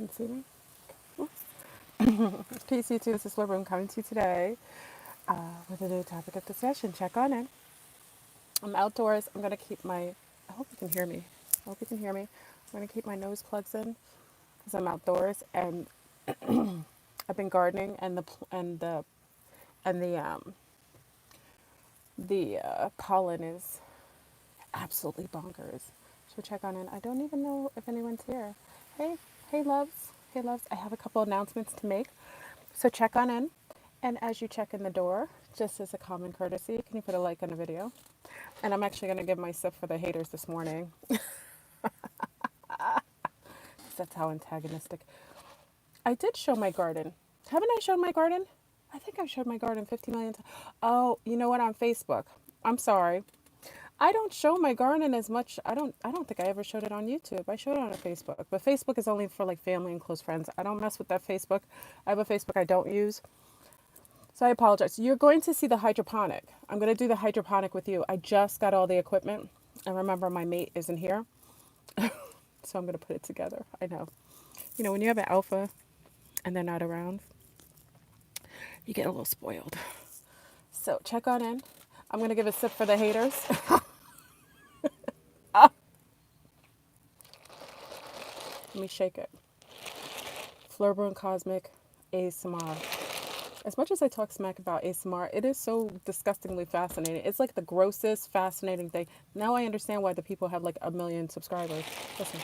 Can you see me? Peace, you two. This is Fleurbrun coming to you today with a new topic of discussion. Check on in. I'm outdoors. I'm going to keep my, I hope you can hear me. I hope you can hear me. I'm going to keep my nose plugs in because I'm outdoors and I've been gardening and the pollen is absolutely bonkers. So check on in. I don't even know if anyone's here. Hey, hey loves. Hey loves. I have a couple announcements to make. So check on in. And as you check in the door, just as a common courtesy, can you put a like on the video? And I'm actually going to give my sip for the haters this morning. 'Cause that's how antagonistic. I did show my garden. Haven't I shown my garden? I think I've showed my garden 50 million times. Oh, you know what? On Facebook. I'm sorry. I don't show my garden as much. I don't think I ever showed it on YouTube. I showed it on Facebook. But Facebook is only for like family and close friends. I don't mess with that Facebook. I have a Facebook I don't use. So I apologize. You're going to see the hydroponic. I'm going to do the hydroponic with you. I just got all the equipment. And remember, my mate isn't here. So I'm going to put it together. I know. You know, when you have an alpha and they're not around, you get a little spoiled. So check on in. I'm going to give a sip for the haters. Let me shake it. Fleurbrun Cosmic ASMR. As much as I talk smack about ASMR, it is so disgustingly fascinating. It's like the grossest, fascinating thing. Now I understand why the people have like 1 million subscribers. Listen,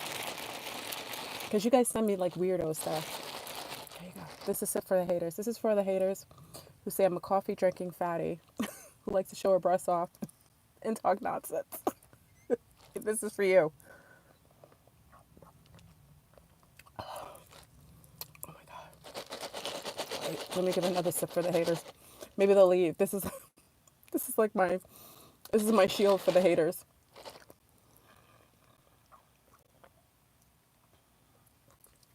because you guys send me like weirdo stuff. There you go. This is it for the haters. This is for the haters who say I'm a coffee drinking fatty who likes to show her breasts off and talk nonsense. This is for you. Oh my God. Wait, let me give another sip for the haters. Maybe they'll leave. This is like this is my shield for the haters.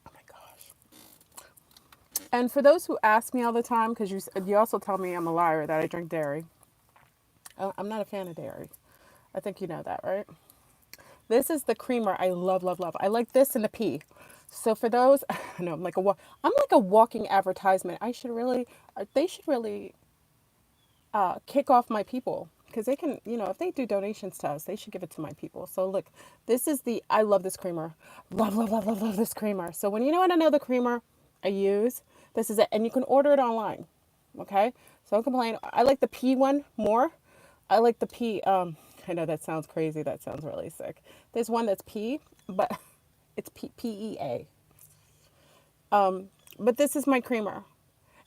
Oh my gosh. And for those who ask me all the time, because you also tell me I'm a liar that I drink dairy. I'm not a fan of dairy. I think you know that, right? This is the creamer I love, love, love. I like this and the pea. So for those, I know I'm like a walking advertisement. They should really kick off my people because they can, if they do donations to us, they should give it to my people. So look, I love this creamer. Love, love, love, love, love this creamer. So when you know what another creamer I use, this is it. And you can order it online. Okay. So don't complain. I like the pea one more. I like the pea. I know that sounds crazy. That sounds really sick. There's one that's pea, but it's PEA. But this is my creamer.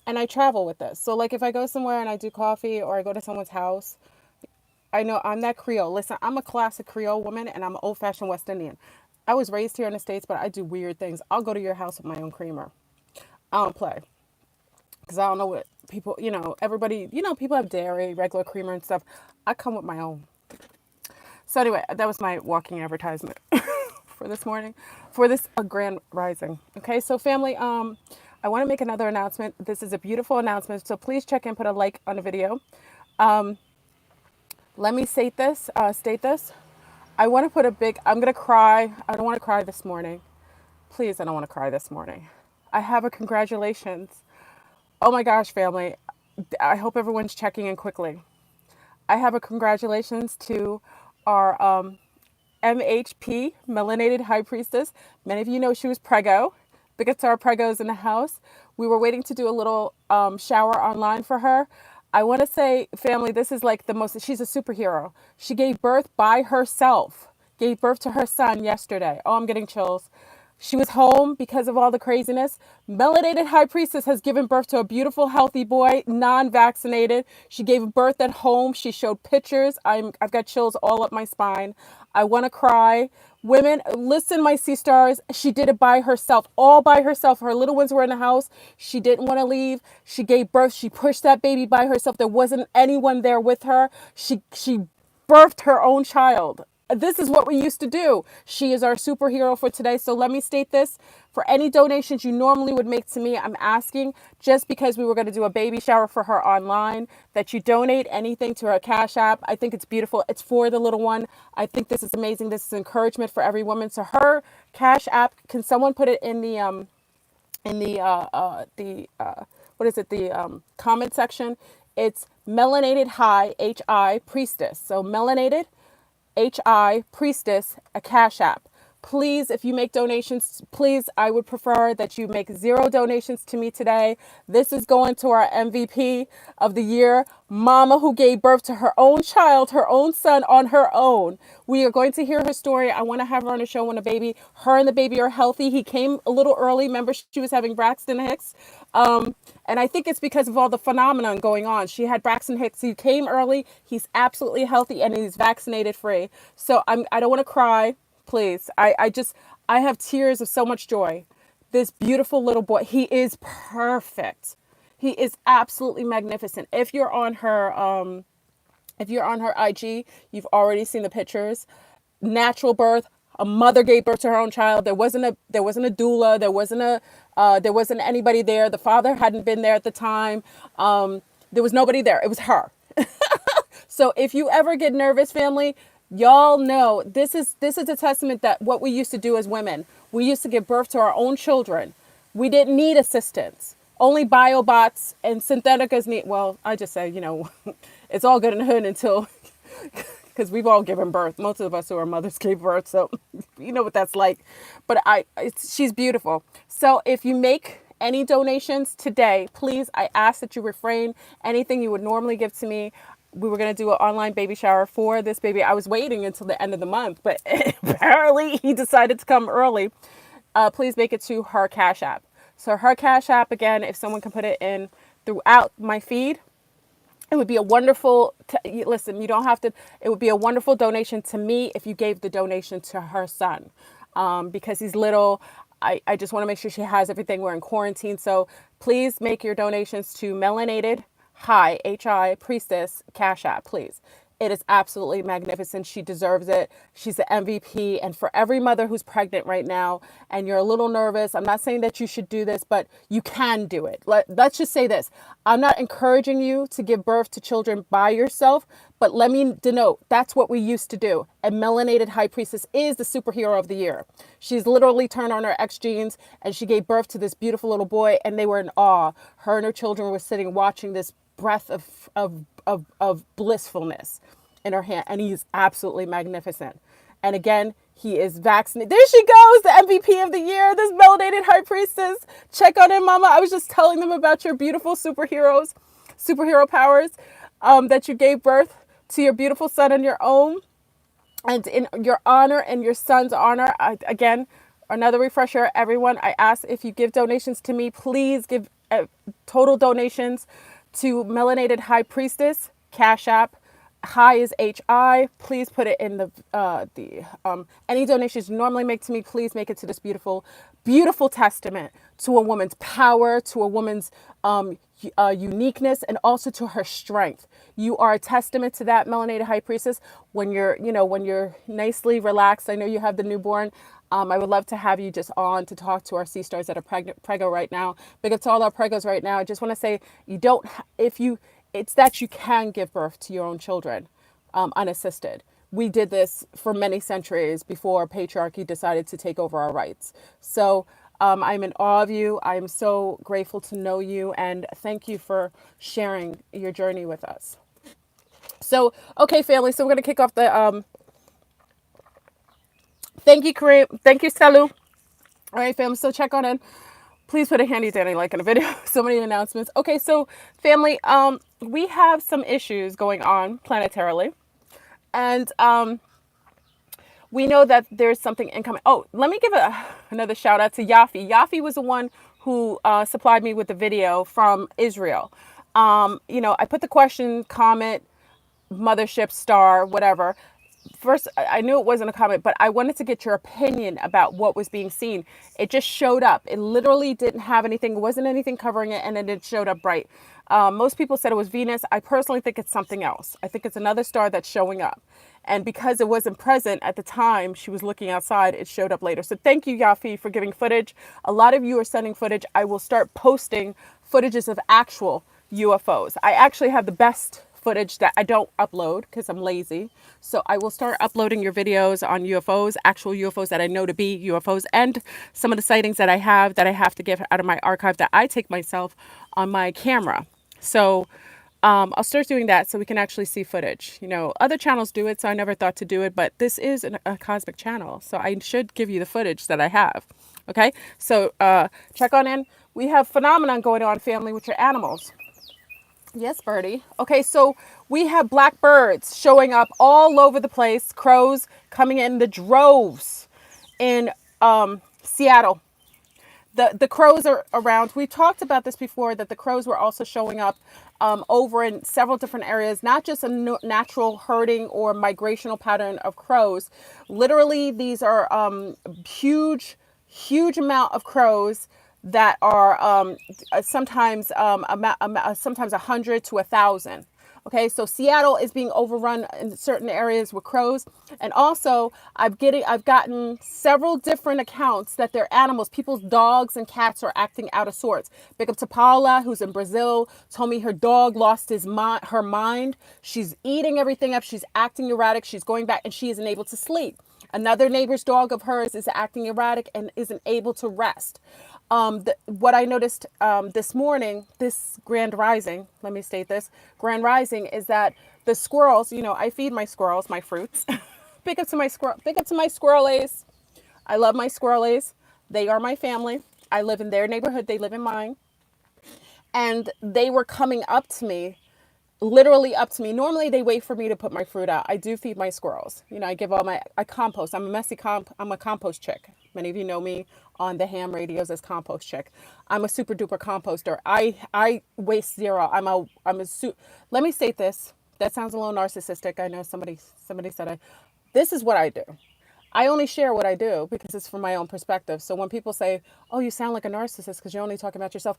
And I travel with this. So like if I go somewhere and I do coffee or I go to someone's house, I know I'm that Creole. Listen, I'm a classic Creole woman and I'm an old-fashioned West Indian. I was raised here in the States, but I do weird things. I'll go to your house with my own creamer. I don't play. Because I don't know what people, everybody, people have dairy, regular creamer and stuff. I come with my own. So anyway, that was my walking advertisement for this morning, for this grand rising. Okay, so family, I want to make another announcement. This is a beautiful announcement, so please check and put a like on the video. Let me state this. I want to put I'm going to cry. I don't want to cry this morning. Please, I don't want to cry this morning. I have a congratulations. Oh my gosh, family. I hope everyone's checking in quickly. I have a congratulations to our MHP, Melanated High Priestess. Many of you know she was preggo. Big guitar preggo's in the house. We were waiting to do a little shower online for her. I want to say, family, this is like she's a superhero. She gave birth by herself. Gave birth to her son yesterday. Oh, I'm getting chills. She was home because of all the craziness. Melanated High Priestess has given birth to a beautiful, healthy boy, non-vaccinated. She gave birth at home. She showed pictures. I've got chills all up my spine. I want to cry. Women, listen, my sea stars. She did it by herself, all by herself. Her little ones were in the house. She didn't want to leave. She gave birth. She pushed that baby by herself. There wasn't anyone there with her. She birthed her own child. This is what we used to do. She is our superhero for today. So let me state this. For any donations you normally would make to me, I'm asking, just because we were going to do a baby shower for her online, that you donate anything to her Cash App. I think it's beautiful. It's for the little one. I think this is amazing. This is encouragement for every woman. So her Cash App, can someone put it in the in what is it, the comment section. It's melanated high HI priestess. So melanated HI priestess, a cash app. Please, if you make donations, please, I would prefer that you make 0 donations to me today. This is going to our MVP of the year, mama who gave birth to her own child, her own son on her own. We are going to hear her story. I want to have her on the show when her and the baby are healthy. He came a little early. Remember, she was having Braxton Hicks. And I think it's because of all the phenomenon going on. She had Braxton Hicks. He came early. He's absolutely healthy and he's vaccinated free. So I don't want to cry. Please. I have tears of so much joy. This beautiful little boy, he is perfect. He is absolutely magnificent. If you're on her IG, you've already seen the pictures. Natural birth. A mother gave birth to her own child. There wasn't a doula. There wasn't anybody there. The father hadn't been there at the time. There was nobody there. It was her. So if you ever get nervous, family, y'all know this is a testament that what we used to do as women. We used to give birth to our own children. We didn't need assistance. Only biobots and syntheticas need. Well, I just say, it's all good in the hood until, because we've all given birth. Most of us who are mothers gave birth, so you know what that's like. But she's beautiful. So if you make any donations today, please, I ask that you refrain anything you would normally give to me. We were going to do an online baby shower for this baby. I was waiting until the end of the month, but apparently he decided to come early. Please make it to her Cash App. So her Cash App, again, if someone can put it in throughout my feed, it would be a wonderful, listen, you don't have to, it would be a wonderful donation to me if you gave the donation to her son. Because he's little, I just want to make sure she has everything. We're in quarantine. So please make your donations to Melanated Hi, HI Priestess Cash App, please. It is absolutely magnificent. She deserves it. She's the MVP. And for every mother who's pregnant right now and you're a little nervous, I'm not saying that you should do this, but you can do it. Let's just say this. I'm not encouraging you to give birth to children by yourself, but let me denote that's what we used to do. And Melanated High Priestess is the superhero of the year. She's literally turned on her X genes and she gave birth to this beautiful little boy and they were in awe. Her and her children were sitting watching this breath of blissfulness in her hand, and he's absolutely magnificent. And again, he is vaccinated. There she goes, the MVP of the year, this melanated high priestess. Check on him, mama. I was just telling them about your beautiful superhero powers, that you gave birth to your beautiful son on your own, and in your honor and your son's honor. Again, another refresher, everyone, I ask if you give donations to me, please give total donations to Melanated High Priestess, Cash App. High is HI. Please put it in any donations you normally make to me. Please make it to this beautiful, beautiful testament to a woman's power, to a woman's uniqueness, and also to her strength. You are a testament to that, Melanated High Priestess. When you're nicely relaxed, I know you have the newborn. I would love to have you just on to talk to our sea stars that are preggo right now. Big up to all our preggos right now. I just want to say it's that you can give birth to your own children unassisted. We did this for many centuries before patriarchy decided to take over our rights. So I'm in awe of you. I am so grateful to know you, and thank you for sharing your journey with us. So, okay, family. So we're going to kick off the thank you, Kareem. Thank you, Salu. All right, fam. So check on in. Please put a handy dandy like in the video. So many announcements. Okay, so family, we have some issues going on planetarily. And we know that there's something incoming. Oh, let me give another shout out to Yafi. Yafi was the one who supplied me with the video from Israel. I put the question, Comet, mothership, star, whatever. First, I knew it wasn't a comment, but I wanted to get your opinion about what was being seen. It just showed up. It literally didn't have anything. It wasn't anything covering it, and then it showed up bright. Most people said it was Venus. I personally think it's something else. I think it's another star that's showing up. And because it wasn't present at the time she was looking outside, it showed up later. So thank you, Yafi, for giving footage. A lot of you are sending footage. I will start posting footages of actual UFOs. I actually have the best footage that I don't upload because I'm lazy. So I will start uploading your videos on UFOs, actual UFOs that I know to be UFOs, and some of the sightings that I have to get out of my archive that I take myself on my camera. So I'll start doing that so we can actually see footage. You know, other channels do it, so I never thought to do it, but this is a cosmic channel, so I should give you the footage that I have. Okay, so check on in. We have phenomenon going on, family, with your animals. Yes, Birdie. Okay, so we have black birds showing up all over the place, crows coming in the droves in Seattle. The crows are around. We talked about this before, that the crows were also showing up over in several different areas, not just a natural herding or migrational pattern of crows. Literally, these are huge amount of crows that are sometimes 100 to 1,000. Okay, so Seattle is being overrun in certain areas with crows, and also I've gotten several different accounts that their animals, people's dogs and cats, are acting out of sorts. Big up to Paula, who's in Brazil, told me her dog lost her mind. She's eating everything up. She's acting erratic. She's going back, and she isn't able to sleep. Another neighbor's dog of hers is acting erratic and isn't able to rest. What I noticed this morning, this grand rising, let me state this, grand rising, is that the squirrels, you know, I feed my squirrels my fruits. Big up to my squirrelies. I love my squirrelies. They are my family. I live in their neighborhood. They live in mine. And they were coming up to me, literally up to me. Normally they wait for me to put my fruit out. I do feed my squirrels. You know, I compost. I'm a compost chick. Many of you know me on the ham radios as compost chick. I'm a super duper composter. I waste zero. Let me state this. That sounds a little narcissistic. I know somebody said this is what I do. I only share what I do because it's from my own perspective. So when people say, "Oh, you sound like a narcissist because you're only talking about yourself,"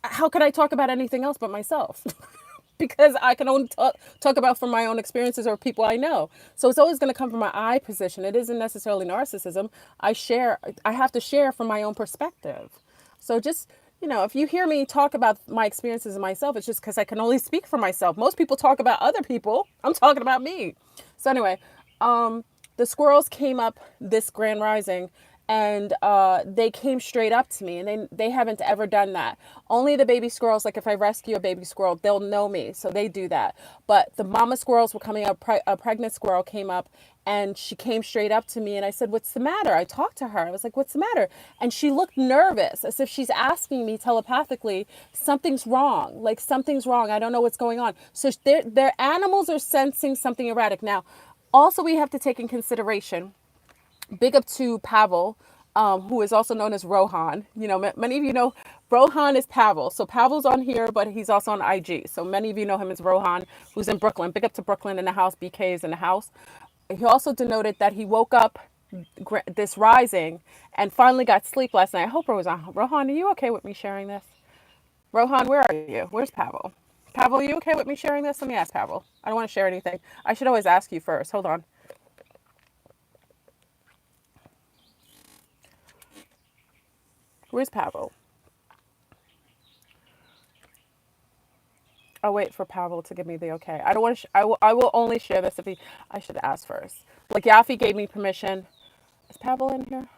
how could I talk about anything else but myself? Because I can only talk about from my own experiences or people I know. So it's always going to come from my I position. It isn't necessarily narcissism. I have to share from my own perspective. So just, you know, if you hear me talk about my experiences and myself, it's just because I can only speak for myself. Most people talk about other people. I'm talking about me. So anyway, the squirrels came up this grand rising, and they came straight up to me, and they haven't ever done that. Only the baby squirrels, like if I rescue a baby squirrel, they'll know me, so they do that. But the mama squirrels were coming up. A pregnant squirrel came up, and she came straight up to me, and I said, "What's the matter?" I talked to her. I was like, "What's the matter?" And she looked nervous, as if she's asking me telepathically, "Something's wrong. Like, something's wrong. I don't know what's going on." So their animals are sensing something erratic. Now, also we have to take in consideration, big up to Pavel, who is also known as Rohan. You know, many of you know Rohan is Pavel. So Pavel's on here, but he's also on IG. So many of you know him as Rohan, who's in Brooklyn. Big up to Brooklyn in the house. BK is in the house. He also denoted that he woke up this rising and finally got sleep last night. I hope Rohan, are you okay with me sharing this? Rohan, where are you? Where's Pavel? Pavel, are you okay with me sharing this? Let me ask Pavel. I don't want to share anything. I should always ask you first. Hold on. Where's Pavel? I'll wait for Pavel to give me the okay. I don't want to. I will only share this if he. I should ask first. Like Yafi gave me permission. Is Pavel in here?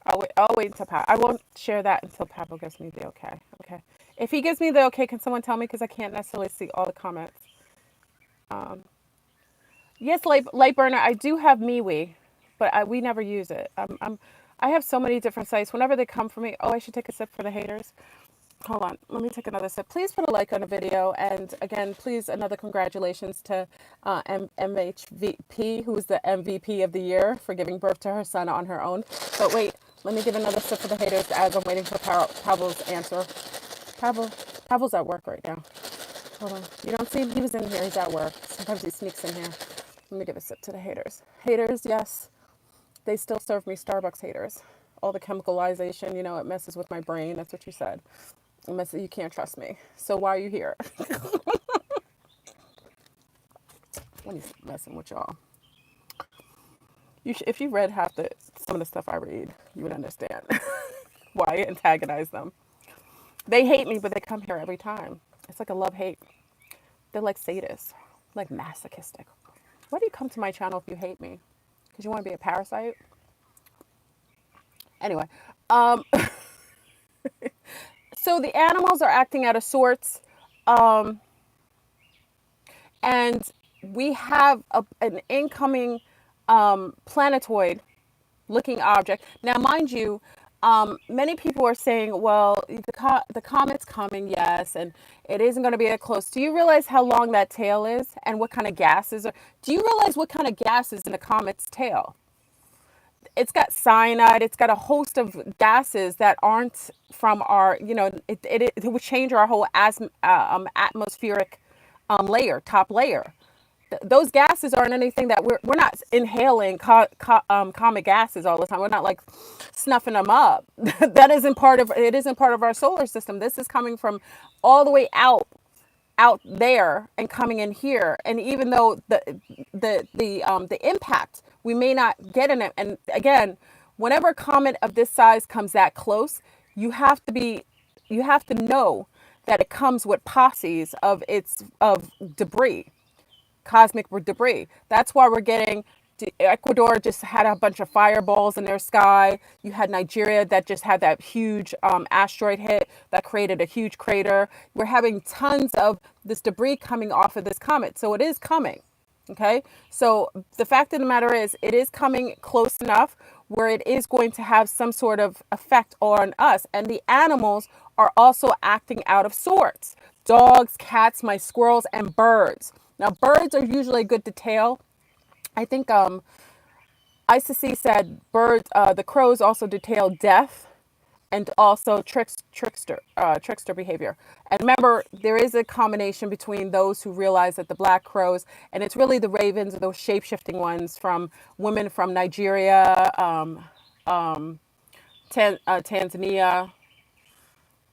I'll wait until Pavel. I won't share that until Pavel gives me the okay. Okay. If he gives me the okay, can someone tell me, because I can't necessarily see all the comments. Yes, light burner. I do have MeWe, but we never use it. I have so many different sites. Whenever they come for me, oh, I should take a sip for the haters. Hold on, let me take another sip. Please put a like on the video, and again, please, another congratulations to MHVP, who is the MVP of the year for giving birth to her son on her own. But wait, let me give another sip for the haters as I'm waiting for Pavel's answer. Pavel's at work right now. Hold on, you don't see him? He was in here. He's at work. Sometimes he sneaks in here. Let me give a sip to the haters. Haters, yes, they still serve me Starbucks, haters. All the chemicalization, you know, it messes with my brain. That's what you said. You can't trust me. So why are you here? Let me messing with y'all. If you read some of the stuff I read, you would understand why I antagonize them. They hate me, but they come here every time. It's like a love-hate. They're like sadists, like masochistic. Why do you come to my channel if you hate me? Because you want to be a parasite? Anyway, um, so the animals are acting out of sorts, um, and we have an incoming planetoid looking object. Now, mind you, many people are saying, well, the comet's coming, yes, and it isn't going to be that close. Do you realize how long that tail is and what kind of gases are? Do you realize what kind of gas is in a comet's tail? It's got cyanide. It's got a host of gases that aren't from our, it would change our whole atmospheric layer, top layer. Those gases aren't anything that we're not inhaling common gases all the time. We're not like snuffing them up. That isn't part of it. Isn't part of our solar system. This is coming from all the way out there and coming in here. And even though the impact we may not get in it. And again, whenever a comet of this size comes that close, you have to know that it comes with posses of debris, cosmic debris. That's why we're getting Ecuador just had a bunch of fireballs in their sky. You had Nigeria that just had that huge asteroid hit that created a huge crater. We're having tons of this debris coming off of this comet. So it is coming. Okay. So the fact of the matter is, it is coming close enough where it is going to have some sort of effect on us. And the animals are also acting out of sorts. Dogs, cats, my squirrels, and birds. Now, birds are usually good to tail. I think Isis said birds, the crows also detail death and also trickster behavior. And remember, there is a combination between those who realize that the black crows, and it's really the ravens, or those shape-shifting ones from women from Nigeria, Tanzania,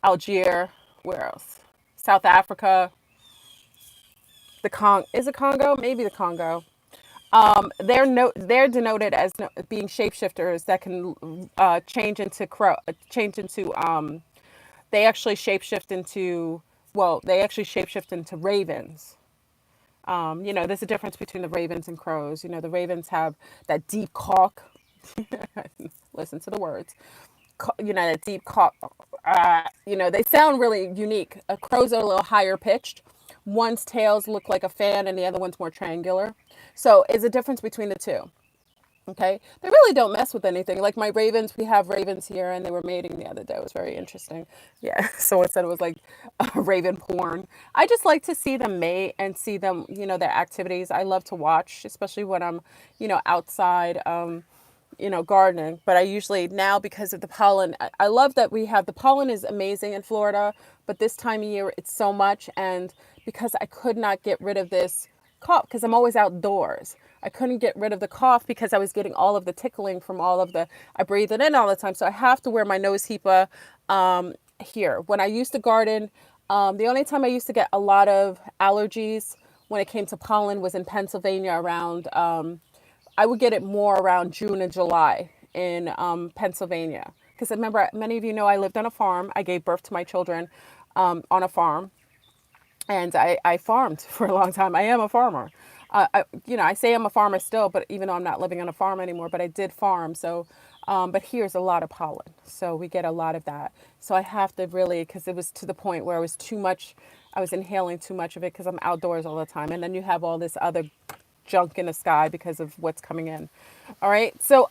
Algeria, where else? South Africa, is it Congo? Maybe the Congo. They're denoted as being shapeshifters that can change into they actually shapeshift into they actually shapeshift into ravens. There's a difference between the ravens and crows. The ravens have that deep caulk. Listen to the words. That deep caulk. They sound really unique. Crows are a little higher pitched. One's tails look like a fan and the other one's more triangular. So it's a difference between the two. Okay. They really don't mess with anything. Like my ravens, we have ravens here and they were mating the other day. It was very interesting. Yeah. Someone said it was like raven porn. I just like to see them mate and see them, their activities. I love to watch, especially when I'm, outside. Gardening. But I usually now, because of the pollen, I love that we have the pollen is amazing in Florida, but this time of year it's so much. And because I could not get rid of this cough, because I'm always outdoors, I couldn't get rid of the cough because I was getting all of the tickling from I breathe it in all the time. So I have to wear my nose HEPA here. When I used to garden, the only time I used to get a lot of allergies when it came to pollen was in Pennsylvania around I would get it more around June and July in Pennsylvania. Because remember, many of you know I lived on a farm. I gave birth to my children on a farm. And I farmed for a long time. I am a farmer. I say I'm a farmer still, but even though I'm not living on a farm anymore, but I did farm. So, but here's a lot of pollen. So we get a lot of that. So I have to really, because it was to the point where it was too much. I was inhaling too much of it because I'm outdoors all the time. And then you have all this other junk in the sky because of what's coming in. All right. So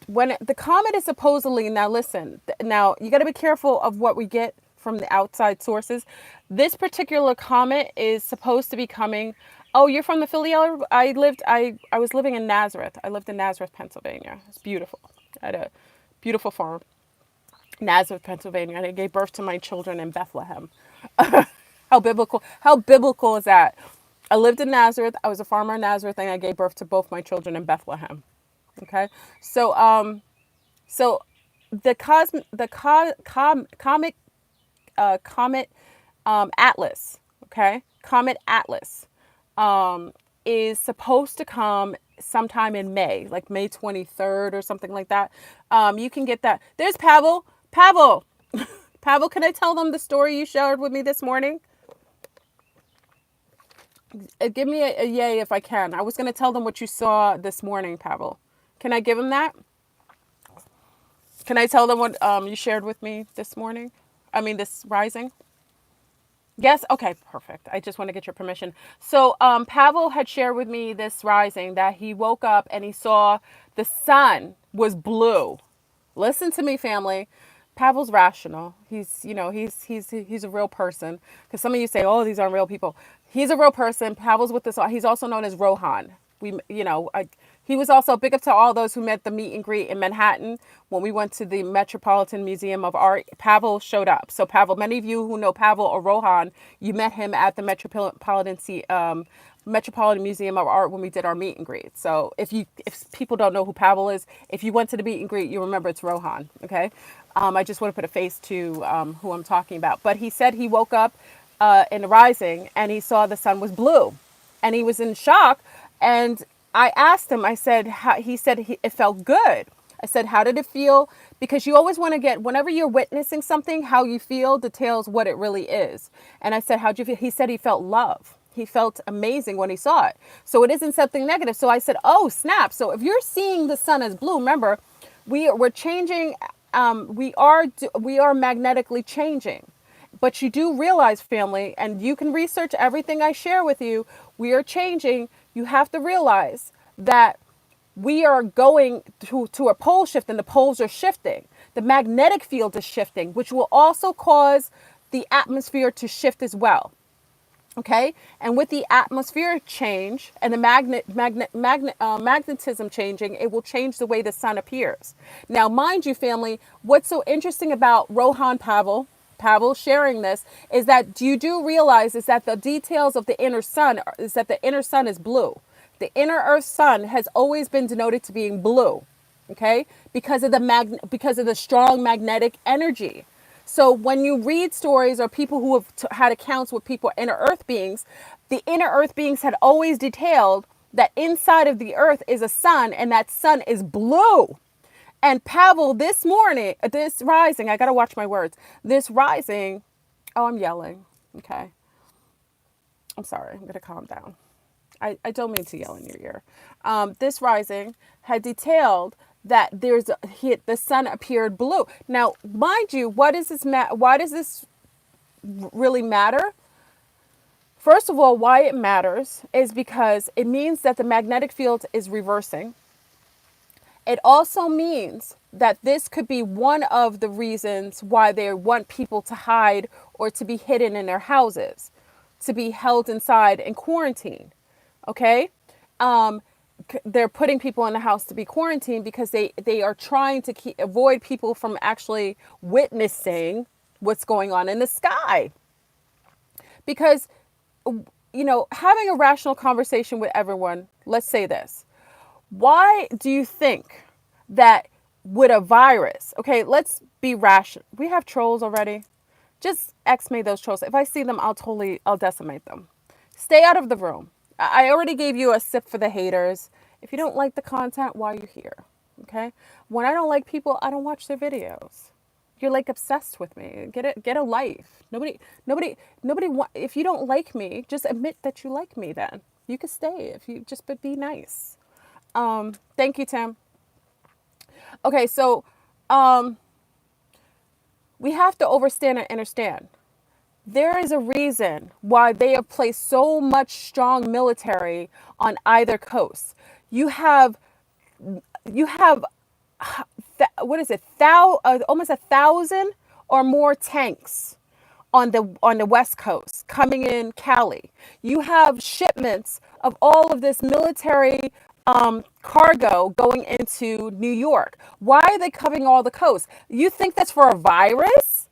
when the comet is supposedly, now listen, now you got to be careful of what we get from the outside sources. This particular comet is supposed to be coming. Oh, you're from the Philly area? I was living in Nazareth. I lived in Nazareth, Pennsylvania. It's beautiful. I had a beautiful farm. Nazareth, Pennsylvania. And I gave birth to my children in Bethlehem. How biblical is that? I lived in Nazareth. I was a farmer in Nazareth, and I gave birth to both my children in Bethlehem. Okay. So comet Atlas, okay? Comet Atlas is supposed to come sometime in May, like May 23rd or something like that. You can get that. There's Pavel. Pavel. Pavel, can I tell them the story you shared with me this morning? Give me a yay if I can. I was going to tell them what you saw this morning, Pavel. Can I give them that? Can I tell them what you shared with me this morning? I mean, this rising? Yes? Okay, perfect. I just want to get your permission. So, Pavel had shared with me this rising that he woke up and he saw the sun was blue. Listen to me, family. Pavel's rational. He's a real person. Because some of you say, "Oh, these aren't real people." He's a real person. Pavel's with this. He's also known as Rohan. He was also big up to all those who met the meet and greet in Manhattan when we went to the Metropolitan Museum of Art. Pavel showed up. So Pavel, many of you who know Pavel or Rohan, you met him at the Metropolitan Museum of Art when we did our meet and greet. So if people don't know who Pavel is, if you went to the meet and greet, you remember it's Rohan. Okay, I just want to put a face to who I'm talking about. But he said he woke up in the rising and he saw the sun was blue, and he was in shock. And I asked him. I said, he said it felt good. I said, how did it feel? Because you always want to get, whenever you're witnessing something, how you feel details what it really is. And I said, how'd you feel? He said he felt love. He felt amazing when he saw it. So it isn't something negative. So I said, oh, snap. So if you're seeing the sun as blue, remember, we're changing. We are magnetically changing. But you do realize, family, and you can research everything I share with you, we are changing. You have to realize that we are going to a pole shift, and the poles are shifting. The magnetic field is shifting, which will also cause the atmosphere to shift as well. Okay, and with the atmospheric change and the magnetism changing, it will change the way the sun appears. Now, mind you, family, what's so interesting about Rohan Pavel sharing this is that you do realize is that the details of the inner sun is that the inner sun is blue. The inner Earth sun has always been denoted to being blue, okay, because of the strong magnetic energy. So when you read stories or people who have had accounts with people, inner Earth beings, the inner Earth beings had always detailed that inside of the Earth is a sun, and that sun is blue. And Pavel this morning, this rising, I got to watch my words. This rising, oh, I'm yelling. Okay. I'm sorry. I'm going to calm down. I don't mean to yell in your ear. This rising had detailed that the sun appeared blue. Now, mind you, why does this really matter? First of all, why it matters is because it means that the magnetic field is reversing. It also means that this could be one of the reasons why they want people to hide or to be hidden in their houses, to be held inside and quarantined. Okay? They're putting people in the house to be quarantined because they are trying to avoid people from actually witnessing what's going on in the sky. Because, having a rational conversation with everyone, let's say this. Why do you think that with a virus, okay, let's be rational. We have trolls already. Just X-may those trolls. If I see them, I'll decimate them. Stay out of the room. I already gave you a sip for the haters. If you don't like the content, why are you here? Okay? When I don't like people, I don't watch their videos. You're like obsessed with me. Get a life. Nobody if you don't like me, just admit that you like me then. You can stay if you just be nice. Thank you, Tim. Okay, so we have to understand and understand. There is a reason why they have placed so much strong military on either coast. You have what is it? Almost 1,000 or more tanks on the West Coast coming in Cali. You have shipments of all of this military cargo going into New York. Why are they covering all the coast? You think that's for a virus?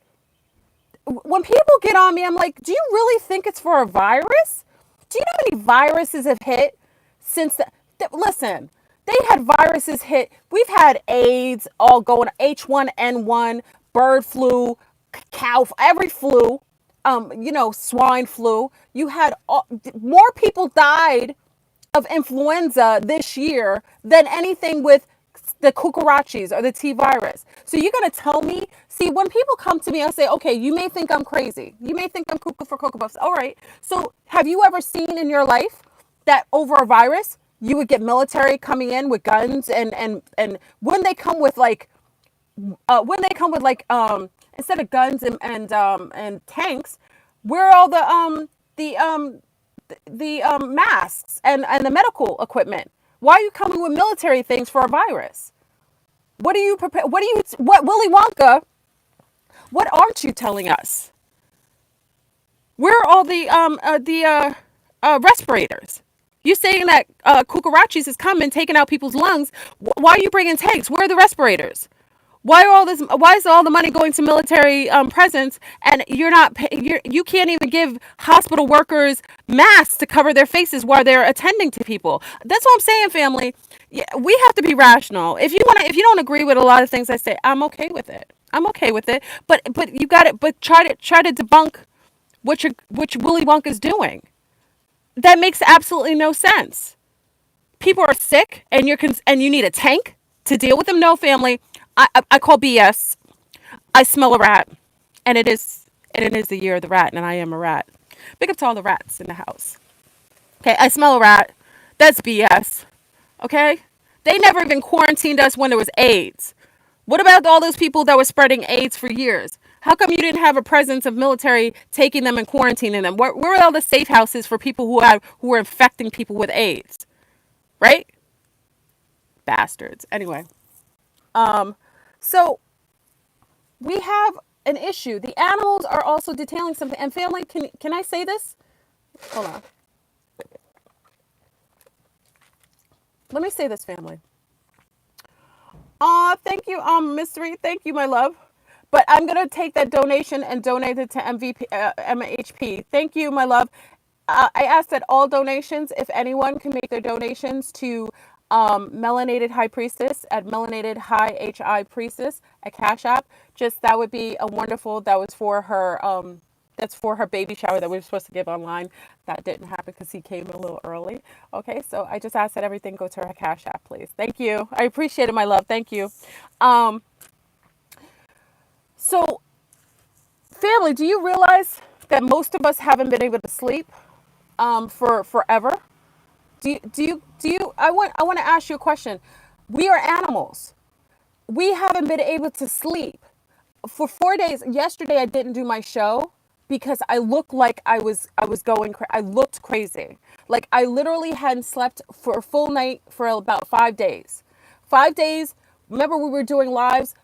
When people get on me, I'm like, do you really think it's for a virus? Do you know how many viruses have hit since listen, they had viruses hit. We've had AIDS all going, H1N1, bird flu, cow, every flu, swine flu. You had more people died of influenza this year than anything with the cucarachas or the T virus. So you're going to tell me, see, when people come to me, I say, okay, you may think I'm crazy. You may think I'm cuckoo for Cocoa Puffs. All right. So have you ever seen in your life that over a virus, you would get military coming in with guns and when they come with like, instead of guns and tanks, where are all the masks and the medical equipment? Why are you coming with military things for a virus? What are you prepare? What Willy Wonka? What aren't you telling us? Where are all the respirators? You saying that cucarachas is coming, taking out people's lungs. Why are you bringing tanks? Where are the respirators? Why are all this? Why is all the money going to military presence, and you're not? You can't even give hospital workers masks to cover their faces while they're attending to people. That's what I'm saying, family. Yeah, we have to be rational. If you don't agree with a lot of things I say, I'm okay with it. I'm okay with it. But you got it. But try to debunk what Willy Wonka's doing. That makes absolutely no sense. People are sick, and you need a tank to deal with them. No, family. I call BS. I smell a rat, and it is the year of the rat, and I am a rat. Big up to all the rats in the house. Okay, I smell a rat. That's BS. Okay, they never even quarantined us when there was AIDS. What about all those people that were spreading AIDS for years? How come you didn't have a presence of military taking them and quarantining them? Where are all the safe houses for people who were infecting people with AIDS? Right? Bastards. Anyway, so we have an issue. The animals are also detailing something. And family, can I say this? Hold on. Let me say this, family. Thank you, Mystery. Thank you, my love. But I'm gonna take that donation and donate it to MHP. Thank you, my love. I ask that all donations, if anyone can make their donations to Melanated High Priestess at Melanated High HI Priestess at Cash App, just that would be a wonderful. That was for her. That's for her baby shower that we were supposed to give online. That didn't happen because he came a little early. Okay, so I just ask that everything go to her Cash App, please. Thank you. I appreciate it, my love. Thank you. So, family, do you realize that most of us haven't been able to sleep for forever? I want to ask you a question. We are animals. We haven't been able to sleep for 4 days. Yesterday I didn't do my show because I looked like I was I looked crazy. Like I literally hadn't slept for a full night for about 5 days. 5 days. Remember we were doing lives.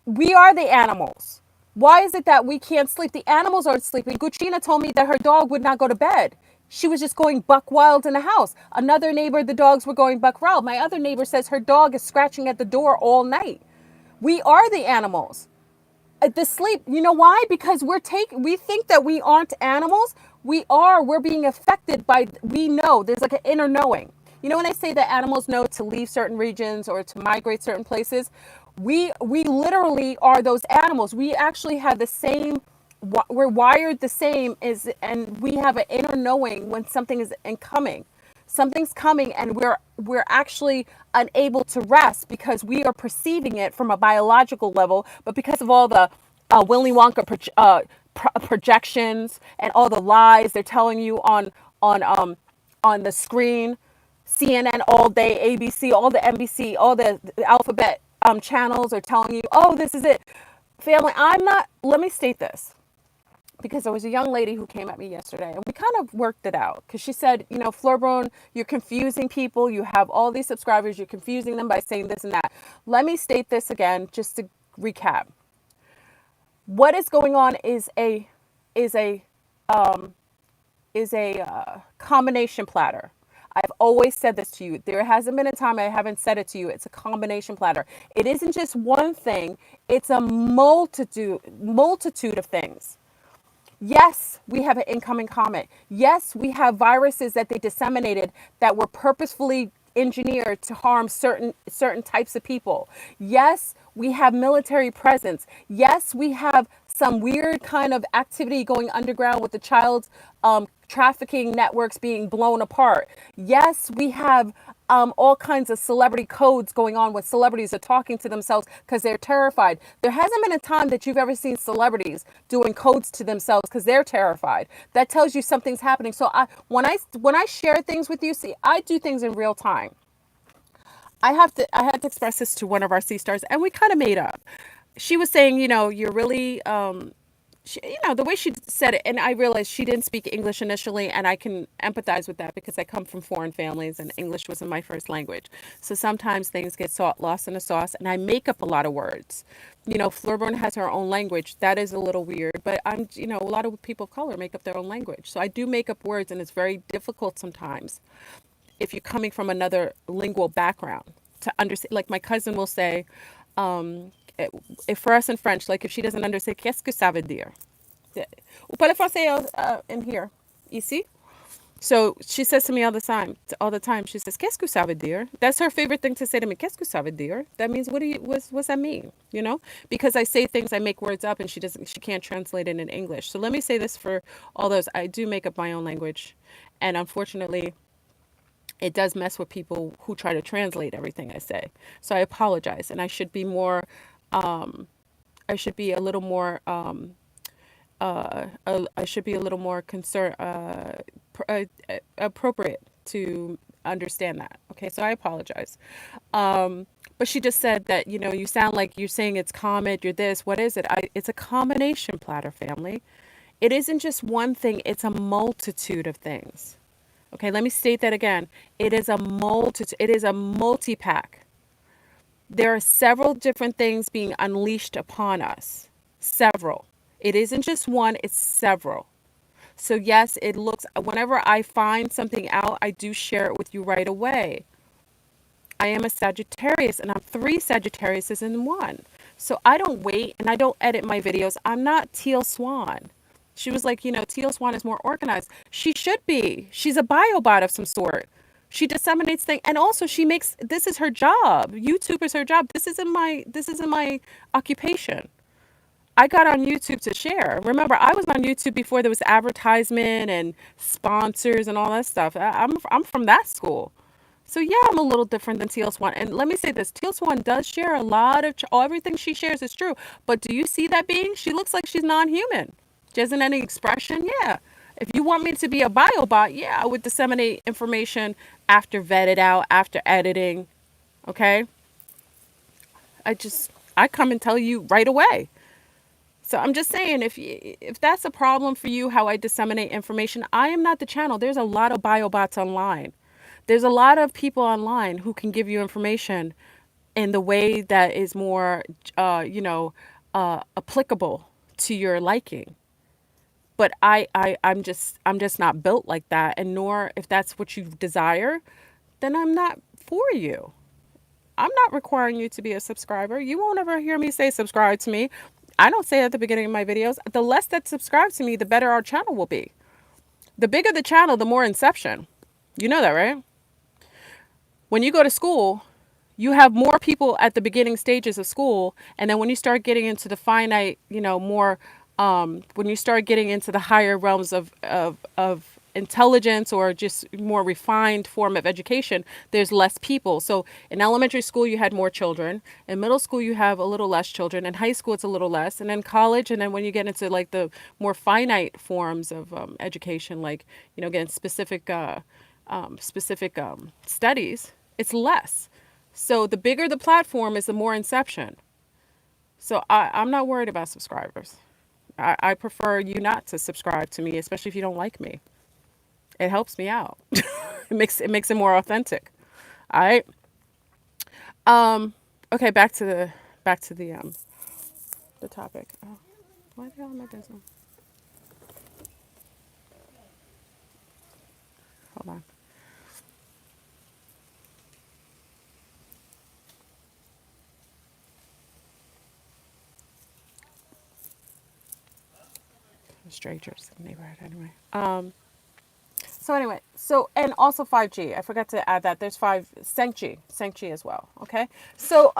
We are the animals. Why is it that we can't sleep? The animals aren't sleeping. Guccina told me that her dog would not go to bed. She was just going buck wild in the house. Another neighbor, the dogs were going buck wild. My other neighbor says her dog is scratching at the door all night. We are the animals. The sleep, you know why? Because we think that we aren't animals. We are. We're being affected by, we know. There's like an inner knowing. You know when I say that animals know to leave certain regions or to migrate certain places? We literally are those animals. We actually have the same, we're wired the same and we have an inner knowing when something is incoming. Something's coming and we're actually unable to rest because we are perceiving it from a biological level, but because of all the Willy Wonka projections and all the lies they're telling you on the screen, CNN all day, ABC, all the NBC, all the alphabet channels are telling you, oh, this is it. Family, let me state this. Because there was a young lady who came at me yesterday and we kind of worked it out. Because she said, Fleurbrun, you're confusing people. You have all these subscribers. You're confusing them by saying this and that. Let me state this again, just to recap. What is going on is a combination platter. I've always said this to you. There hasn't been a time I haven't said it to you. It's a combination platter. It isn't just one thing. It's a multitude of things. Yes, we have an incoming comet. Yes, we have viruses that they disseminated that were purposefully engineered to harm certain types of people. Yes, we have military presence. Yes, we have some weird kind of activity going underground with the child trafficking networks being blown apart. Yes, we have all kinds of celebrity codes going on with celebrities are talking to themselves because they're terrified. There hasn't been a time that you've ever seen celebrities doing codes to themselves because they're terrified. That tells you something's happening. So when I share things with you, see, I do things in real time. I had to express this to one of our sea stars, and we kind of made up. She was saying, you're really the way she said it, and I realized she didn't speak English initially, and I can empathize with that because I come from foreign families and English wasn't my first language. So sometimes things get lost in the sauce, and I make up a lot of words. Fleurbrun has her own language. That is a little weird, but a lot of people of color make up their own language. So I do make up words, and it's very difficult sometimes if you're coming from another lingual background to understand. Like my cousin will say, if for us in French, like if she doesn't understand, qu'est-ce que ça veut dire? Ou parle français in here, ici. So she says to me all the time, she says, qu'est-ce que ça veut dire? That's her favorite thing to say to me. Qu'est-ce que ça veut dire? That means, what's that mean? Because I say things, I make words up and she can't translate it in English. So let me say this for all those. I do make up my own language. And unfortunately, it does mess with people who try to translate everything I say. So I apologize. And I should be more, I should be a little more, I should be a little more appropriate to understand that. Okay, so I apologize. But she just said that, you sound like you're saying it's Comet, you're this, what is it? It's a combination platter, family. It isn't just one thing, it's a multitude of things. Okay, let me state that again. It is a multitude, it is a multi-pack. There are several different things being unleashed upon us. Several. It isn't just one, it's several. So yes, whenever I find something out, I do share it with you right away. I am a Sagittarius and I'm 3 Sagittariuses in one. So I don't wait and I don't edit my videos. I'm not Teal Swan. She was like, Teal Swan is more organized. She should be. She's a biobot of some sort. She disseminates things, and also this is her job. YouTube is her job. This isn't my occupation. I got on YouTube to share. Remember, I was on YouTube before there was advertisement and sponsors and all that stuff. I'm from that school. So yeah, I'm a little different than Teal Swan. And let me say this, Teal Swan does share a lot of, everything she shares is true. But do you see that being? She looks like she's non-human. She hasn't any expression, yeah. If you want me to be a biobot, yeah, I would disseminate information after vetted out, after editing, okay? I come and tell you right away. So I'm just saying, if that's a problem for you, how I disseminate information, I am not the channel. There's a lot of biobots online. There's a lot of people online who can give you information in the way that is more, applicable to your liking. But I'm just not built like that. And nor, if that's what you desire, then I'm not for you. I'm not requiring you to be a subscriber. You won't ever hear me say subscribe to me. I don't say it at the beginning of my videos. The less that subscribe to me, the better our channel will be. The bigger the channel, the more inception. You know that, right? When you go to school, you have more people at the beginning stages of school. And then when you start getting into the finite, more, when you start getting into the higher realms of intelligence or just more refined form of education, there's less people. So in elementary school, you had more children. In middle school, you have a little less children. In high school, it's a little less. And then college, and then when you get into like the more finite forms of education, like, getting specific studies, it's less. So the bigger the platform is, the more inception. So I'm not worried about subscribers. I prefer you not to subscribe to me, especially if you don't like me. It helps me out. It makes it more authentic. All right. Okay, back to the topic. Oh, why the hell am I doing? Hold on. Strangers in the neighborhood anyway. And also 5G. I forgot to add that. There's 5 Senchi as well. Okay. So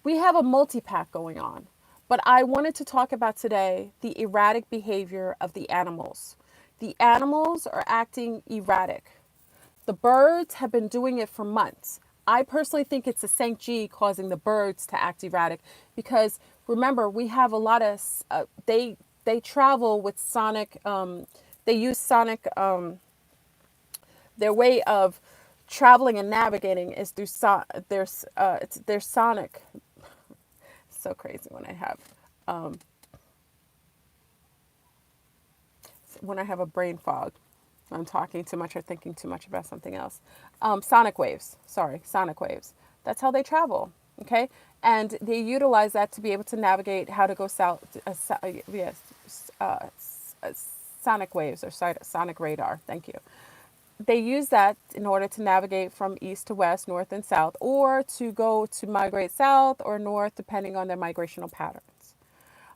we have a multi-pack going on. But I wanted to talk about today the erratic behavior of the animals. The animals are acting erratic. The birds have been doing it for months. I personally think it's the St. G causing the birds to act erratic because remember we have a lot of they travel with sonic they use sonic their way of traveling and navigating is through their sonic. So crazy when I have a brain fog. I'm talking too much or thinking too much about something else. Sonic waves. Sorry, sonic waves. That's how they travel. Okay, and they utilize that to be able to navigate how to go south. Yes, uh, sonic waves or sonic radar. Thank you. They use that in order to navigate from east to west, north and south, or to go to migrate south or north, depending on their migrational patterns.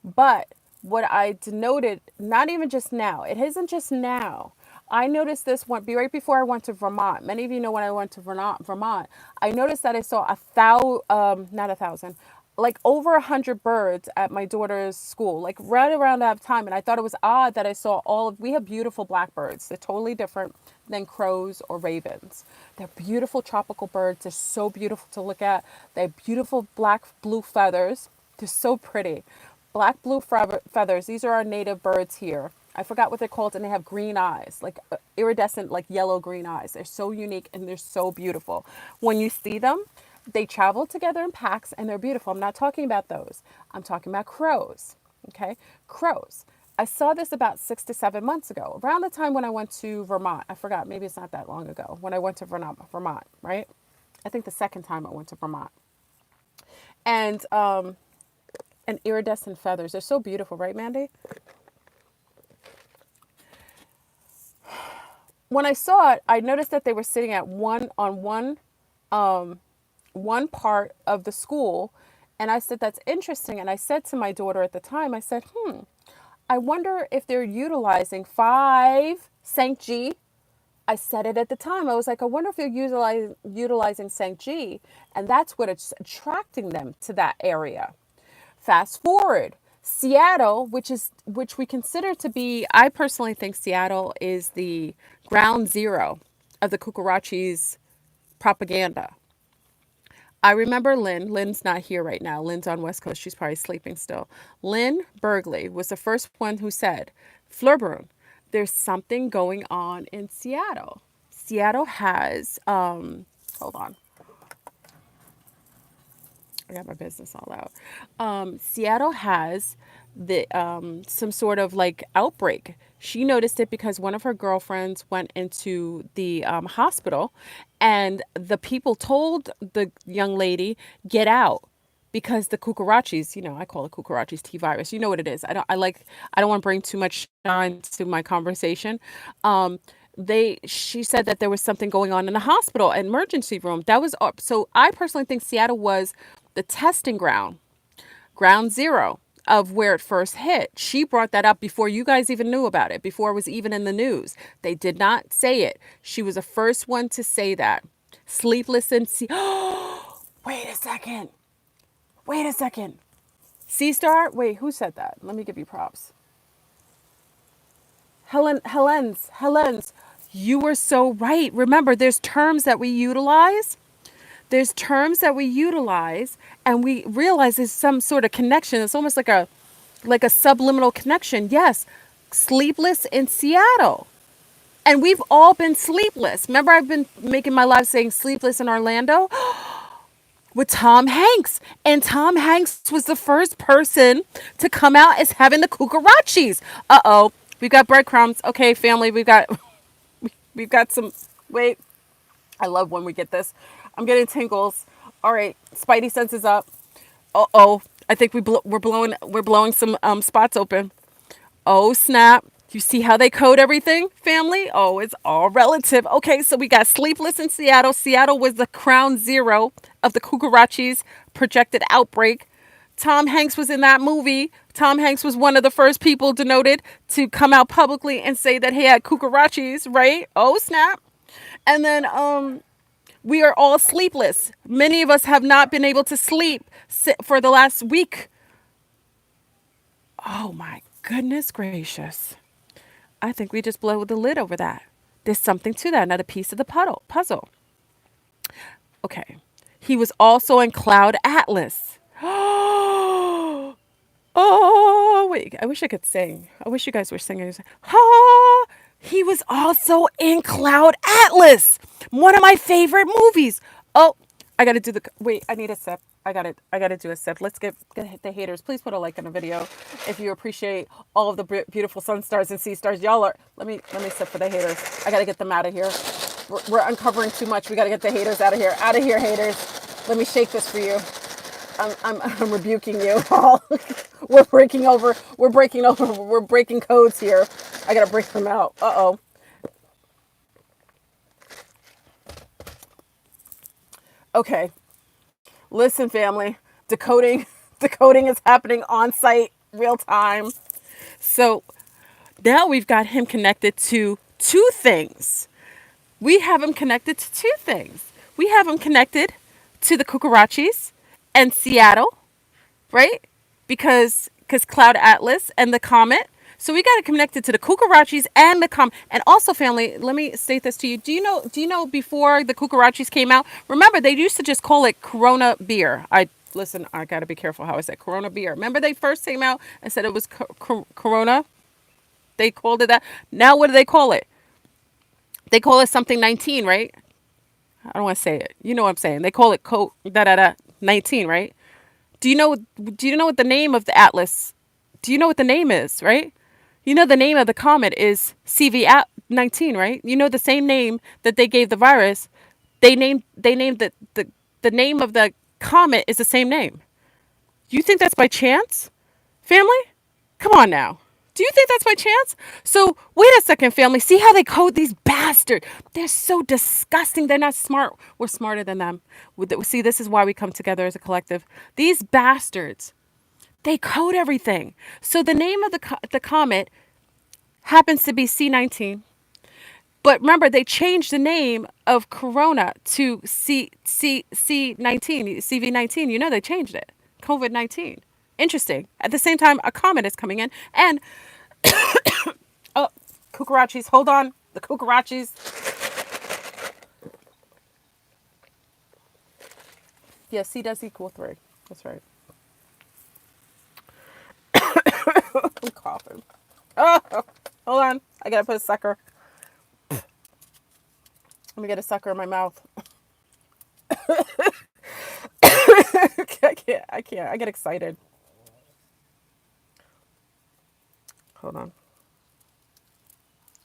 But what I denoted, not even just now, it isn't just now. I noticed this one right before I went to Vermont. Many of you know when I went to Vermont, I noticed that I saw not a thousand, like over 100 birds at my daughter's school, like right around that time. And I thought it was odd that I saw we have beautiful blackbirds. They're totally different than crows or ravens. They're beautiful tropical birds. They're so beautiful to look at. They have beautiful black, blue feathers. They're so pretty. Black, blue feathers. These are our native birds here. I forgot what they're called, and they have green eyes, like iridescent, like yellow green eyes. They're so unique and they're so beautiful. When you see them, they travel together in packs and they're beautiful. I'm not talking about those. I'm talking about crows. Okay, crows. I saw this about 6 to 7 months ago, around the time when I went to Vermont. I forgot, maybe it's not that long ago when I went to Vermont, right? I think the second time I went to Vermont. And and iridescent feathers. They're so beautiful, right, Mandy? When I saw it, I noticed that they were sitting at one part of the school, and I said, that's interesting. And I said to my daughter at the time, I said, I wonder if they're utilizing 5 St. G. I said it at the time. I was like, I wonder if they're utilizing St. G, and that's what it's attracting them to that area. Fast forward, Seattle, which we consider to be, I personally think Seattle is the ground zero of the cucarachis propaganda. I remember Lynn. Lynn's not here right now. Lynn's on West Coast. She's probably sleeping still. Lynn Bergley was the first one who said, Fleurbrun, there's something going on in Seattle. Seattle has, hold on. I got my business all out. Seattle has some sort of like outbreak. She noticed it because one of her girlfriends went into the hospital, and the people told the young lady, get out, because the cucarachis, I call it cucarachis T virus. You know what it is. I don't want to bring too much shine to my conversation. She said that there was something going on in the hospital emergency room. That was so I personally think Seattle was the testing ground zero of where it first hit. She brought that up before you guys even knew about it, before it was even in the news. They did not say it. She was the first one to say that. Sleepless in sea. Wait a second. Sea Star? Wait, who said that? Let me give you props. Helens. You were so right. Remember, there's terms that we utilize. And we realize there's some sort of connection. It's almost like a subliminal connection. Yes, sleepless in Seattle. And we've all been sleepless. Remember, I've been making my life saying sleepless in Orlando with Tom Hanks. And Tom Hanks was the first person to come out as having the cucarachis. Uh-oh. We've got breadcrumbs. Okay, family, we've got some, wait. I love when we get this. I'm getting tingles. All right, Spidey senses up. Uh-oh. I think we're blowing some spots open. Oh, snap. You see how they code everything, family? Oh, it's all relative. Okay, so we got sleepless in Seattle. Seattle was the ground zero of the cucarachis projected outbreak. Tom Hanks was in that movie. Tom Hanks was one of the first people denoted to come out publicly and say that he had cucarachis, right? Oh, snap. And then we are all sleepless. Many of us have not been able to sleep for the last week. Oh my goodness gracious. I think we just blow the lid over that. There's something to that, another piece of the puzzle. Okay. He was also in Cloud Atlas. Oh, wait. I wish I could sing. I wish you guys were singing. Ha! He was also in Cloud Atlas, one of my favorite movies. Oh, I got to do the. Wait, I need a sip. I got it. I got to do a sip. Let's get the haters. Please put a like on the video if you appreciate all of the beautiful sun stars and sea stars. Y'all are. Let me sip for the haters. I got to get them out of here. We're uncovering too much. We got to get the haters out of here. Out of here, haters. Let me shake this for you. I'm rebuking you all. We're breaking over. We're breaking over. We're breaking codes here. I gotta break them out. Uh-oh. Okay. Listen, family. Decoding. Decoding is happening on site, real time. So now we've got him connected to two things. We have him connected to two things. We have him connected to the Cucarachis and Seattle, right? Because Cloud Atlas and the Comet. So we got it connected to the Cucarachis and the Comet. And also, family, let me state this to you. Do you know before the Cucarachis came out? Remember, they used to just call it Corona beer. I got to be careful how I said Corona beer. Remember they first came out and said it was Corona? They called it that. Now what do they call it? They call it something 19, right? I don't want to say it. You know what I'm saying? They call it 19, right? Do you know what the name of the atlas? Do you know what the name is, right? You know the name of the comet is CV-19, right? You know the same name that they gave the virus. They named the name of the comet is the same name. You think that's by chance? Family? Come on now. Do you think that's by chance? So, wait a second, family. See how they code these bastards? They're so disgusting. They're not smart. We're smarter than them. See, this is why we come together as a collective. These bastards, they code everything. So, the name of the comet happens to be C19. But remember, they changed the name of Corona to C19, CV19. You know, they changed it. COVID-19. Interesting. At the same time, a comet is coming in. And, oh, Cucarachis, hold on. The Cucarachis. Yeah, C does equal 3. That's right. I'm coughing. Oh, hold on. I got to put a sucker. Let me get a sucker in my mouth. I can't. I get excited. Hold on.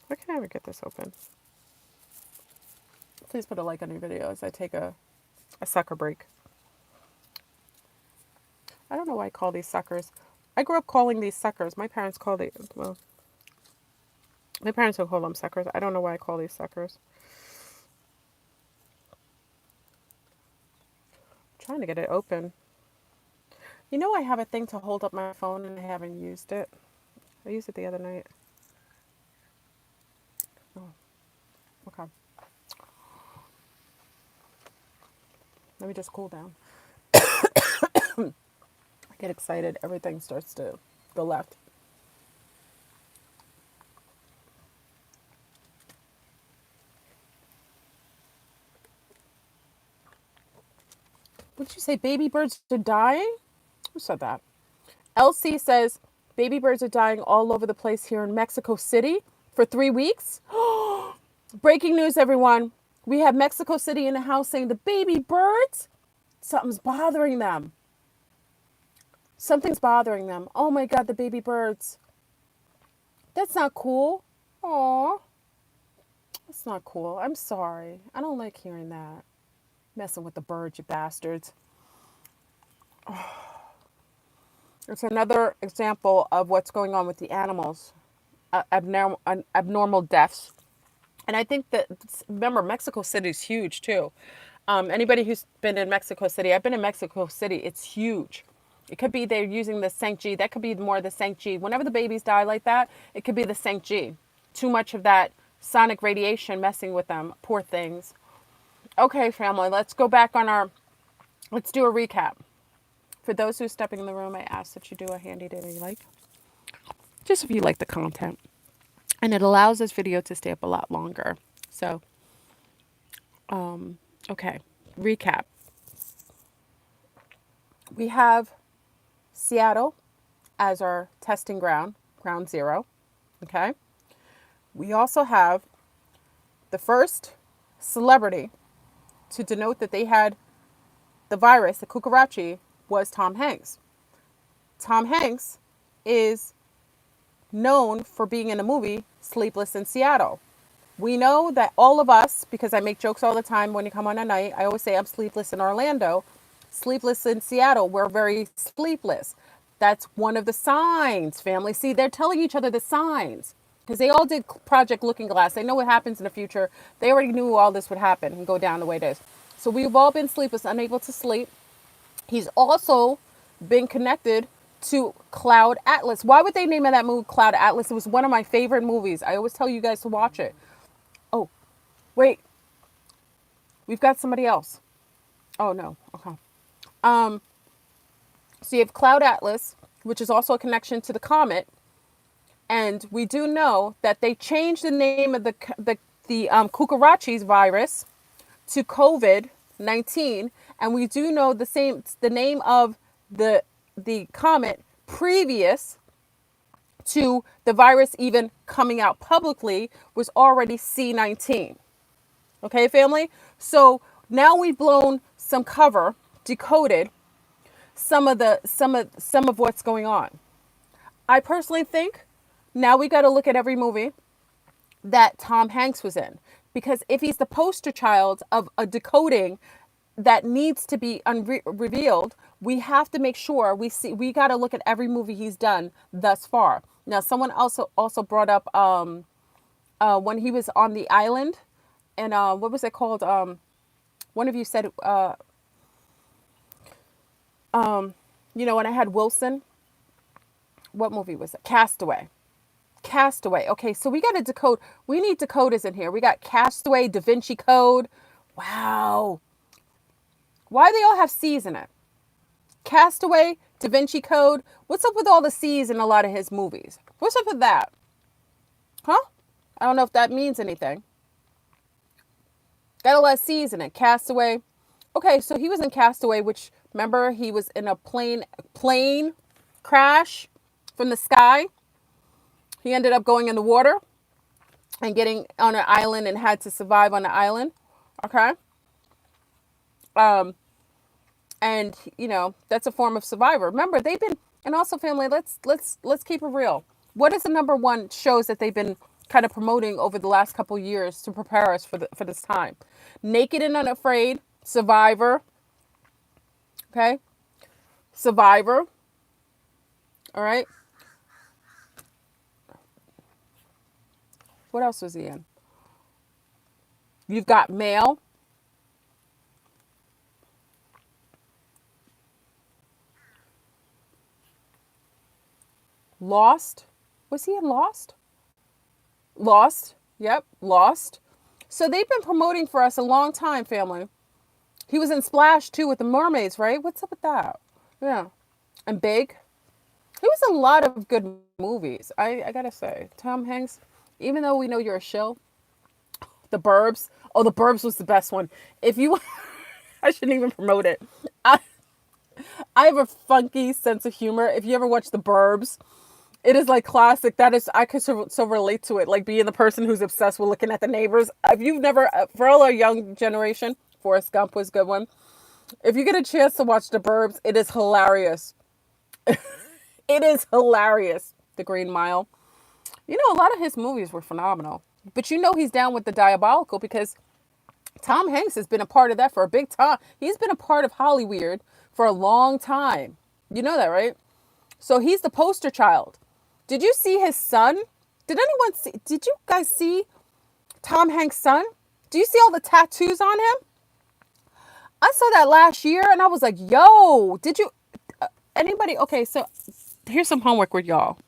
Why can't I ever get this open? Please put a like on your video as I take a sucker break. I don't know why I call these suckers. I grew up calling these suckers. My parents called it, well, my parents don't call them suckers. I don't know why I call these suckers. I'm trying to get it open. You know, I have a thing to hold up my phone and I haven't used it. I used it the other night. Oh, okay. Let me just cool down. I get excited. Everything starts to go left. What did you say? Baby birds are dying? Who said that? LC says baby birds are dying all over the place here in Mexico City for 3 weeks. Breaking news, everyone. We have Mexico City in the house saying the baby birds, something's bothering them. Something's bothering them. Oh my God, the baby birds. That's not cool. Aw. That's not cool. I'm sorry. I don't like hearing that. Messing with the birds, you bastards. It's another example of what's going on with the animals. Abnormal deaths. And I think that, remember, Mexico City is huge too. Anybody who's been in Mexico City, I've been in Mexico City, it's huge. It could be they're using the 5G. That could be more the 5G. Whenever the babies die like that, it could be the 5G. Too much of that sonic radiation messing with them. Poor things. Okay, family, let's go back on let's do a recap. For those who are stepping in the room, I ask that you do a handy dandy like. just if you like the content. And it allows this video to stay up a lot longer. So, okay, recap. We have Seattle as our testing ground, ground zero. Okay. We also have the first celebrity to denote that they had the virus, the cucarachi, was Tom Hanks. Tom Hanks is known for being in the movie Sleepless in Seattle. We know that all of us, because I make jokes all the time when you come on a night, I always say I'm sleepless in Orlando, sleepless in Seattle. We're very sleepless. That's one of the signs, family. See, they're telling each other the signs because they all did Project Looking Glass. They know what happens in the future. They already knew all this would happen and go down the way it is. So we've all been sleepless, unable to sleep. He's also been connected to Cloud Atlas. Why would they name that movie Cloud Atlas? It was one of my favorite movies. I always tell you guys to watch it. Oh, wait. We've got somebody else. Oh, no. Okay. So you have Cloud Atlas, which is also a connection to the Comet. And we do know that they changed the name of the Cucarachis virus to COVID-19. And we do know the name of the comet previous to the virus even coming out publicly was already C19. Okay, family? So now we've blown some cover, decoded some of what's going on. I personally think now we got to look at every movie that Tom Hanks was in, because if he's the poster child of a decoding that needs to be revealed, we have to make sure we got to look at every movie he's done thus far. Now, someone also brought up when he was on the island, and what was it called? One of you said, when I had Wilson, what movie was it? Castaway. Castaway. Okay, so we got to decode. We need decoders in here. We got Castaway, Da Vinci Code. Wow. Why do they all have C's in it? Castaway, Da Vinci Code. What's up with all the C's in a lot of his movies? What's up with that? Huh? I don't know if that means anything. Got a lot of C's in it. Castaway. Okay, so he was in Castaway, which, remember, he was in a plane crash from the sky. He ended up going in the water and getting on an island and had to survive on the island. Okay. And that's a form of survivor. Remember, they've been, and also family, let's keep it real. What is the number one shows that they've been kind of promoting over the last couple of years to prepare us for this time? Naked and Unafraid, Survivor. Okay. Survivor. All right. What else was he in? You've got Mail. Lost. Was he in Lost? Lost. Yep. Lost. So they've been promoting for us a long time, family. He was in Splash too with the mermaids, right? What's up with that? Yeah. And Big. It was a lot of good movies. I gotta say, Tom Hanks, even though we know you're a shill, The Burbs. Oh, The Burbs was the best one. If you, I shouldn't even promote it. I have a funky sense of humor. If you ever watch The Burbs, it is like classic. That is, I could so relate to it. Like being the person who's obsessed with looking at the neighbors. If you've never, for all our young generation, Forrest Gump was a good one. If you get a chance to watch The Burbs, it is hilarious. It is hilarious. The Green Mile. A lot of his movies were phenomenal. But he's down with the diabolical because Tom Hanks has been a part of that for a big time. He's been a part of Hollyweird for a long time. You know that, right? So he's the poster child. Did you see his son? Did you guys see Tom Hanks' son? Do you see all the tattoos on him? I saw that last year and I was like, yo, did you, anybody? Okay, so here's some homework with y'all.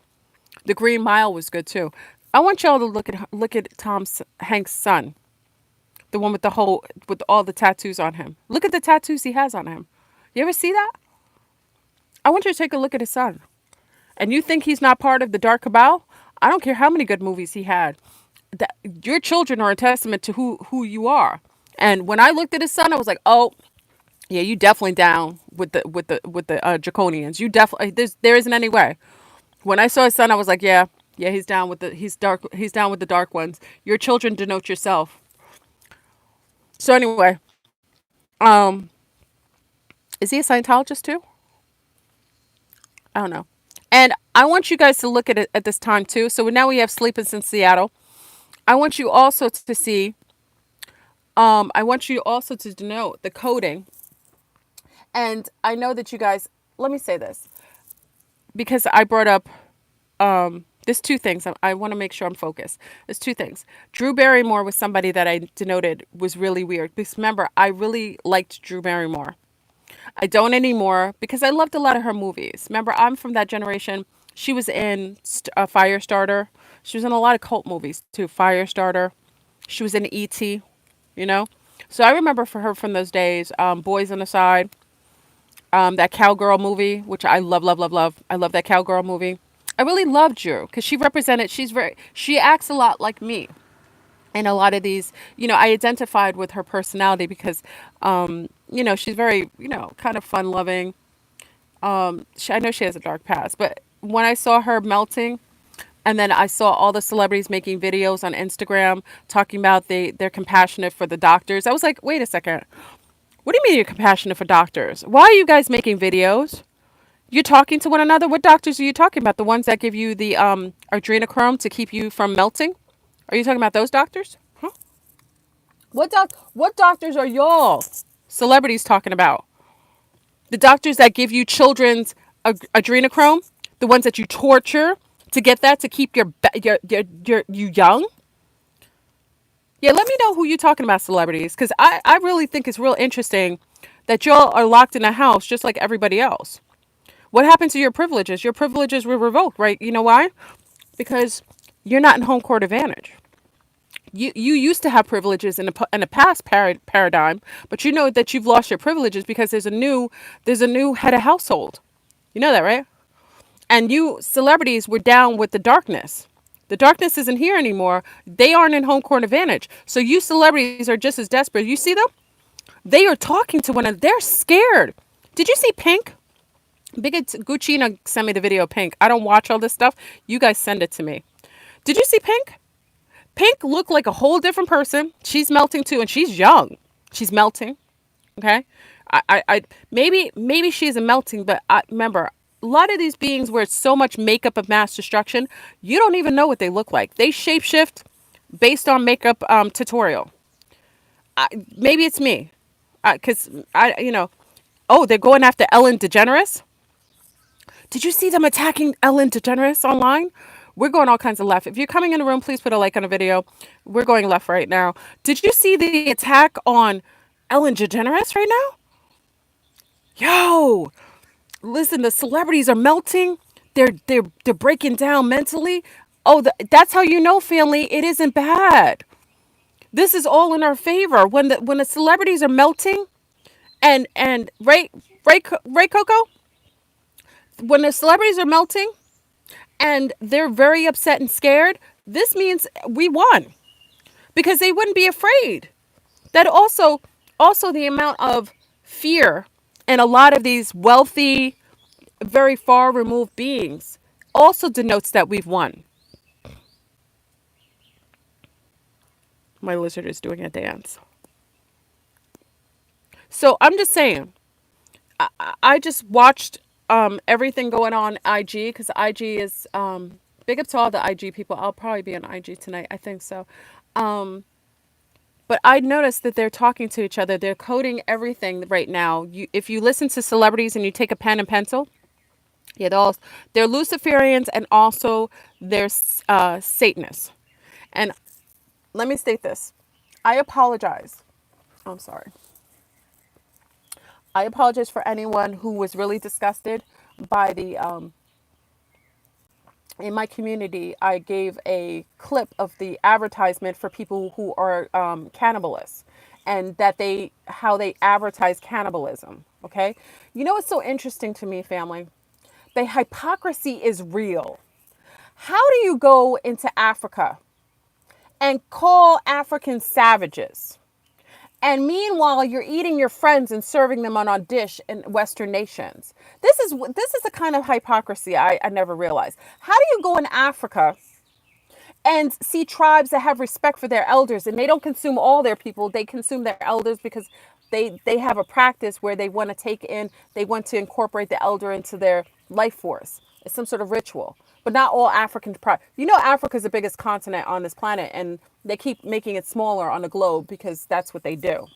The Green Mile was good too. I want y'all to look at Tom Hanks' son. The one with all the tattoos on him. Look at the tattoos he has on him. You ever see that? I want you to take a look at his son. And you think he's not part of the dark cabal? I don't care how many good movies he had. That, your children are a testament to who you are. And when I looked at his son, I was like, oh, yeah, you definitely down with the draconians. You definitely there isn't any way. When I saw his son, I was like, yeah, he's down with he's down with the dark ones. Your children denote yourself. So anyway, um, is he a Scientologist too? I don't know. And I want you guys to look at it at this time too. So now we have Sleepers in Seattle. I want you also to see. I want you also to denote the coding. And I know that you guys. Let me say this because I brought up. There's two things. I want to make sure I'm focused. There's two things. Drew Barrymore was somebody that I denoted was really weird. Because remember, I really liked Drew Barrymore. I don't anymore because I loved a lot of her movies. Remember, I'm from that generation. She was in Firestarter. She was in a lot of cult movies too. Firestarter. She was in E.T., you know? So I remember for her from those days, Boys on the Side, that Cowgirl movie, which I love, love, love, love. I love that Cowgirl movie. I really loved Drew because she acts a lot like me. And a lot of these, I identified with her personality because, she's very, kind of fun loving. I know she has a dark past, but when I saw her melting, and then I saw all the celebrities making videos on Instagram talking about they're compassionate for the doctors. I was like, wait a second. What do you mean you're compassionate for doctors? Why are you guys making videos? You're talking to one another. What doctors are you talking about? The ones that give you the adrenochrome to keep you from melting? Are you talking about those doctors? Huh? What doctors are y'all celebrities talking about? The doctors that give you children's adrenochrome, the ones that you torture to get that to keep you young. Yeah, let me know who you talking about, celebrities, because I really think it's real interesting that y'all are locked in a house just like everybody else. What happened to your privileges? Your privileges were revoked, right? You know why? Because you're not in home court advantage. You used to have privileges in a past paradigm, but you know that you've lost your privileges because there's a new head of household. You know that, right? And you celebrities were down with the darkness. The darkness isn't here anymore. They aren't in home court advantage. So you celebrities are just as desperate. You see them? They are talking to one another. They're scared. Did you see Pink? Big Guccino sent me the video of Pink. I don't watch all this stuff. You guys send it to me. Did you see Pink? Pink looked like a whole different person. She's melting too, and she's young. She's melting. Okay. Maybe she isn't melting, but remember, a lot of these beings where it's so much makeup of mass destruction, you don't even know what they look like. They shapeshift based on makeup tutorial. Maybe it's me, because oh, they're going after Ellen DeGeneres. Did you see them attacking Ellen DeGeneres online? We're going all kinds of left. If you're coming in the room, please put a like on the video. We're going left right now. Did you see the attack on Ellen DeGeneres right now? Yo, listen, the celebrities are melting. They're breaking down mentally. Oh, that's how you know, family. It isn't bad. This is all in our favor. When the celebrities are melting, and right, Coco. When the celebrities are melting, and they're very upset and scared, this means we won because they wouldn't be afraid. That also the amount of fear in a lot of these wealthy, very far removed beings also denotes that we've won. My lizard is doing a dance. So I'm just saying, I just watched everything going on IG because IG is big up to all the IG people. I'll probably be on IG tonight. I think so. Um, but I noticed that they're talking to each other. They're coding everything right now. If you listen to celebrities and you take a pen and pencil, yeah, they're Luciferians and also they're Satanists. And let me state this. I apologize. I'm sorry. I apologize for anyone who was really disgusted by the in my community. I gave a clip of the advertisement for people who are cannibalists, and that how they advertise cannibalism. Okay, you know what's so interesting to me, family? The hypocrisy is real. How do you go into Africa and call Africans savages? And meanwhile, you're eating your friends and serving them on a dish in Western nations. This is the kind of hypocrisy I never realized. How do you go in Africa and see tribes that have respect for their elders, and they don't consume all their people? They consume their elders because they have a practice where they want to incorporate the elder into their life force. It's some sort of ritual. But not all African tribes. You know, Africa is the biggest continent on this planet, and they keep making it smaller on the globe because that's what they do.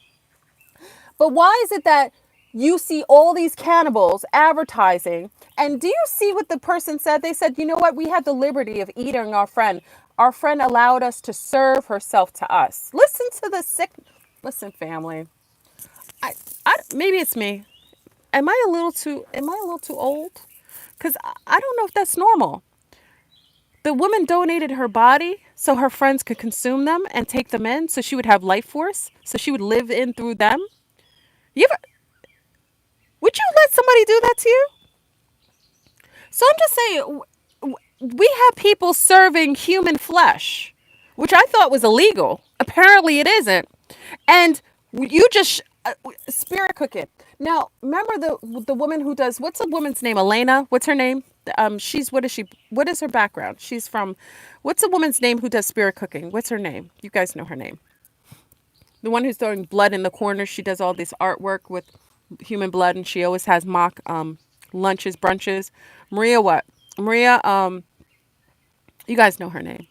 But why is it that you see all these cannibals advertising? And do you see what the person said? They said, you know what? We had the liberty of eating our friend. Our friend allowed us to serve herself to us. Listen to the sick. Listen, family. Maybe it's me. Am I a little too old? Because I don't know if that's normal. The woman donated her body so her friends could consume them and take them in, so she would have life force, so she would live in through them. You ever, would you let somebody do that to you? So I'm just saying, we have people serving human flesh, which I thought was illegal. Apparently it isn't. And you just spirit cooking. Now, remember the woman who does, what's the woman's name? Elena? What's her name? What is her background? She's from, what's the woman's name who does spirit cooking? What's her name? You guys know her name. The one who's throwing blood in the corner. She does all this artwork with human blood, and she always has mock lunches, brunches. Maria what? Maria, you guys know her name.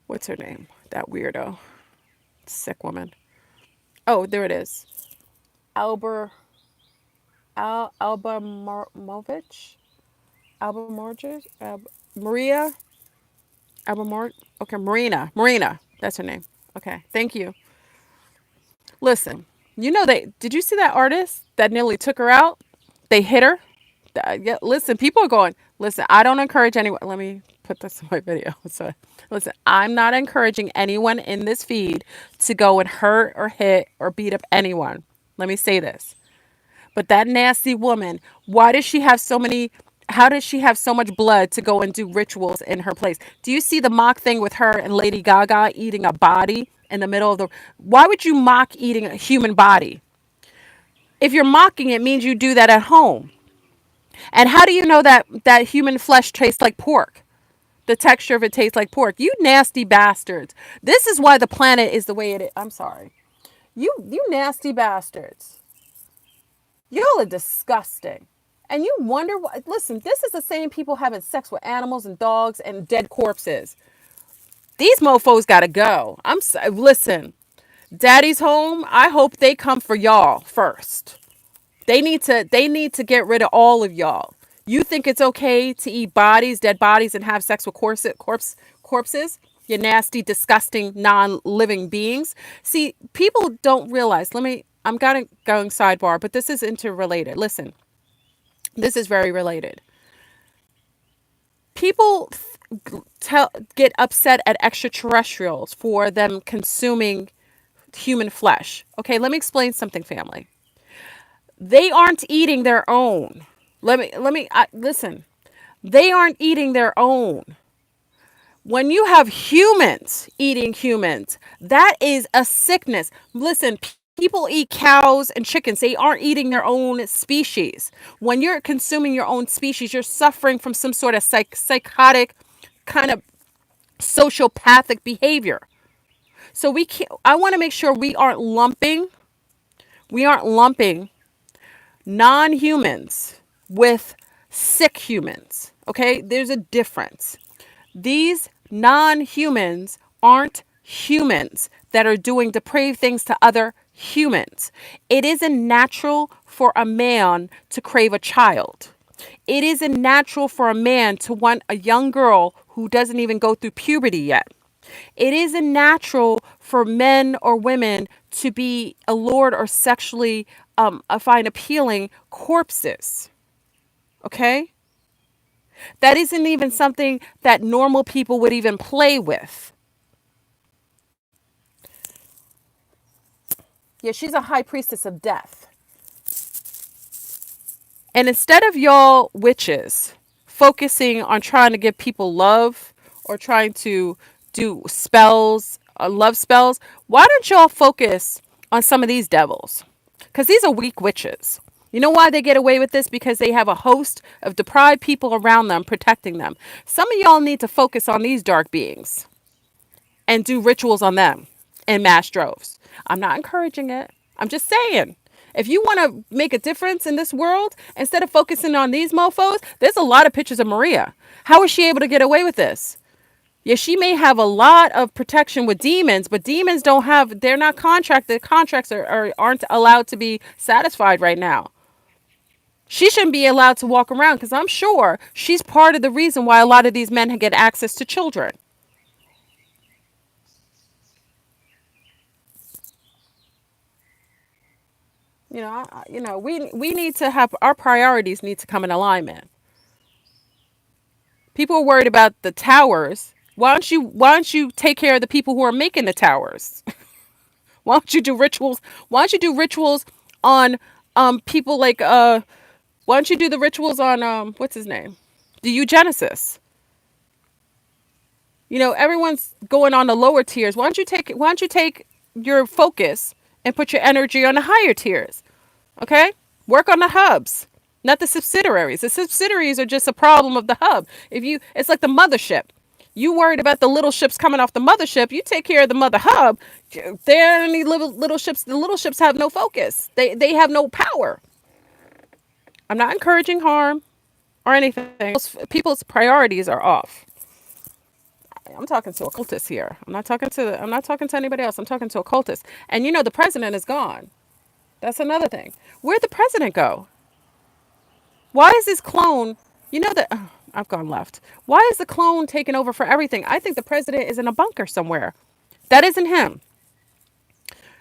What's her name? That weirdo. Sick woman. Oh, there it is. Albert Albamovich? Albamovich? Maria? Okay, Marina. Marina. That's her name. Okay, thank you. Listen, you know did you see that artist that nearly took her out? They hit her. Yeah, listen, people are going, listen, I don't encourage anyone. Let me put this in my video. So, listen, I'm not encouraging anyone in this feed to go and hurt or hit or beat up anyone. Let me say this. But that nasty woman, why does she have so many? How does she have so much blood to go and do rituals in her place? Do you see the mock thing with her and Lady Gaga eating a body in the middle of the? Why would you mock eating a human body? If you're mocking it, means you do that at home. And how do you know that human flesh tastes like pork? The texture of it tastes like pork. You nasty bastards. This is why the planet is the way it is. I'm sorry. You nasty bastards. Y'all are disgusting. And you wonder why. Listen, this is the same people having sex with animals and dogs and dead corpses. These mofos gotta go. Listen, Daddy's home. I hope they come for y'all first. They need to get rid of all of y'all. You think it's okay to eat dead bodies, and have sex with corpses? You nasty, disgusting, non-living beings. See, people don't realize. I'm going sidebar, but this is interrelated. Listen, this is very related. People get upset at extraterrestrials for them consuming human flesh. Okay, let me explain something, family. They aren't eating their own. Listen. They aren't eating their own. When you have humans eating humans, that is a sickness. Listen, people eat cows and chickens. They aren't eating their own species. When you're consuming your own species, you're suffering from some sort of psychotic kind of sociopathic behavior. So I want to make sure we aren't lumping non-humans with sick humans. Okay, there's a difference. These non-humans aren't humans that are doing depraved things to other humans. It isn't natural for a man to crave a child. It isn't natural for a man to want a young girl who doesn't even go through puberty yet. It isn't natural for men or women to be allured or sexually find appealing corpses. Okay? That isn't even something that normal people would even play with. Yeah, she's a high priestess of death. And instead of y'all witches focusing on trying to give people love or trying to do spells, love spells, why don't y'all focus on some of these devils? Because these are weak witches. You know why they get away with this? Because they have a host of deprived people around them protecting them. Some of y'all need to focus on these dark beings and do rituals on them in mass droves. I'm not encouraging it. I'm just saying. If you want to make a difference in this world, instead of focusing on these mofos, there's a lot of pictures of Maria. How is she able to get away with this? Yeah, she may have a lot of protection with demons, but demons don't have, they're not contracted. Contracts aren't allowed to be satisfied right now. She shouldn't be allowed to walk around because I'm sure she's part of the reason why a lot of these men get access to children. We need to have our priorities need to come in alignment. People are worried about the towers. Why don't you take care of the people who are making the towers? Why don't you do rituals? Why don't you do rituals on people like why don't you do the rituals on what's his name? The eugenicist. Everyone's going on the lower tiers. Why don't you take your focus and put your energy on the higher tiers? Okay? Work on the hubs, not the subsidiaries. The subsidiaries are just a problem of the hub. It's like the mothership. You worried about the little ships coming off the mothership. You take care of the mother hub. There are any little ships. The little ships have no focus. They have no power. I'm not encouraging harm or anything. People's priorities are off. I'm talking to occultists here. I'm not talking to anybody else. I'm talking to occultists. And the president is gone. That's another thing. Where'd the president go? Why is this clone? I've gone left. Why is the clone taking over for everything? I think the president is in a bunker somewhere. That isn't him.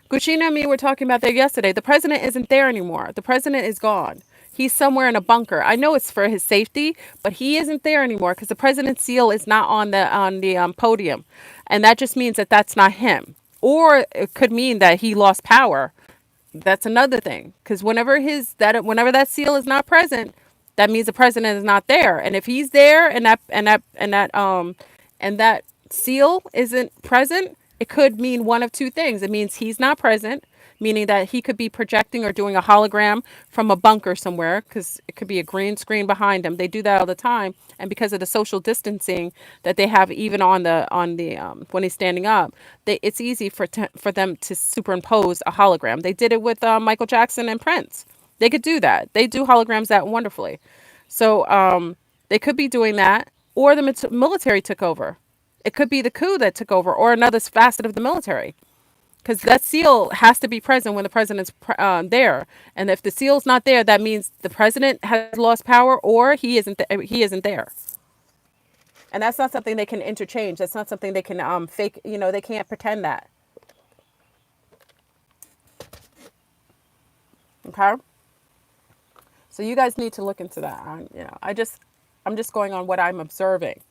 Gucci and me were talking about that yesterday. The president isn't there anymore. The president is gone. He's somewhere in a bunker. I know it's for his safety, but he isn't there anymore because the president's seal is not on the podium, and that just means that that's not him. Or it could mean that he lost power. That's another thing, because whenever that seal is not present, that means the president is not there. And if he's there and that seal isn't present, it could mean one of two things. It means he's not present, meaning that he could be projecting or doing a hologram from a bunker somewhere, because it could be a green screen behind him. They do that all the time, and because of the social distancing that they have, even on the when he's standing up, it's easy for them to superimpose a hologram. They did it with Michael Jackson and Prince. They could do that. They do holograms that wonderfully. So they could be doing that, or the military took over. It could be the coup that took over, or another facet of the military, because that seal has to be present when the president's there. And if the seal's not there, that means the president has lost power, or he isn't there. And that's not something they can interchange. That's not something they can fake. They can't pretend that. Okay. So you guys need to look into that. I'm just going on what I'm observing,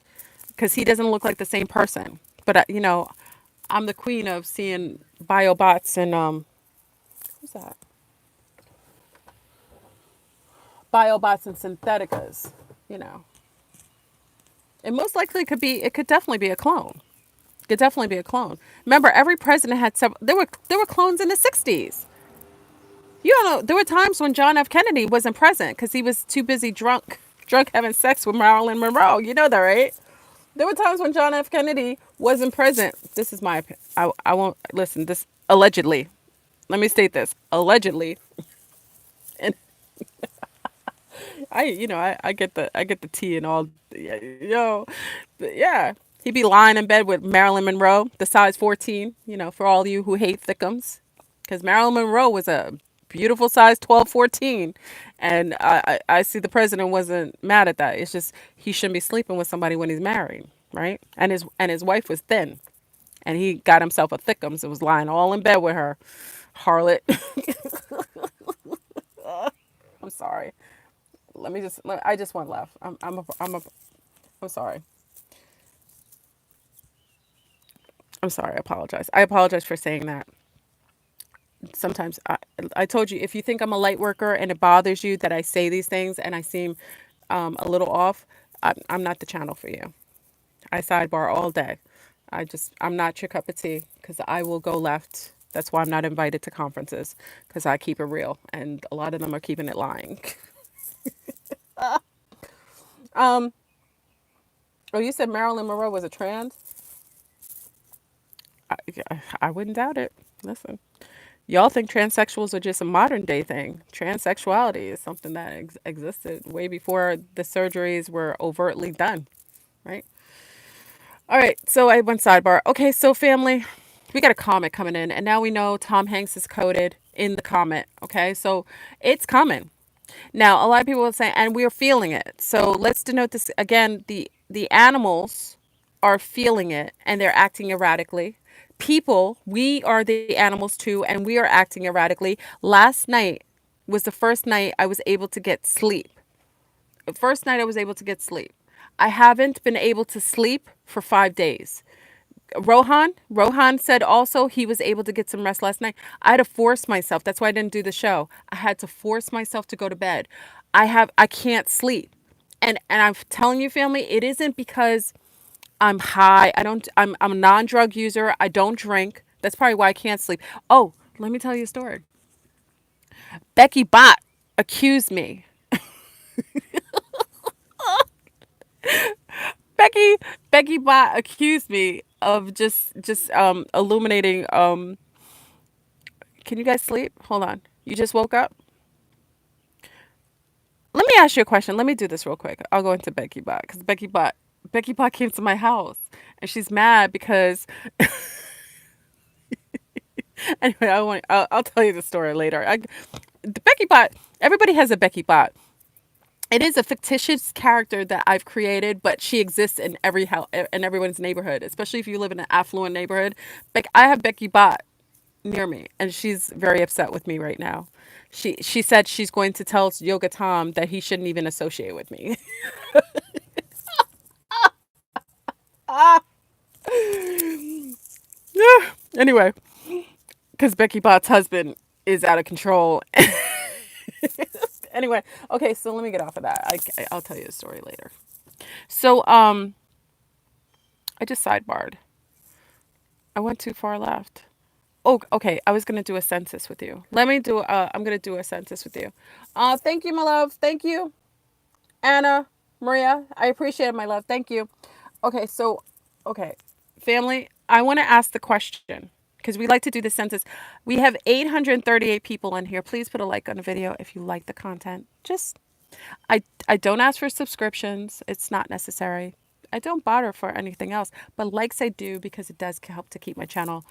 because he doesn't look like the same person. But I'm the queen of seeing biobots and who's that? Biobots and syntheticas. You know, it most likely could be. It could definitely be a clone. It could definitely be a clone. Remember, every president had several. There were clones in the '60s. You don't know. There were times when John F. Kennedy wasn't present because he was too busy drunk having sex with Marilyn Monroe. You know that, right? There were times when John F. Kennedy wasn't present. This is my opinion. I won't listen. This allegedly. Let me state this. Allegedly. And I get the tea and all. But yeah. He'd be lying in bed with Marilyn Monroe, the size 14. For all you who hate thickums, because Marilyn Monroe was a beautiful size 12, 14. And I see the president wasn't mad at that. It's just he shouldn't be sleeping with somebody when he's married, right? And his wife was thin, and he got himself a thickums and was lying all in bed with her, harlot. I'm sorry. I just went left. I'm sorry. I'm sorry. I apologize. I apologize for saying that. Sometimes I told you, if you think I'm a light worker and it bothers you that I say these things and I seem a little off, I'm not the channel for you. I sidebar all day. I'm not your cup of tea because I will go left. That's why I'm not invited to conferences because I keep it real, and a lot of them are keeping it lying. um. Oh, you said Marilyn Monroe was a trans? I, I wouldn't doubt it. Listen, y'all think transsexuals are just a modern day thing. Transsexuality is something that existed way before the surgeries were overtly done, right? All right, so I went sidebar. Okay, so family, we got a comet coming in, and now we know Tom Hanks is coded in the comet. Okay, so it's coming. Now, a lot of people will say, and we are feeling it. So let's denote this again. The animals are feeling it, and they're acting erratically. People, we are the animals too, and we are acting erratically. Last night was the first night I was able to get sleep. The first night I was able to get sleep. I haven't been able to sleep for 5 days. Rohan said also he was able to get some rest last night. I had to force myself. That's why I didn't do the show. I had to force myself to go to bed. I can't sleep. And I'm telling you, family, it isn't because I'm high. I'm a non-drug user. I don't drink. That's probably why I can't sleep. Oh, let me tell you a story. Becky Bott accused me. Becky Becky Bott accused me of just illuminating. Can you guys sleep? Hold on. You just woke up? Let me ask you a question. Let me do this real quick. I'll go into Becky Bot because Becky Bot came to my house and she's mad because anyway, I'll tell you the story later. The Becky Bot. Everybody has a Becky Bot. It is a fictitious character that I've created, but she exists in every house, in everyone's neighborhood, especially if you live in an affluent neighborhood. I have Becky Bot near me, and she's very upset with me right now. She said she's going to tell Yoga Tom that he shouldn't even associate with me. Anyway, because Becky Bot's husband is out of control. Anyway, okay, so let me get off of that. I'll tell you a story later. So I just sidebarred. I went too far left. Oh, okay. I was gonna do a census with you. Let me do. I'm gonna do a census with you. Thank you, my love. Thank you, Anna, Maria. I appreciate it, my love. Thank you. Okay, so, okay, family. I want to ask the question because we like to do the census. We have 838 people in here. Please put a like on the video if you like the content. I don't ask for subscriptions. It's not necessary. I don't bother for anything else, but likes I do because it does help to keep my channel,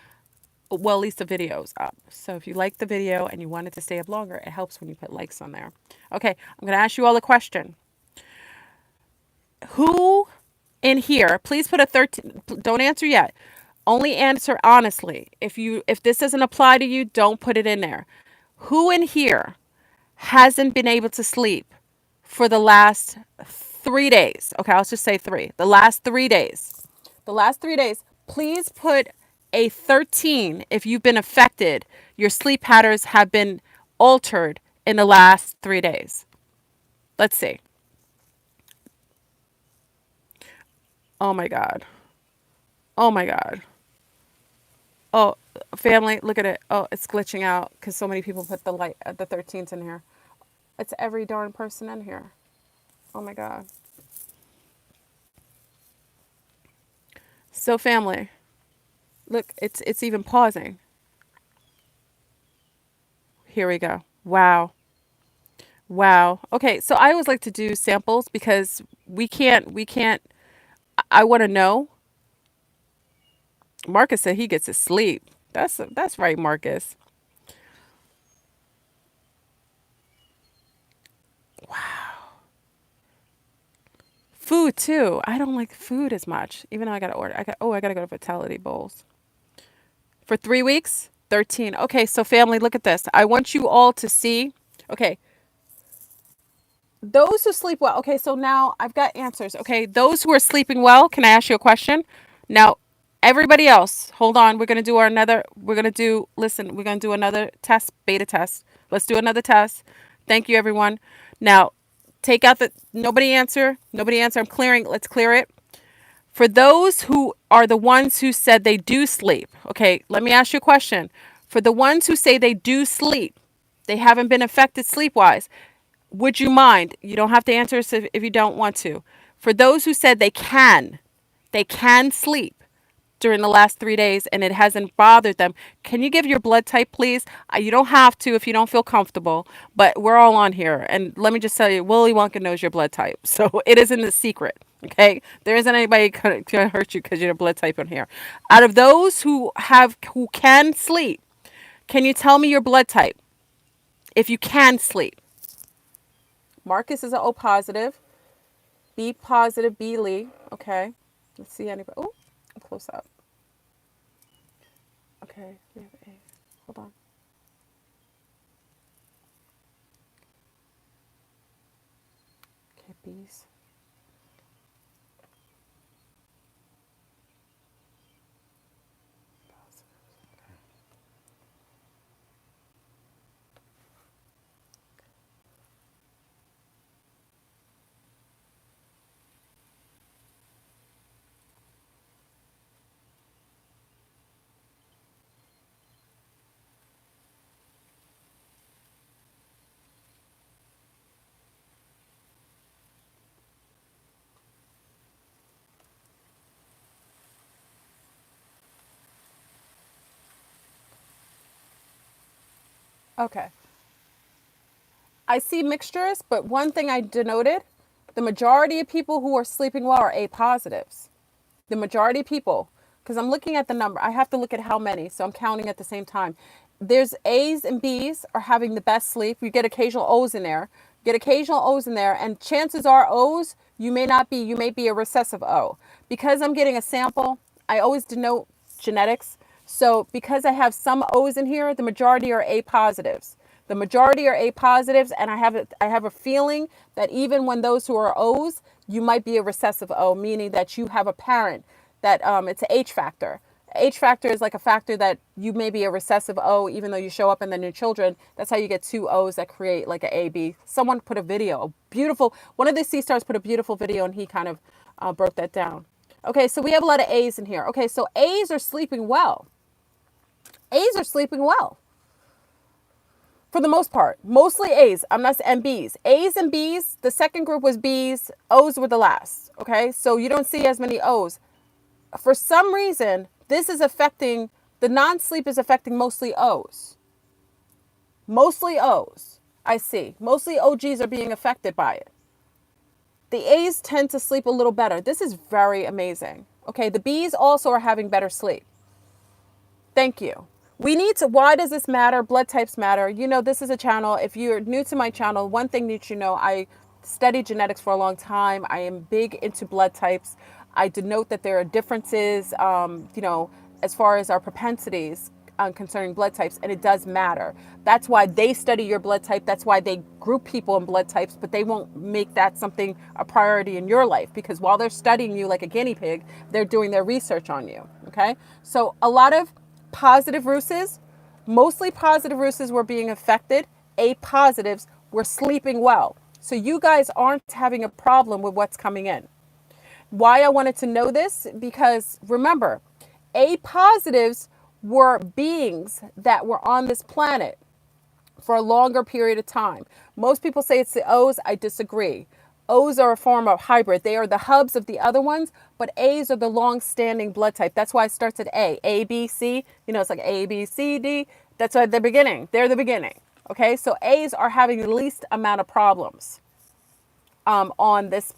well, at least the videos up. So if you like the video and you want it to stay up longer, it helps when you put likes on there. Okay, I'm going to ask you all a question. Who in here, please put a 13, don't answer yet. Only answer honestly. If this doesn't apply to you, don't put it in there. Who in here hasn't been able to sleep for the last 3 days? Okay, I'll just say 3. The last 3 days. The last 3 days, please put a 13 if you've been affected. Your sleep patterns have been altered in the last 3 days. Let's see. Oh my God. Oh my God. Oh, family, look at it. Oh, it's glitching out because so many people put the 13s in here. It's every darn person in here. Oh my God. So family, look, it's even pausing. Here we go. Wow. Wow. Okay, so I always like to do samples because we can't I want to know. Marcus said he gets to sleep. That's right, Marcus. Food too. I don't like food as much. Even though I gotta order. I gotta go to Vitality Bowls. For 3 weeks? 13. Okay, so family, look at this. I want you all to see. Okay, those who sleep well. Okay, so now I've got answers. Okay, those who are sleeping well, can I ask you a question? Now, everybody else, hold on. We're going to do another test, beta test. Let's do another test. Thank you, everyone. Now, Take out the, nobody answer. Nobody answer. I'm clearing. Let's clear it. For those who are the ones who said they do sleep. Okay, let me ask you a question. For the ones who say they do sleep, they haven't been affected sleep-wise. Would you mind? You don't have to answer this if you don't want to. For those who said they can sleep during the last 3 days and it hasn't bothered them, can you give your blood type, please? You don't have to if you don't feel comfortable, but we're all on here. And let me just tell you, Willy Wonka knows your blood type. So it isn't a secret. Okay, there isn't anybody gonna hurt you because you're a blood type in here. Out of those who can sleep, can you tell me your blood type if you can sleep? Marcus is an O positive. B positive, B Lee. Okay. Let's see anybody. Oh, close up. Okay, we have A. Hold on. Okay, B's. Okay. I see mixtures, but one thing I denoted, the majority of people who are sleeping well are A positives. The majority of people, because I'm looking at the number, I have to look at how many, so I'm counting at the same time. There's A's and B's are having the best sleep. You get occasional O's in there. Get occasional O's in there, and chances are O's, you may be a recessive O. Because I'm getting a sample, I always denote genetics. So because I have some O's in here, the majority are A positives. The majority are A positives, and I have a feeling that even when those who are O's, you might be a recessive O, meaning that you have a parent that it's an H factor. H factor is like a factor that you may be a recessive O, even though you show up in the new children. That's how you get two O's that create like an A B. Someone put a video, a beautiful, one of the C stars put a beautiful video, and he kind of broke that down. Okay, so we have a lot of A's in here. Okay, so A's are sleeping well. A's are sleeping well. For the most part, mostly A's. I'm not and B's. A's and B's. The second group was B's. O's were the last. Okay, so you don't see as many O's. For some reason, this is affecting the non-sleep is affecting mostly O's. Mostly O's. I see. Mostly OGs are being affected by it. The A's tend to sleep a little better. This is very amazing. Okay, the B's also are having better sleep. Thank you. We need to, why does this matter? Blood types matter. You know, this is a channel. If you're new to my channel, one thing that you know, I studied genetics for a long time. I am big into blood types. I denote that there are differences, you know, as far as our propensities concerning blood types, and it does matter. That's why they study your blood type. That's why they group people in blood types, but they won't make that something a priority in your life, because while they're studying you like a guinea pig, they're doing their research on you. Okay, so a lot of positive Ruses, mostly positive Ruses were being affected. A positives were sleeping well. So you guys aren't having a problem with what's coming in. Why I wanted to know this, because remember, A positives were beings that were on this planet for a longer period of time. Most people say it's the O's. I disagree. O's are a form of hybrid. They are the hubs of the other ones, but A's are the long-standing blood type. That's why it starts at A. A, B, C. You know, it's like A, B, C, D. That's at the beginning. They're the beginning. Okay, so A's are having the least amount of problems on this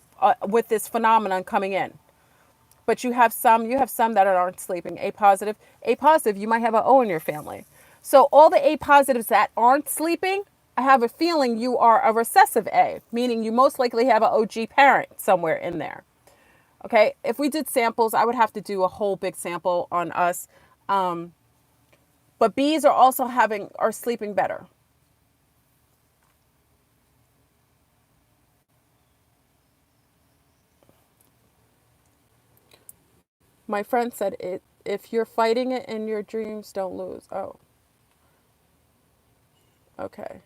with this phenomenon coming in. But you have some that aren't sleeping. A positive, you might have an O in your family. So all the A positives that aren't sleeping, I have a feeling you are a recessive A, meaning you most likely have an OG parent somewhere in there. Okay, if we did samples, I would have to do a whole big sample on us. But B's are also are sleeping better. My friend said, if you're fighting it in your dreams, don't lose. Oh, okay.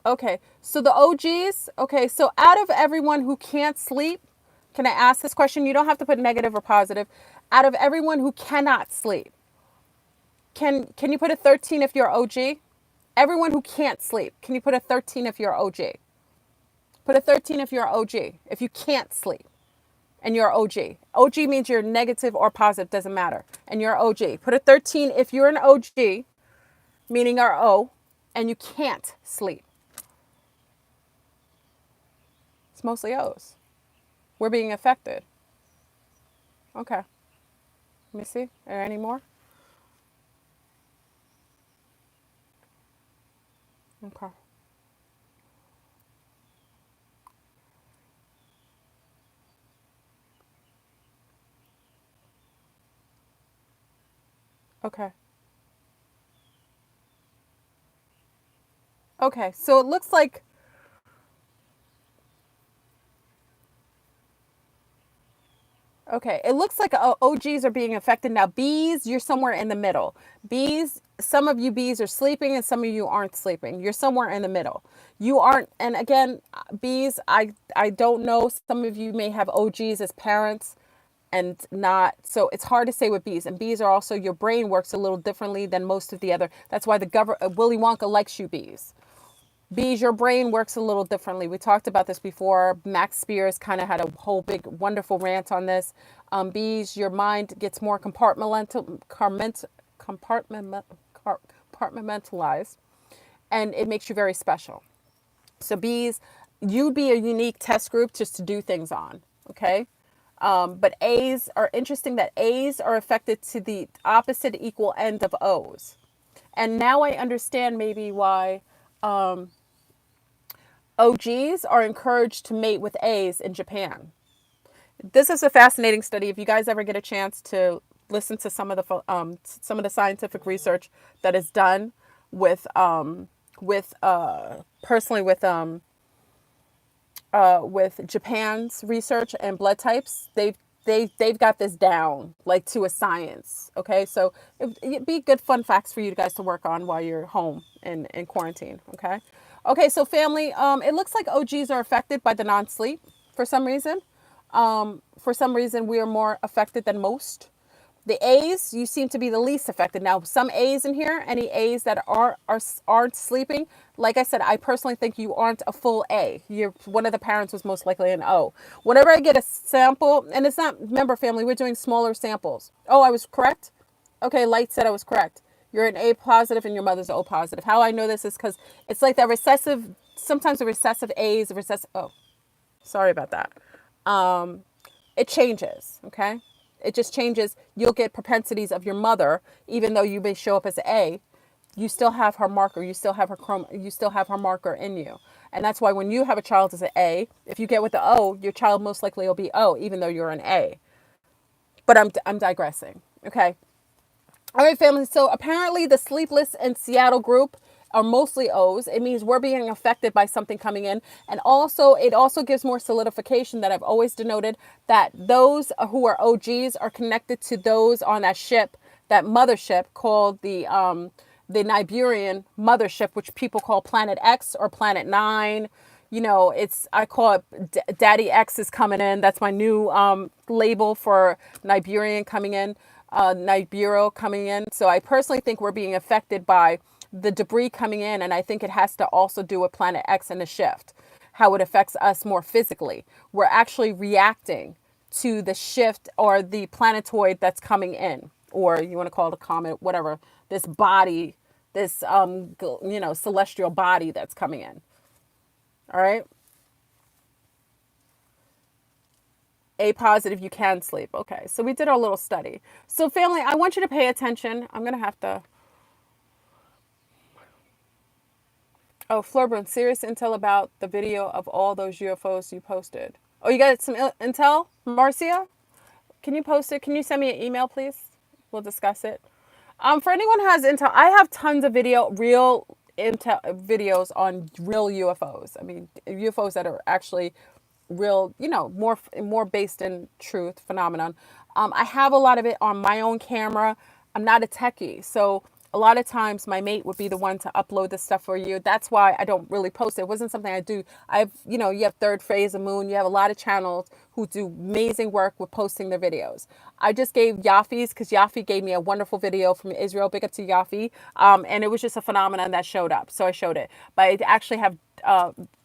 Okay, so the OGs, okay, so out of everyone who can't sleep, can I ask this question? You don't have to put negative or positive. Out of everyone who cannot sleep, can you put a 13 if you're OG? Everyone who can't sleep, can you put a 13 if you're OG? Put a 13 if you're OG, if you can't sleep and you're OG. OG means you're negative or positive, doesn't matter. And you're OG. Put a 13 if you're an OG, meaning you're O, and you can't sleep. It's mostly O's. We're being affected. Okay. Let me see. Are there any more? Okay. Okay. Okay. So it looks like, okay, it looks like OGs are being affected. Now, Bs, you're somewhere in the middle. Bs, some of you Bs are sleeping and some of you aren't sleeping. You're somewhere in the middle. You aren't, and again, Bs, I don't know. Some of you may have OGs as parents and not, so it's hard to say with Bs. And Bs are also, your brain works a little differently than most of the other. That's why Willy Wonka likes you Bs. Bees, your brain works a little differently. We talked about this before. Max Spears kind of had a whole big, wonderful rant on this. Bees, your mind gets more compartmentalized, and it makes you very special. So bees, you'd be a unique test group just to do things on, okay? But A's are interesting that A's are affected to the opposite equal end of O's. And now I understand maybe why OGs are encouraged to mate with A's in Japan. This is a fascinating study. If you guys ever get a chance to listen to some of the scientific research that is done with personally with Japan's research and blood types, they've got this down like to a science. Okay, so it'd be good fun facts for you guys to work on while you're home in quarantine. Okay. Okay, so family, it looks like OGs are affected by the non-sleep for some reason. For some reason, we are more affected than most. The A's, you seem to be the least affected. Now, some A's in here, any A's that aren't sleeping, like I said, I personally think you aren't a full A. You're one of the parents was most likely an O. Whenever I get a sample, and it's not, remember family, we're doing smaller samples. Oh, I was correct? Okay, Light said I was correct. You're an A positive and your mother's O positive. How I know this is because it's like that recessive, sometimes the recessive A's, the recessive, oh, sorry about that. It changes, okay? It just changes. You'll get propensities of your mother, even though you may show up as A. You still have her marker. You still have you still have her marker in you, and that's why when you have a child as an A, if you get with the O, your child most likely will be O, even though you're an A. But I'm digressing. Okay. All right, family. So apparently the Sleepless in Seattle group are mostly O's. It means we're being affected by something coming in. And also, it also gives more solidification that I've always denoted that those who are OGs are connected to those on that ship, that mothership called the Niburian mothership, which people call Planet X or Planet 9. You know, I call it Daddy X is coming in. That's my new label for Niburian coming in. Nibiru coming in. So I personally think we're being affected by the debris coming in, and I think it has to also do with Planet X and the shift, how it affects us more physically. We're actually reacting to the shift or the planetoid that's coming in, or you want to call it a comet, whatever, this body, this celestial body that's coming in. All right. A positive, you can sleep. Okay, so we did our little study. So family, I want you to pay attention. I'm going to have to... Oh, Fleurbrun, serious intel about the video of all those UFOs you posted. Oh, you got some intel? Marcia? Can you post it? Can you send me an email, please? We'll discuss it. For anyone who has intel, I have tons of real intel videos on real UFOs. I mean, UFOs that are actually real, more based in truth phenomenon. I have a lot of it on my own camera. I'm not a techie, so a lot of times my mate would be the one to upload the stuff for you. That's why I don't really post it. It wasn't something I do. I have, you know, you have Third Phase of Moon. You have a lot of channels who do amazing work with posting their videos. I just gave Yafi's because Yafi gave me a wonderful video from Israel. Big up to Yafi. And it was just a phenomenon that showed up. So I showed it. But I actually have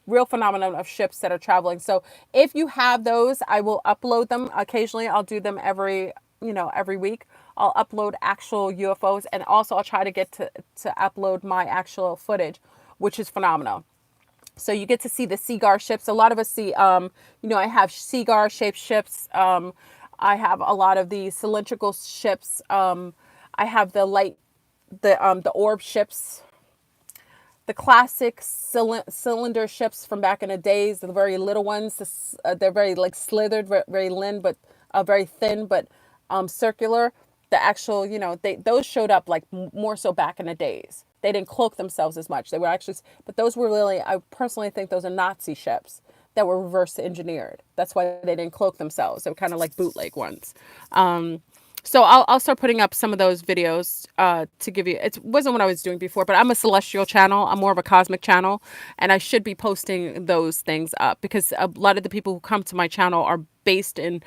real phenomenon of ships that are traveling. So if you have those, I will upload them occasionally. I'll do them every week. I'll upload actual UFOs, and also I'll try to get to upload my actual footage, which is phenomenal. So you get to see the Seagar ships. A lot of us see, I have Seagar shaped ships. I have a lot of the cylindrical ships. I have the orb ships, the classic cylinder ships from back in the days, the very little ones. They're very like slithered, very thin, but very thin, but circular. The actual, those showed up like more so back in the days. They didn't cloak themselves as much. They were actually, but those were really, I personally think those are Nazi ships that were reverse engineered. That's why they didn't cloak themselves. They were kind of like bootleg ones. So I'll start putting up some of those videos to give you. It wasn't what I was doing before, but I'm a celestial channel. I'm more of a cosmic channel, and I should be posting those things up because a lot of the people who come to my channel are based in,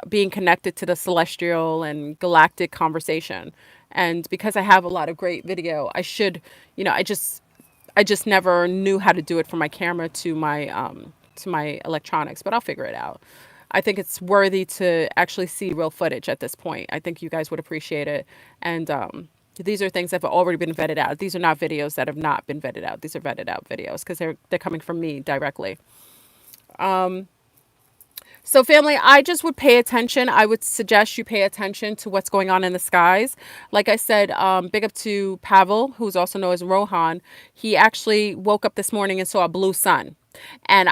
being connected to the celestial and galactic conversation. And because I have a lot of great video, I should, I just never knew how to do it from my camera to my electronics, but I'll figure it out. I think it's worthy to actually see real footage at this point. I think you guys would appreciate it. And these are things that have already been vetted out. These are not videos that have not been vetted out. These are vetted out videos because they're coming from me directly. So family, I just would pay attention. I would suggest you pay attention to what's going on in the skies. Like I said, big up to Pavel, who's also known as Rohan. He actually woke up this morning and saw a blue sun. And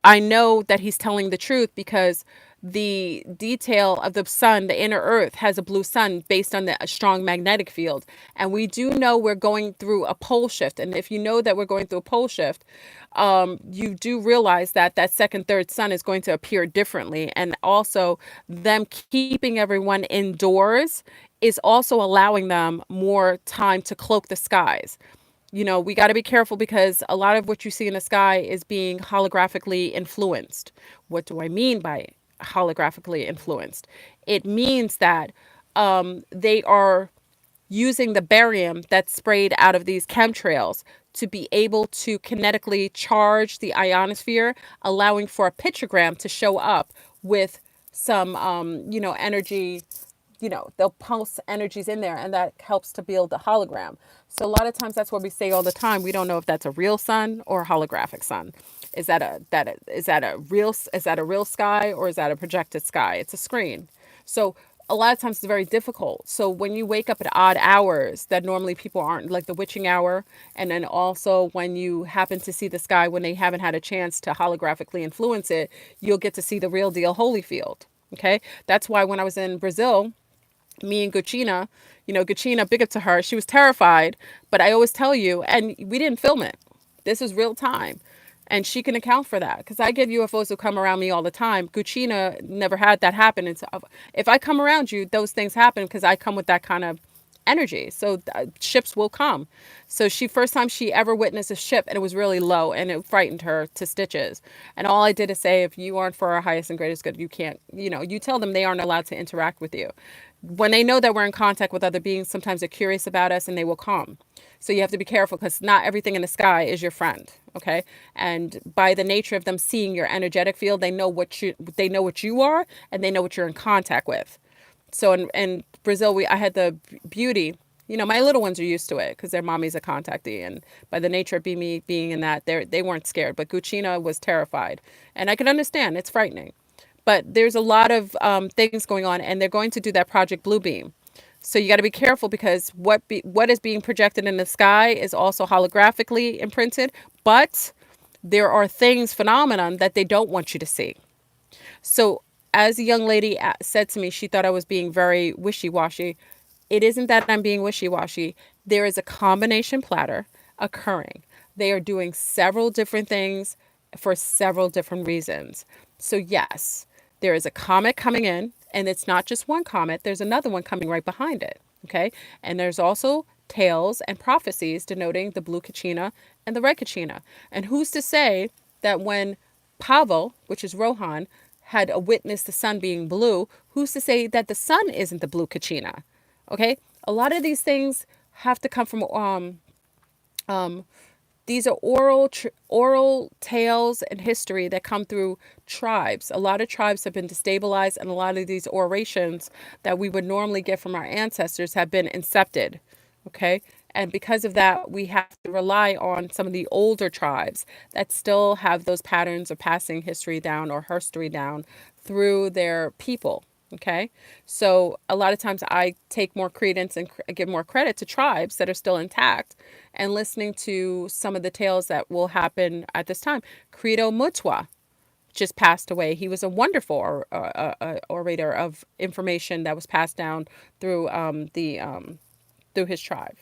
I know that he's telling the truth because the detail of the sun, the inner earth, has a blue sun based on a strong magnetic field. And we do know we're going through a pole shift. And if you know that we're going through a pole shift, you do realize that that second, third sun is going to appear differently. And also them keeping everyone indoors is also allowing them more time to cloak the skies. We got to be careful because a lot of what you see in the sky is being holographically influenced. What do I mean by holographically influenced? It means that they are using the barium that's sprayed out of these chemtrails to be able to kinetically charge the ionosphere, allowing for a pictogram to show up with some, energy. They'll pulse energies in there, and that helps to build the hologram. So a lot of times that's what we say all the time. We don't know if that's a real sun or a holographic sun. Is that a real sky, or is that a projected sky? It's a screen. So a lot of times it's very difficult. So when you wake up at odd hours that normally people aren't, like the witching hour, and then also when you happen to see the sky when they haven't had a chance to holographically influence it, you'll get to see the real deal Holyfield. Okay. That's why when I was in Brazil, me and Gucina, Gucina, big up to her. She was terrified, but I always tell you, and we didn't film it. This is real time. And she can account for that because I get UFOs who come around me all the time. Gucina never had that happen. And so if I come around you, those things happen because I come with that kind of energy. So ships will come. So first time she ever witnessed a ship, and it was really low, and it frightened her to stitches. And all I did is say, if you aren't for our highest and greatest good, you can't, you tell them they aren't allowed to interact with you. When they know that we're in contact with other beings, sometimes they're curious about us and they will come. So you have to be careful because not everything in the sky is your friend. Okay. And by the nature of them seeing your energetic field, they know what you are, and they know what you're in contact with. So in Brazil, I had the beauty, my little ones are used to it because their mommy's a contactee. And by the nature of me being in that, they weren't scared, but Gucina was terrified. And I can understand, it's frightening. But there's a lot of things going on, and they're going to do that Project Blue Beam. So you got to be careful because what is being projected in the sky is also holographically imprinted, but there are phenomenon that they don't want you to see. So as a young lady said to me, she thought I was being very wishy-washy. It isn't that I'm being wishy-washy. There is a combination platter occurring. They are doing several different things for several different reasons. So yes, there is a comet coming in, and it's not just one comet. There's another one coming right behind it. Okay. And there's also tales and prophecies denoting the blue kachina and the red kachina. And who's to say that when Pavel, which is Rohan, had a witness the sun being blue, who's to say that the sun isn't the blue kachina? Okay. A lot of these things have to come from these are oral tales and history that come through tribes. A lot of tribes have been destabilized, and a lot of these orations that we would normally get from our ancestors have been incepted. Okay. And because of that, we have to rely on some of the older tribes that still have those patterns of passing history down or history down through their people. Okay. So a lot of times I take more credence and give more credit to tribes that are still intact and listening to some of the tales that will happen at this time. Credo Mutwa just passed away. He was a wonderful orator of information that was passed down through through his tribe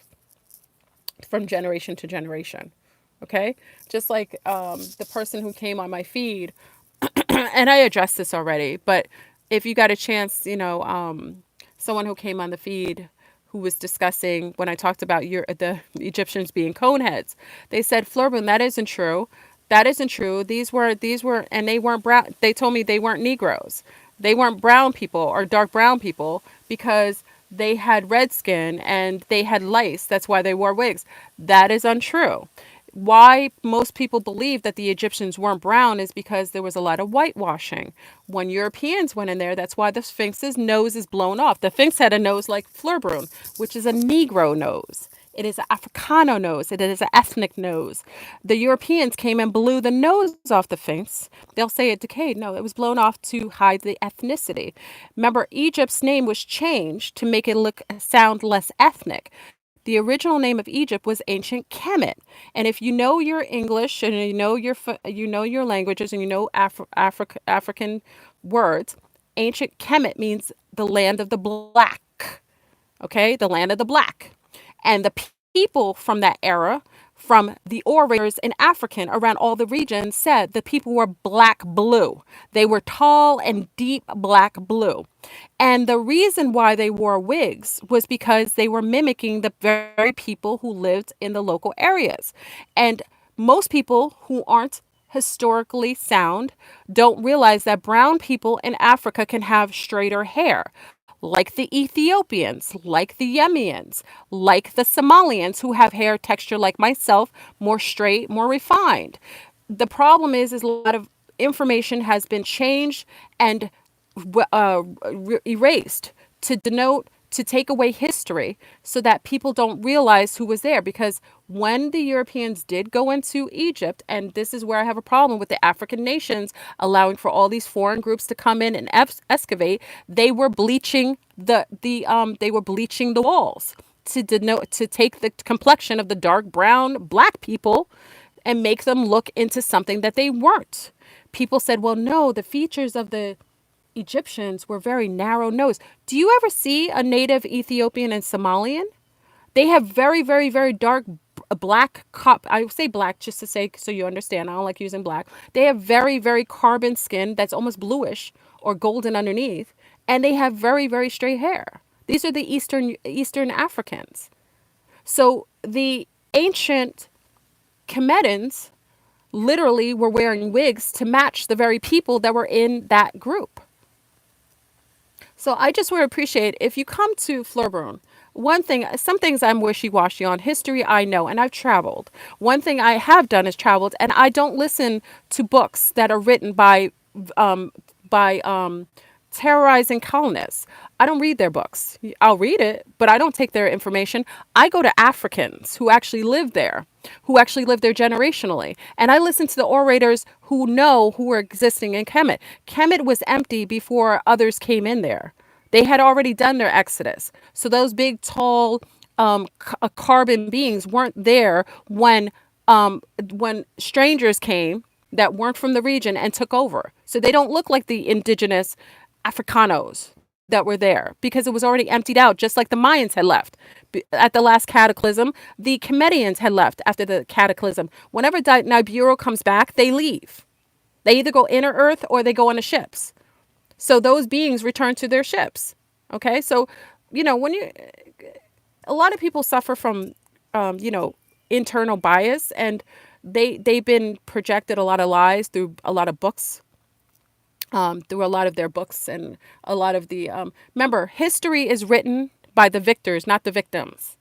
from generation to generation. Okay. Just like the person who came on my feed, and I addressed this already, but if you got a chance, someone who came on the feed who was discussing when I talked about the Egyptians being cone heads, they said, Fleurbrun, that isn't true. That isn't true. These were, and they weren't brown. They told me they weren't Negroes. They weren't brown people or dark brown people because they had red skin and they had lice. That's why they wore wigs. That is untrue. Why most people believe that the Egyptians weren't brown is because there was a lot of whitewashing. When Europeans went in there, that's why the Sphinx's nose is blown off. The Sphinx had a nose like Fleurbrun, which is a Negro nose. It is an Africano nose. It is an ethnic nose. The Europeans came and blew the nose off the Sphinx. They'll say it decayed. No, it was blown off to hide the ethnicity. Remember, Egypt's name was changed to make it sound less ethnic. The original name of Egypt was ancient Kemet. And if you know your English and you know your languages and you know African words, ancient Kemet means the land of the black. Okay? The land of the black. And the people from that era, from the orators in African around all the regions, said the people were black blue. They were tall and deep black blue. And the reason why they wore wigs was because they were mimicking the very people who lived in the local areas. And most people who aren't historically sound don't realize that brown people in Africa can have straighter hair, like the Ethiopians, like the Yemenians, like the Somalians who have hair texture like myself, more straight, more refined. The problem is a lot of information has been changed and erased to denote, to take away history so that people don't realize who was there. Because when the Europeans did go into Egypt, and this is where I have a problem with the African nations allowing for all these foreign groups to come in and excavate, they were bleaching they were bleaching the walls to denote, to take the complexion of the dark brown black people and make them look into something that they weren't. People said, well, no, the features of the Egyptians were very narrow nosed. Do you ever see a native Ethiopian and Somalian? They have very, very, very dark black I say black just to say so you understand. I don't like using black. They have very, very carbon skin that's almost bluish or golden underneath, and they have very, very straight hair. These are the Eastern Africans. So the ancient Comedians literally were wearing wigs to match the very people that were in that group. So I just would appreciate if you come to Fleurbrun. One thing, some things I'm wishy-washy on. History, I know, and I've traveled. One thing I have done is traveled, and I don't listen to books that are written by terrorizing colonists. I don't read their books. I'll read it, but I don't take their information. I go to Africans who actually live there, who actually live there generationally. And I listen to the orators who know who were existing in Kemet. Kemet was empty before others came in there. They had already done their exodus. So those big, tall, carbon beings weren't there when strangers came that weren't from the region and took over. So they don't look like the indigenous Africanos that were there because it was already emptied out, just like the Mayans had left at the last cataclysm. The Comedians had left after the cataclysm. Whenever Nibiru comes back, they leave. They either go inner Earth or they go on the ships. So those beings return to their ships. Okay, so when a lot of people suffer from, you know, internal bias, and they've been projected a lot of lies through a lot of books, through a lot of their books, and a lot of the, remember, history is written by the victors, not the victims.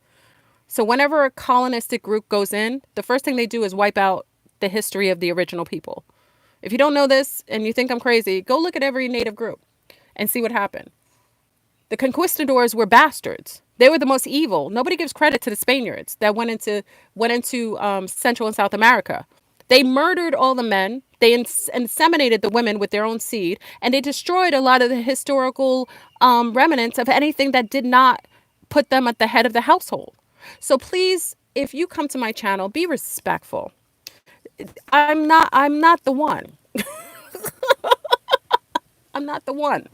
So whenever a colonistic group goes in, the first thing they do is wipe out the history of the original people. If you don't know this and you think I'm crazy, go look at every native group and see what happened. The conquistadors were bastards. They were the most evil. Nobody gives credit to the Spaniards that went into Central and South America. They murdered all the men. They inseminated the women with their own seed, and they destroyed a lot of the historical remnants of anything that did not put them at the head of the household. So please, if you come to my channel, be respectful. I'm not the one. I'm not the one.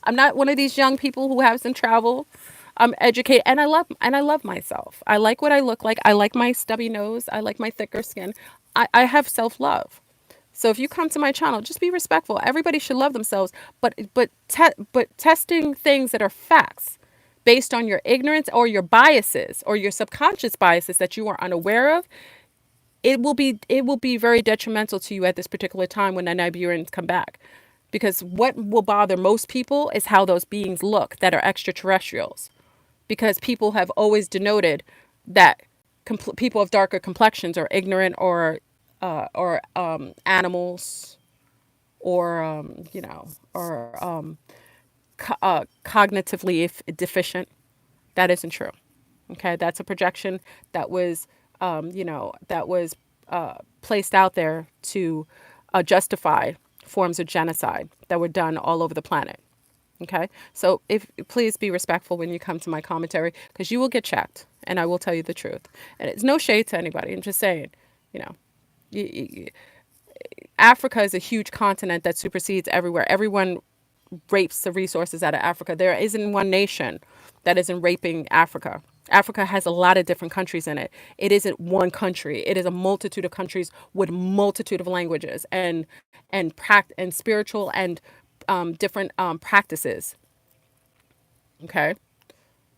I'm not one of these young people who hasn't traveled. I'm educated, and I love myself. I like what I look like. I like my stubby nose. I like my thicker skin. I have self-love. So if you come to my channel, just be respectful. Everybody should love themselves, but testing things that are facts based on your ignorance or your biases or your subconscious biases that you are unaware of, it will be very detrimental to you at this particular time when the Niburians come back. Because what will bother most people is how those beings look that are extraterrestrials. Because people have always denoted that people of darker complexions are ignorant, or animals, or cognitively if deficient. That isn't true. Okay, that's a projection that was, placed out there to justify forms of genocide that were done all over the planet. Okay, so if please be respectful when you come to my commentary, because you will get checked, and I will tell you the truth. And it's no shade to anybody. I'm just saying, you know, you, you, Africa is a huge continent that supersedes everywhere. Everyone rapes the resources out of Africa. There isn't one nation that isn't raping Africa. Africa has a lot of different countries in it. It isn't one country. It is a multitude of countries with multitude of languages and spiritual and different practices. Okay.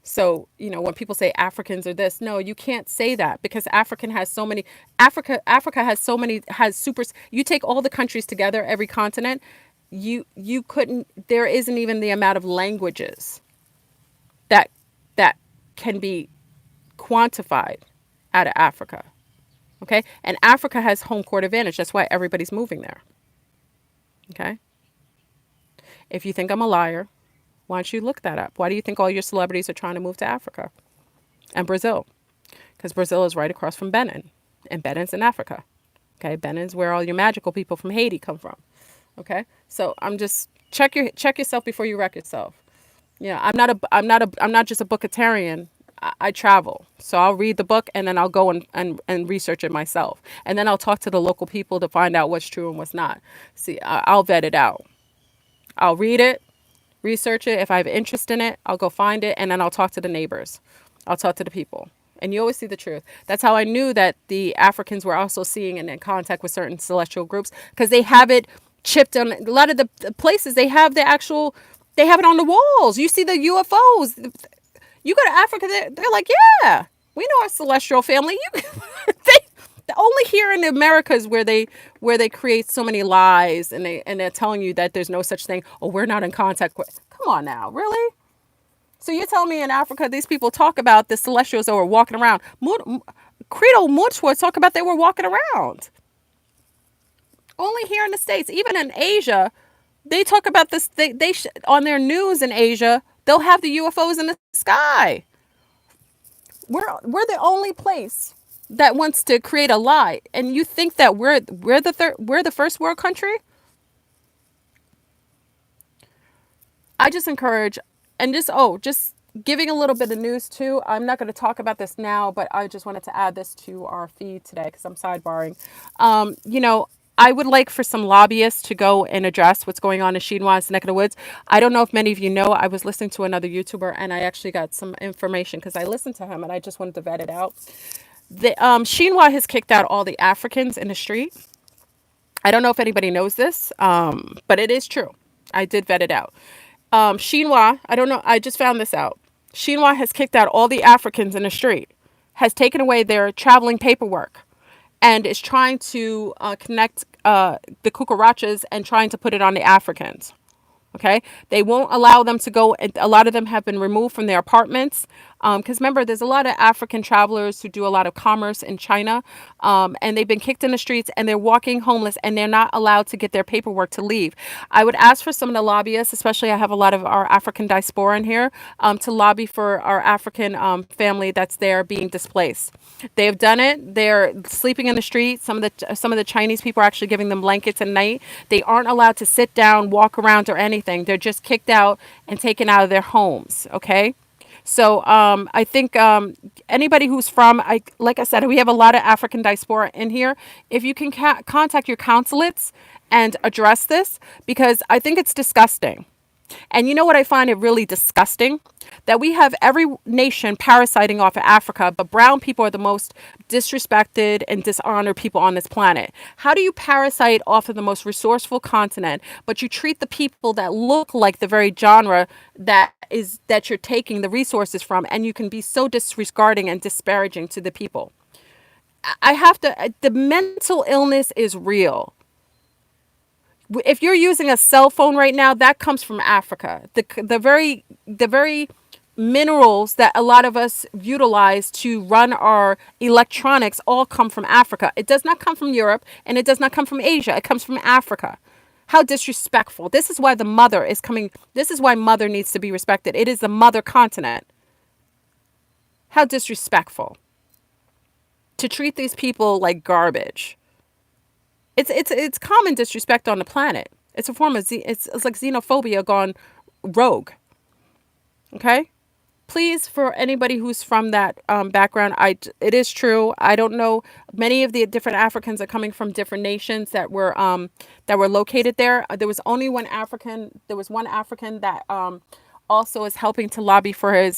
So, when people say Africans are this, no, you can't say that, because Africa has so many, has super, you take all the countries together, every continent, you couldn't, there isn't even the amount of languages that that can be quantified out of Africa. Okay? And Africa has home court advantage. That's why everybody's moving there. Okay? If you think I'm a liar, why don't you look that up? Why do you think all your celebrities are trying to move to Africa and Brazil? Because Brazil is right across from Benin, and Benin's in Africa. Okay, Benin's where all your magical people from Haiti come from. Okay, so I'm just check yourself before you wreck yourself. I'm not just a bookitarian. I travel, so I'll read the book and then I'll go and research it myself, and then I'll talk to the local people to find out what's true and what's not. See, I'll vet it out. I'll read it, research it. If I have interest in it, I'll go find it, and then I'll talk to the neighbors. I'll talk to the people. And you always see the truth. That's how I knew that the Africans were also seeing and in contact with certain celestial groups, because they have it chipped on a lot of the places. They have they have it on the walls. You see the UFOs. You go to Africa, they're like, yeah, we know our celestial family. Only here in the Americas where they create so many lies, and they're telling you that there's no such thing. Oh, we're not in contact with. Come on now, really? So you're telling me in Africa these people talk about the celestials that were walking around? Credo Muchwa talk about they were walking around. Only here in the States, even in Asia, they talk about this. On their news in Asia, they'll have the UFOs in the sky. We're the only place that wants to create a lie, and you think that we're the first world country? I just encourage, and just giving a little bit of news too. I'm not going to talk about this now, but I just wanted to add this to our feed today because I'm sidebarring. I would like for some lobbyists to go and address what's going on in Chinois' neck of the woods. I don't know if many of you know, I was listening to another YouTuber, and I actually got some information because I listened to him and I just wanted to vet it out. The Chinois has kicked out all the Africans in the street. I don't know if anybody knows this, but it is true. I did vet it out. Chinois, I don't know, I just found this out. Shinwa has kicked out all the Africans in the street, has taken away their traveling paperwork, and is trying to connect the cucarachas and trying to put it on the Africans. Okay, they won't allow them to go, and a lot of them have been removed from their apartments, because remember, there's a lot of African travelers who do a lot of commerce in China, and they've been kicked in the streets and they're walking homeless and they're not allowed to get their paperwork to leave. I would ask for some of the lobbyists, especially I have a lot of our African diaspora in here, to lobby for our African family that's there being displaced. They have done it. They're sleeping in the street. Some of the Chinese people are actually giving them blankets at night. They aren't allowed to sit down, walk around, or anything. They're just kicked out and taken out of their homes. Okay. So I think anybody who's from, like I said, we have a lot of African diaspora in here. If you can contact your consulates and address this, because I think it's disgusting. And you know what I find it really disgusting? That we have every nation parasiting off of Africa, but brown people are the most disrespected and dishonored people on this planet. How do you parasite off of the most resourceful continent, but you treat the people that look like the very genre that you're taking the resources from, and you can be so disregarding and disparaging to the people? The mental illness is real. If you're using a cell phone right now, that comes from Africa. The very minerals that a lot of us utilize to run our electronics all come from Africa. It does not come from Europe, and it does not come from Asia. It comes from Africa. How disrespectful. This is why the mother is coming. This is why mother needs to be respected. It is the mother continent. How disrespectful to treat these people like garbage. It's common disrespect on the planet. It's a form of it's like xenophobia gone rogue. Okay, please, for anybody who's from that background, it is true. I don't know. Many of the different Africans are coming from different nations that were located there. There was only one African. There was one African that also is helping to lobby for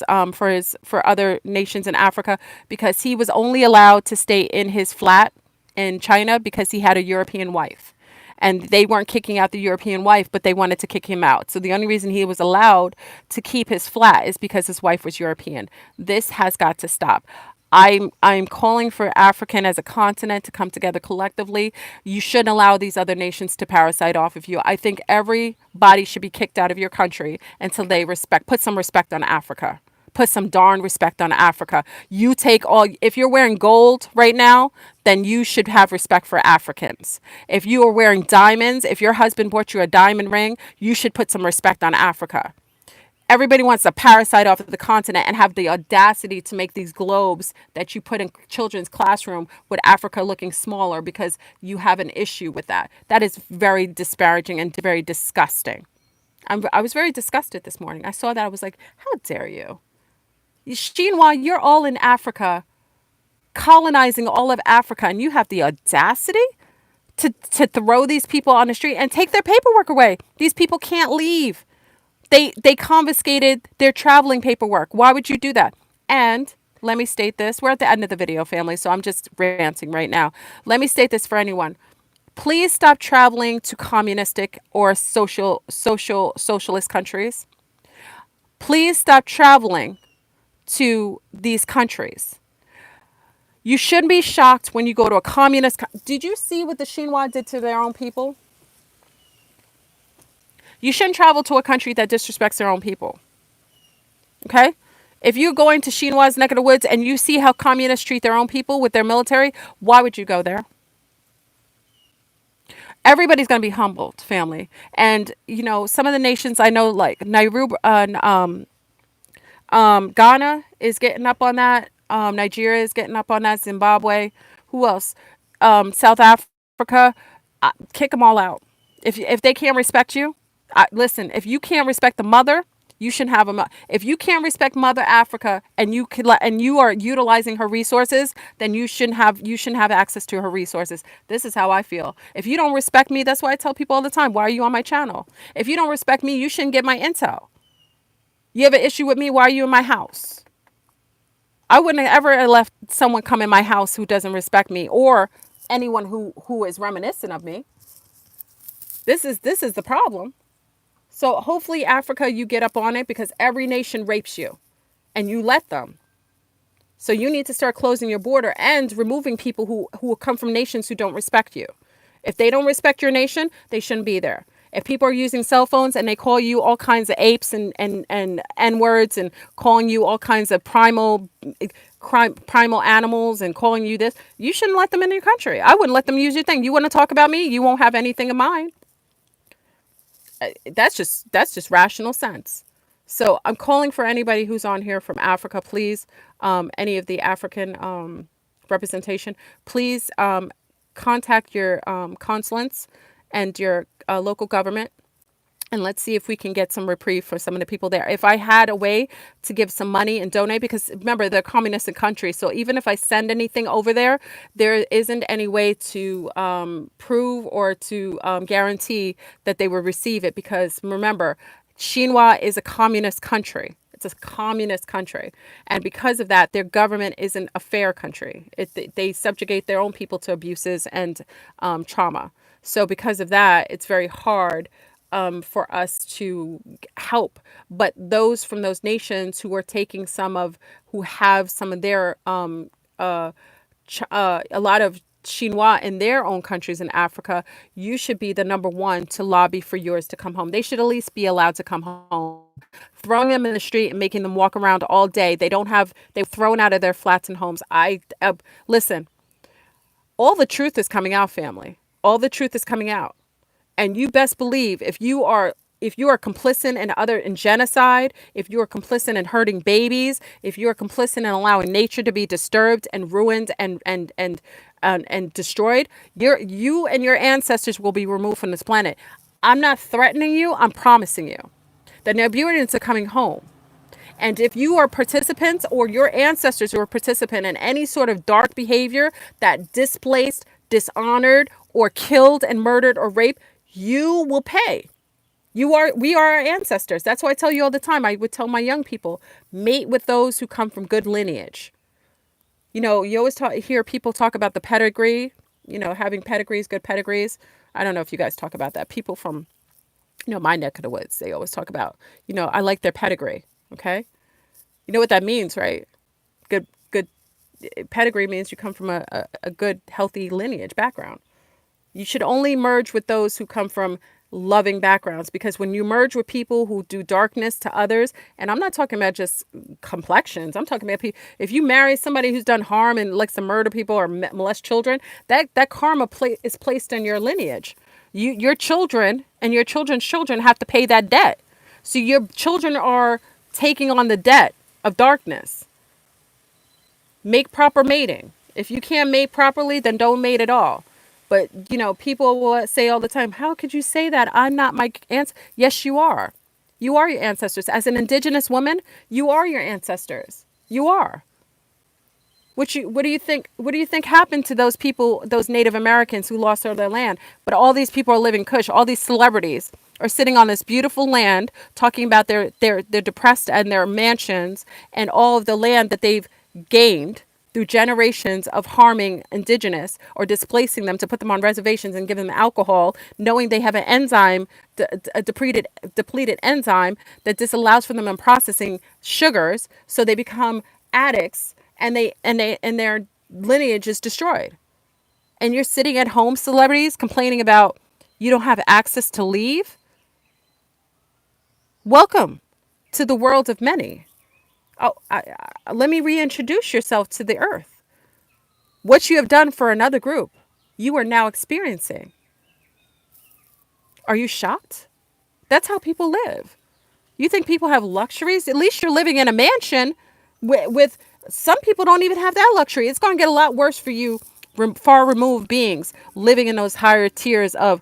other nations in Africa, because he was only allowed to stay in his flat in China because he had a European wife, and they weren't kicking out the European wife, but they wanted to kick him out. So the only reason he was allowed to keep his flat is because his wife was European. This has got to stop. I'm calling for African as a continent to come together collectively. You shouldn't allow these other nations to parasite off of you. I think everybody should be kicked out of your country until they put some respect on Africa. Put some darn respect on Africa. If you're wearing gold right now, then you should have respect for Africans. If you are wearing diamonds, if your husband bought you a diamond ring, you should put some respect on Africa. Everybody wants to parasite off of the continent and have the audacity to make these globes that you put in children's classroom with Africa looking smaller because you have an issue with that. That is very disparaging and very disgusting. I was very disgusted this morning. I saw that. I was like, how dare you? Shinwa, you're all in Africa, colonizing all of Africa, and you have the audacity to throw these people on the street and take their paperwork away. These people can't leave. They confiscated their traveling paperwork. Why would you do that? And let me state this. We're at the end of the video, family, so I'm just ranting right now. Let me state this for anyone. Please stop traveling to communistic or socialist countries. Please stop traveling to these countries. You shouldn't be shocked when you go to a communist. Did you see what the Shinwa did to their own people? You shouldn't travel to a country that disrespects their own people. Okay? If you're going to Shinwa's neck of the woods and you see how communists treat their own people with their military, why would you go there? Everybody's going to be humbled, family. And, some of the nations I know, like Ghana is getting up on that. Nigeria is getting up on that. Zimbabwe. Who else? South Africa. Kick them all out. If they can't respect you, listen. If you can't respect the mother, you shouldn't have them. If you can't respect Mother Africa and you are utilizing her resources, then you shouldn't have access to her resources. This is how I feel. If you don't respect me, that's why I tell people all the time, why are you on my channel? If you don't respect me, you shouldn't get my intel. You have an issue with me, why are you in my house? I wouldn't have ever let someone come in my house who doesn't respect me, or anyone who is reminiscent of me. This is the problem. So hopefully, Africa, you get up on it, because every nation rapes you. and you let them. So you need to start closing your border and removing people who come from nations who don't respect you. If they don't respect your nation, they shouldn't be there. If people are using cell phones and they call you all kinds of apes and N-words and calling you all kinds of primal animals and calling you this, you shouldn't let them in your country. I wouldn't let them use your thing. You want to talk about me? You won't have anything of mine. That's just rational sense. So I'm calling for anybody who's on here from Africa, please, any of the African representation, please contact your consulates and your local government, and let's see if we can get some reprieve for some of the people there. If I had a way to give some money and donate, because remember, they're communist country. So even if I send anything over there, there isn't any way to prove or to guarantee that they will receive it. Because remember, Xinhua is a communist country. It's a communist country. And because of that, their government isn't a fair country. They subjugate their own people to abuses and trauma. So because of that, it's very hard for us to help. But those from those nations who are taking who have some of their, a lot of Chinois in their own countries in Africa, you should be the number one to lobby for yours to come home. They should at least be allowed to come home. Throwing them in the street and making them walk around all day. They're thrown out of their flats and homes. Listen, all the truth is coming out, family. All the truth is coming out. And you best believe if you are complicit in genocide, if you are complicit in hurting babies, if you are complicit in allowing nature to be disturbed and ruined and destroyed, you and your ancestors will be removed from this planet. I'm not threatening you. I'm promising you. The Naburians are coming home. And if you are participants or your ancestors who are participant in any sort of dark behavior that displaced, dishonored, or killed and murdered or raped, you will pay. We are our ancestors. That's why I tell you all the time. I would tell my young people, mate with those who come from good lineage. You always hear people talk about the pedigree, having pedigrees, good pedigrees. I don't know if you guys talk about that. People from, my neck of the woods, they always talk about, I like their pedigree. Okay. You know what that means, right? Good pedigree means you come from a good, healthy lineage background. You should only merge with those who come from loving backgrounds, because when you merge with people who do darkness to others, and I'm not talking about just complexions, I'm talking about people, if you marry somebody who's done harm and likes to murder people or molest children, that karma is placed in your lineage. Your children and your children's children have to pay that debt. So your children are taking on the debt of darkness. Make proper mating. If you can't mate properly, then don't mate at all. But, people will say all the time, how could you say that? I'm not my ancestors. Yes, you are. You are your ancestors. As an indigenous woman, you are your ancestors. You are. What do you think? What do you think happened to those people, those Native Americans who lost all their land? But all these people are living cush. All these celebrities are sitting on this beautiful land, talking about their depressed and their mansions and all of the land that they've gained through generations of harming indigenous or displacing them to put them on reservations and give them alcohol, knowing they have an enzyme, a depleted enzyme that disallows for them in processing sugars, so they become addicts and their lineage is destroyed. And you're sitting at home, celebrities, complaining about you don't have access to leave. Welcome to the world of many. Oh, let me reintroduce yourself to the earth. What you have done for another group, you are now experiencing. Are you shocked? That's how people live. You think people have luxuries? At least you're living in a mansion with some people don't even have that luxury. It's going to get a lot worse for you, far removed beings living in those higher tiers of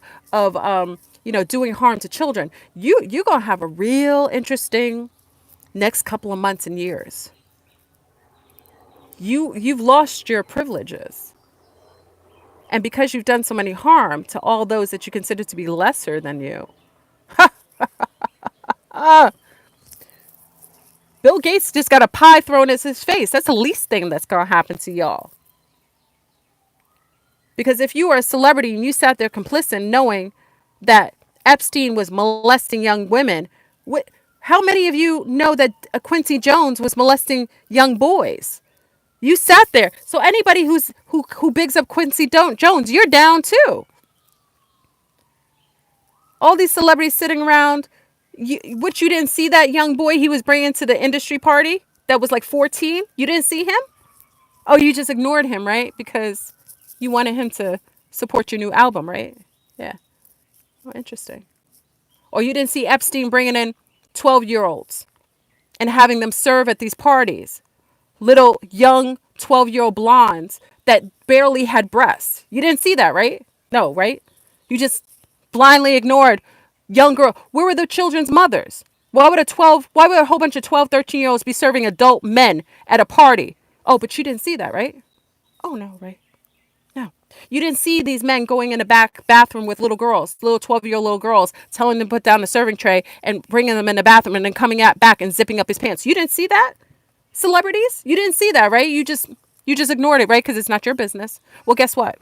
doing harm to children. You're going to have a real interesting next couple of months and years. You've lost your privileges. And because you've done so many harm to all those that you consider to be lesser than you. Bill Gates just got a pie thrown at his face. That's the least thing that's going to happen to y'all. Because if you are a celebrity and you sat there complicit knowing that Epstein was molesting young women, How many of you know that Quincy Jones was molesting young boys? You sat there. So anybody who bigs up Quincy Jones, you're down too. All these celebrities sitting around. What, you didn't see that young boy he was bringing to the industry party that was like 14? You didn't see him? Oh, you just ignored him, right? Because you wanted him to support your new album, right? Yeah. Oh, interesting. Or you didn't see Epstein bringing in 12-year-olds and having them serve at these parties. Little young 12-year-old blondes that barely had breasts. You didn't see that, right? No, right? You just blindly ignored young girl. Where were the children's mothers? Why would a whole bunch of 12, 13-year-olds be serving adult men at a party? Oh, but you didn't see that, right? Oh, no, right? No. You didn't see these men going in the back bathroom with little girls, little 12-year-old little girls, telling them to put down the serving tray and bringing them in the bathroom and then coming out back and zipping up his pants. You didn't see that? Celebrities? You didn't see that, right? You just ignored it, right? Because it's not your business. Well, guess what?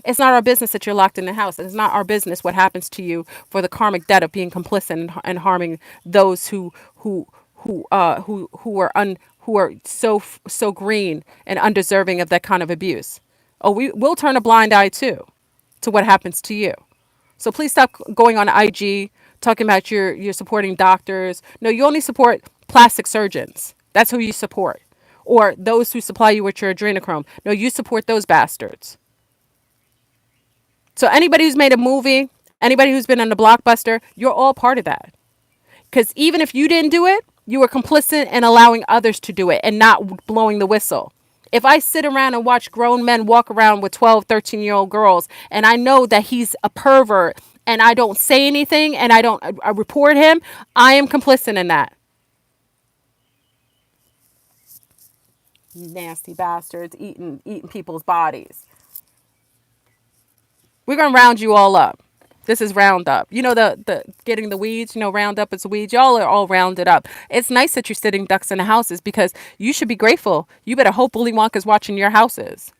It's not our business that you're locked in the house. It's not our business what happens to you for the karmic debt of being complicit and harming those who are so green and undeserving of that kind of abuse. Oh, we'll turn a blind eye too to what happens to you. So please stop going on IG talking about you're supporting doctors. No, you only support plastic surgeons. That's who you support. Or those who supply you with your adrenochrome. No, you support those bastards. So anybody who's made a movie, anybody who's been in a blockbuster, you're all part of that. Because even if you didn't do it, you were complicit in allowing others to do it and not blowing the whistle. If I sit around and watch grown men walk around with 12, 13-year-old girls, and I know that he's a pervert, and I don't say anything, and I report him, I am complicit in that. Nasty bastards eating people's bodies. We're going to round you all up. This is Roundup. You know, the getting the weeds, Roundup is weeds. Y'all are all rounded up. It's nice that you're sitting ducks in the houses because you should be grateful. You better hope Willy Wonka's watching your houses.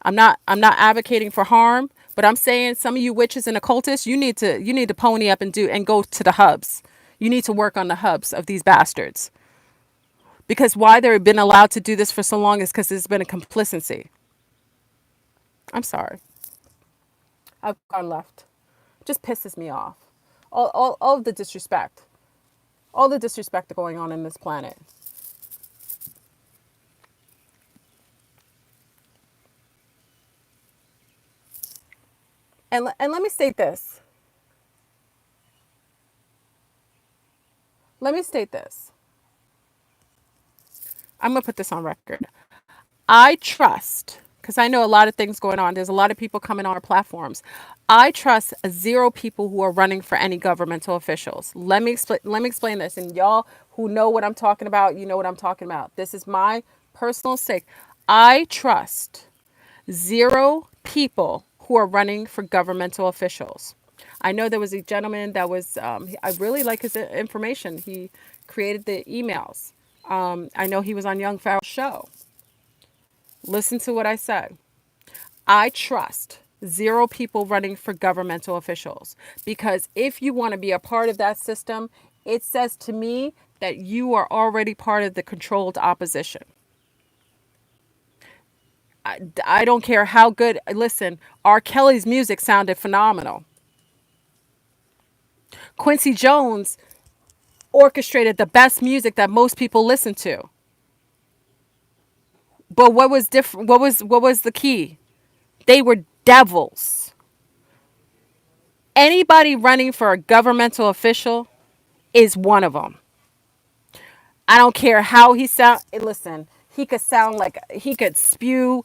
I'm not advocating for harm, but I'm saying some of you witches and occultists, you need to pony up and go to the hubs. You need to work on the hubs of these bastards. Because why they've been allowed to do this for so long is because there's been a complicity. I'm sorry. I've gone left. Just pisses me off. All of the disrespect. All the disrespect going on in this planet. And let me state this. Let me state this. I'm going to put this on record. I trust, because I know a lot of things going on. There's a lot of people coming on our platforms. I trust 0 people who are running for any governmental officials. Let me explain this. And y'all who know what I'm talking about, you know what I'm talking about. This is my personal stake. I trust 0 people who are running for governmental officials. I know there was a gentleman that was, I really like his information. He created the emails. I know he was on Young Farrell's show. Listen to what I said. I trust 0 people running for governmental officials because if you want to be a part of that system, it says to me that you are already part of the controlled opposition. I don't care how good. Listen, R. Kelly's music sounded phenomenal. Quincy Jones orchestrated the best music that most people listen to. But what was different? What was the key? They were devils. Anybody running for a governmental official is one of them. I don't care how he sound. Listen, he could sound like he could spew.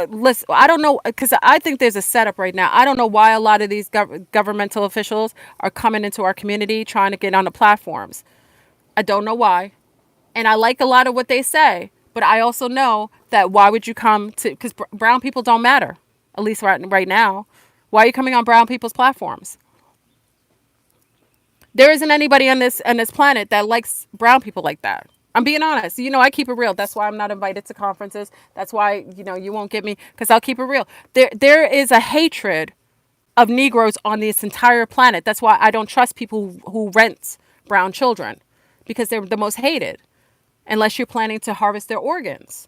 Listen, I don't know because I think there's a setup right now. I don't know why a lot of these governmental officials are coming into our community trying to get on the platforms. I don't know why. And I like a lot of what they say. But I also know that why would you come to, because brown people don't matter, at least right now. Why are you coming on brown people's platforms? There isn't anybody on this planet that likes brown people like that. I'm being honest. I keep it real. That's why I'm not invited to conferences. That's why, you won't get me because I'll keep it real. There is a hatred of Negroes on this entire planet. That's why I don't trust people who rent brown children because they're the most hated, unless you're planning to harvest their organs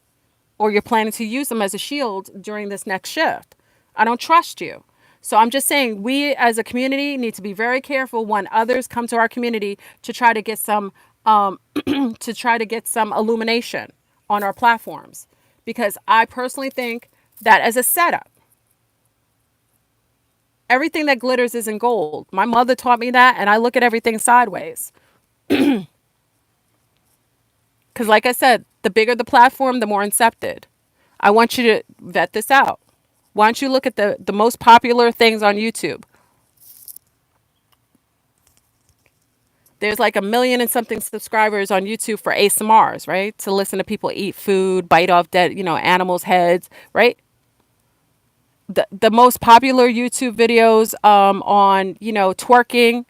or you're planning to use them as a shield during this next shift. I don't trust you. So I'm just saying we as a community need to be very careful when others come to our community to try to get some to try to get some illumination on our platforms, because I personally think that as a setup, everything that glitters isn't gold. My mother taught me that, and I look at everything sideways. Because like I said, the bigger the platform, the more incepted. I want you to vet this out. Why don't you look at the most popular things on YouTube? There's like 1 million and something subscribers on YouTube for ASMRs, right? To listen to people eat food, bite off dead, animals' heads, right? The most popular YouTube videos on, twerking,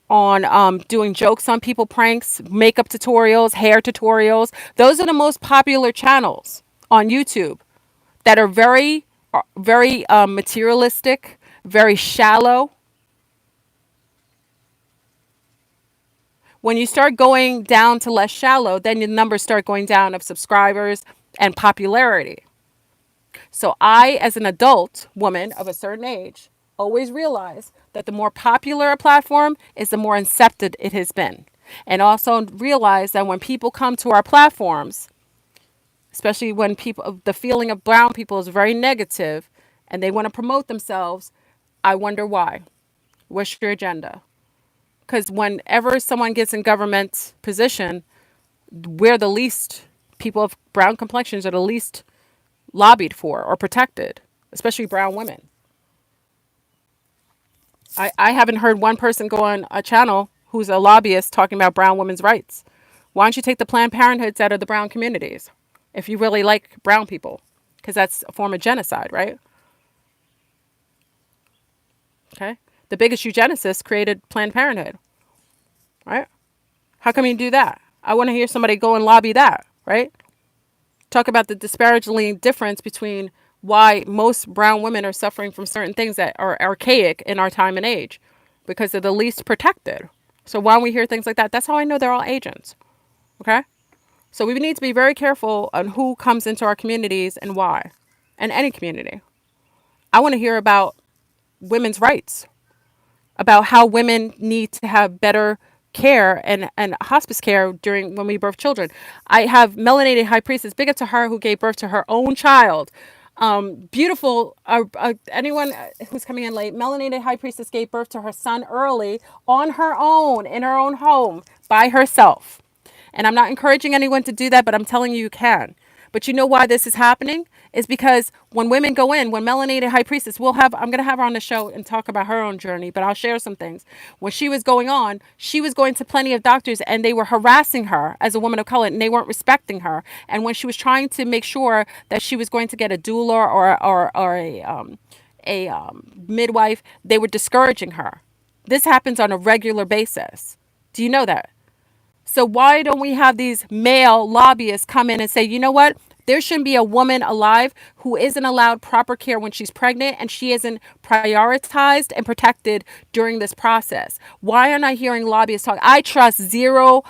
on doing jokes on people, pranks, makeup tutorials, hair tutorials. Those are the most popular channels on YouTube that are very, very materialistic, very shallow. When you start going down to less shallow, then your numbers start going down of subscribers and popularity. So I, as an adult woman of a certain age, always realize that the more popular a platform is, the more incepted it has been. And also realize that when people come to our platforms, especially when the feeling of brown people is very negative and they want to promote themselves, I wonder why. What's your agenda? Because whenever someone gets in government position, we're the least, people of brown complexions are the least lobbied for or protected, especially brown women. I haven't heard one person go on a channel who's a lobbyist talking about brown women's rights. Why don't you take the Planned Parenthoods out of the brown communities if you really like brown people? Because that's a form of genocide, right? Okay. The biggest eugenicist created Planned Parenthood, right? How come you do that? I want to hear somebody go and lobby that, right? Talk about the disparaging difference between why most brown women are suffering from certain things that are archaic in our time and age because they're the least protected. So why don't we hear things like that? That's how I know they're all agents. Okay? So we need to be very careful on who comes into our communities and why. And any community. I want to hear about women's rights, about how women need to have better care and hospice care when we birth children. I have melanated high priestess, big up to her, who gave birth to her own child. Beautiful. Anyone who's coming in late, melanated high priestess gave birth to her son early on her own, in her own home, by herself. And I'm not encouraging anyone to do that, but I'm telling you can. But you know why this is happening? Is because when women go in, when melanated high priestess, I'm going to have her on the show and talk about her own journey, but I'll share some things. When she was going on, she was going to plenty of doctors and they were harassing her as a woman of color and they weren't respecting her. And when she was trying to make sure that she was going to get a doula or a midwife, they were discouraging her. This happens on a regular basis. Do you know that? So why don't we have these male lobbyists come in and say, you know what? There shouldn't be a woman alive who isn't allowed proper care when she's pregnant and she isn't prioritized and protected during this process. Why aren't I hearing lobbyists talk? I trust zero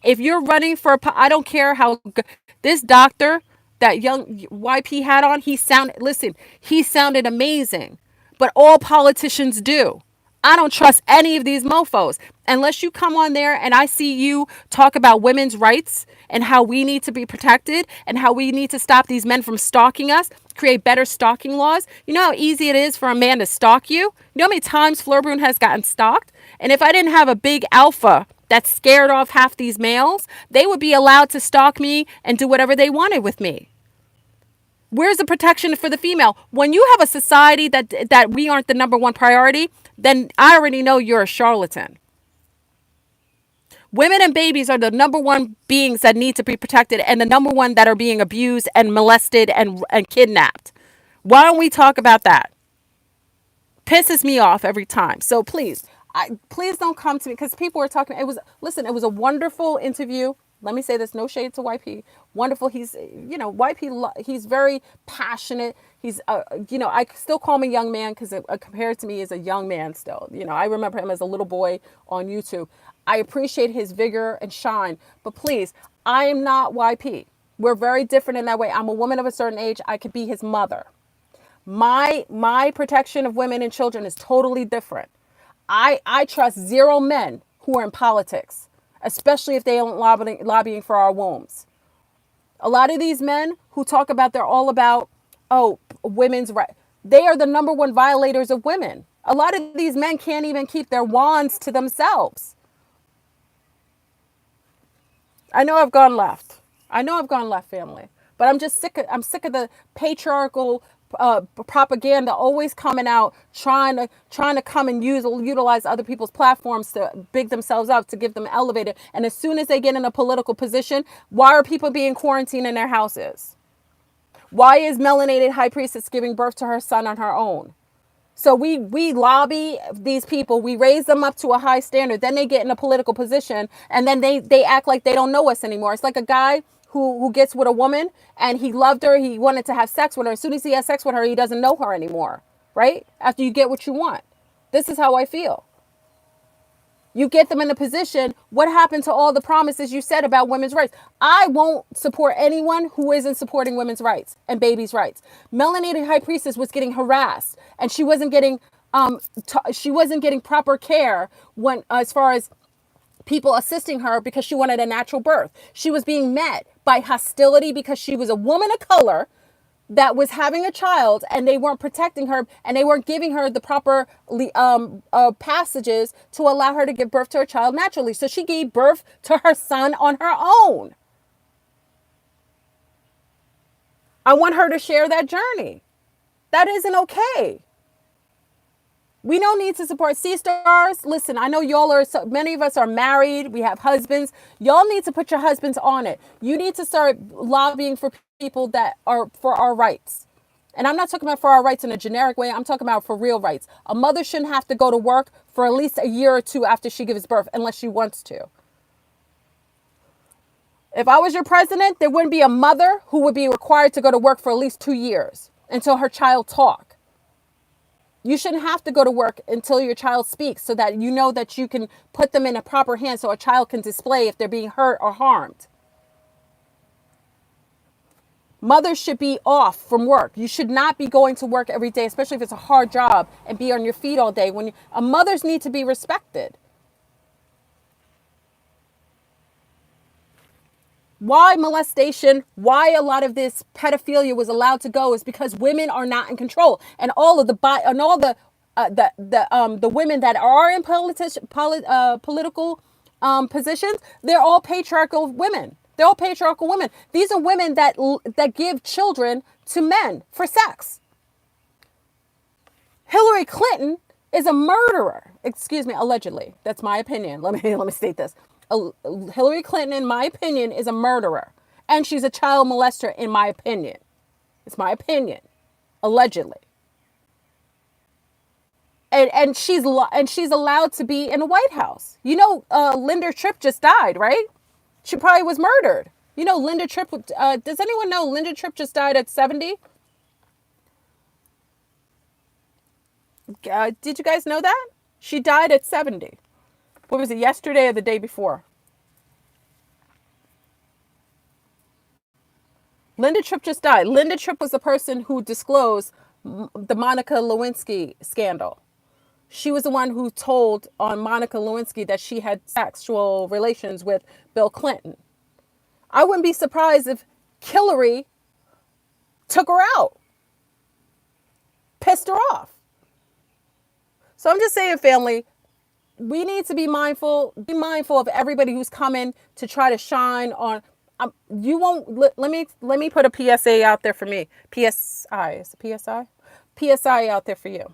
if you're running for I don't care how good this doctor, that young YP had on, he sounded amazing. But all politicians do. I don't trust any of these mofos unless you come on there and I see you talk about women's rights and how we need to be protected and how we need to stop these men from stalking us, create better stalking laws. You know how easy it is for a man to stalk you? You know how many times Fleurbrun has gotten stalked? And if I didn't have a big alpha that scared off half these males, they would be allowed to stalk me and do whatever they wanted with me. Where's the protection for the female? When you have a society that we aren't the number one priority, then I already know you're a charlatan. Women and babies are the number one beings that need to be protected and the number one that are being abused and molested and kidnapped. Why don't we talk about that? Pisses me off every time. So please don't come to me because people are talking. It was a wonderful interview. Let me say this, no shade to YP. Wonderful. He's, YP, he's very passionate. He's, I still call him a young man because compared to me, he's a young man still. I remember him as a little boy on YouTube. I appreciate his vigor and shine, but please, I am not YP. We're very different in that way. I'm a woman of a certain age. I could be his mother. My protection of women and children is totally different. I trust zero men who are in politics, especially if they aren't lobbying for our wombs. A lot of these men who talk about they're all about, women's rights, they are the number one violators of women. A lot of these men can't even keep their wands to themselves. I know I've gone left. Family. But I'm just I'm sick of the patriarchal propaganda always coming out, trying to come and utilize other people's platforms to big themselves up, to give them elevated. And as soon as they get in a political position, why are people being quarantined in their houses? Why is melanated high priestess giving birth to her son on her own? So we lobby these people, we raise them up to a high standard, then they get in a political position, and then they act like they don't know us anymore. It's like a guy who gets with a woman and he loved her, he wanted to have sex with her. As soon as he has sex with her, he doesn't know her anymore, right? After you get what you want. This is how I feel. You get them in a position, what happened to all the promises you said about women's rights? I won't support anyone who isn't supporting women's rights and babies' rights. Melanated high priestess was getting harassed and she wasn't getting proper care when as far as people assisting her because she wanted a natural birth. She was being met by hostility because she was a woman of color that was having a child and they weren't protecting her and they weren't giving her the proper passages to allow her to give birth to her child naturally. So she gave birth to her son on her own. I want her to share that journey. That isn't okay. We don't need to support sea stars. Listen, I know many of us are married. We have husbands. Y'all need to put your husbands on it. You need to start lobbying for people that are for our rights. And I'm not talking about for our rights in a generic way. I'm talking about for real rights. A mother shouldn't have to go to work for at least a year or two after she gives birth, unless she wants to. If I was your president, there wouldn't be a mother who would be required to go to work for at least 2 years until her child talks. You shouldn't have to go to work until your child speaks so that you know that you can put them in a proper hand so a child can display if they're being hurt or harmed. Mothers should be off from work. You should not be going to work every day, especially if it's a hard job, and be on your feet all day. Mothers need to be respected. Why molestation, why a lot of this pedophilia was allowed to go is because women are not in control, and all of the women that are in political positions, they're all patriarchal women. They're all patriarchal women. These are women that give children to men for sex. Hillary Clinton is a murderer. Excuse me, allegedly. That's my opinion. Let me state this. Hillary Clinton, in my opinion, is a murderer. And she's a child molester, in my opinion. It's my opinion. Allegedly. And she's allowed to be in the White House. Linda Tripp just died, right? She probably was murdered. Linda Tripp, does anyone know Linda Tripp just died at 70? Did you guys know that? She died at 70. What was it, yesterday or the day before? Linda Tripp just died. Linda Tripp was the person who disclosed the Monica Lewinsky scandal. She was the one who told on Monica Lewinsky that she had sexual relations with Bill Clinton. I wouldn't be surprised if Hillary took her out, pissed her off. So I'm just saying, family, we need to be mindful of everybody who's coming to try to shine on. You won't, let me put a PSA out there for me. PSI, is it PSI? PSI out there for you.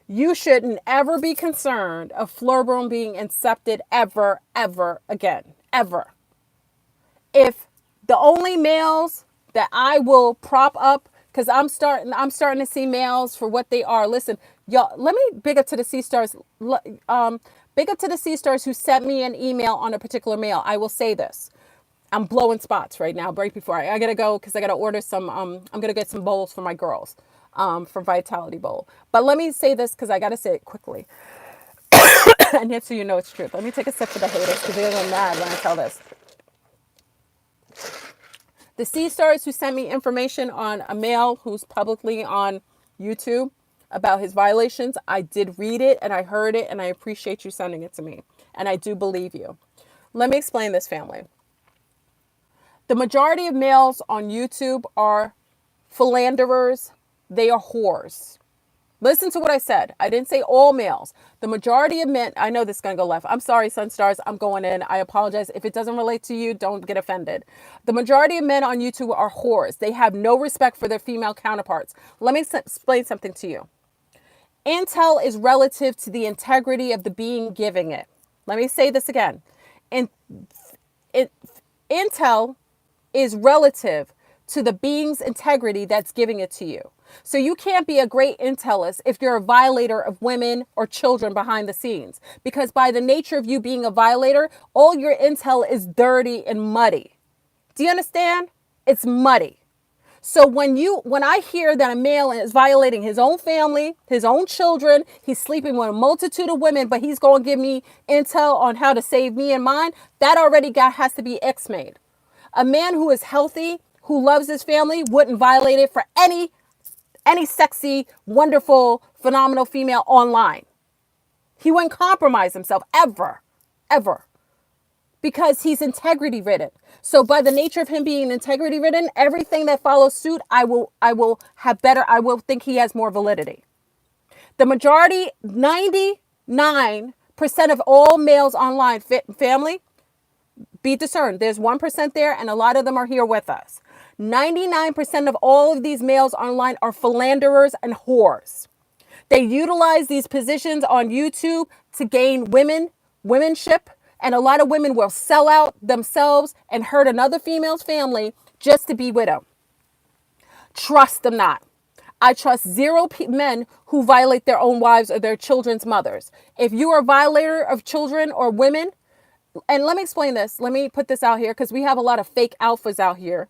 You shouldn't ever be concerned of Fleurbrun being incepted ever again. Ever. If the only males that I will prop up, because I'm starting to see males for what they are. Listen, y'all, let me big up to the Sea Stars. Big up to the Sea Stars who sent me an email on a particular male. I will say this. I'm blowing spots right now. Right before I gotta go because I gotta order some. I'm gonna get some bowls for my girls, from Vitality Bowl. But let me say this because I gotta say it quickly, and yet so you know it's true. Let me take a sip for the haters because they're gonna get mad when I tell this. The Sea Stars who sent me information on a male who's publicly on YouTube about his violations, I did read it and I heard it and I appreciate you sending it to me. And I do believe you. Let me explain this, family. The majority of males on YouTube are philanderers. They are whores. Listen to what I said. I didn't say all males. The majority of men, I know this is going to go left. I'm sorry, Sun Stars. I'm going in. I apologize. If it doesn't relate to you, don't get offended. The majority of men on YouTube are whores. They have no respect for their female counterparts. Let me explain something to you. Intel is relative to the integrity of the being giving it. Let me say this again. Intel is relative to the being's integrity that's giving it to you. So you can't be a great intellist if you're a violator of women or children behind the scenes. Because by the nature of you being a violator, all your intel is dirty and muddy. Do you understand? It's muddy. So when I hear that a male is violating his own family, his own children, he's sleeping with a multitude of women, but he's going to give me intel on how to save me and mine, that already has to be X-made. A man who is healthy, who loves his family, wouldn't violate it for any sexy, wonderful, phenomenal female online. He wouldn't compromise himself ever, ever, because he's integrity ridden. So by the nature of him being integrity ridden, everything that follows suit, I will think he has more validity. The majority, 99% of all males online, family, be discerned. There's 1% there, and a lot of them are here with us. 99% of all of these males online are philanderers and whores. They utilize these positions on YouTube to gain womanship, and a lot of women will sell out themselves and hurt another female's family just to be with them. Trust them not. I trust zero men who violate their own wives or their children's mothers. If you are a violator of children or women, and let me explain this. Let me put this out here because we have a lot of fake alphas out here.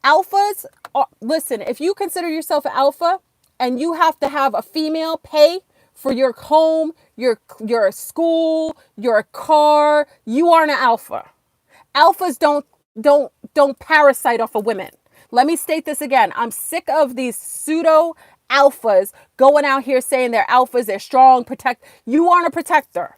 Alphas, listen, if you consider yourself an alpha and you have to have a female pay for your home, your school, your car, you aren't an alpha. Alphas don't parasite off of women. Let me state this again. I'm sick of these pseudo alphas going out here saying they're alphas, they're strong, protect. You aren't a protector.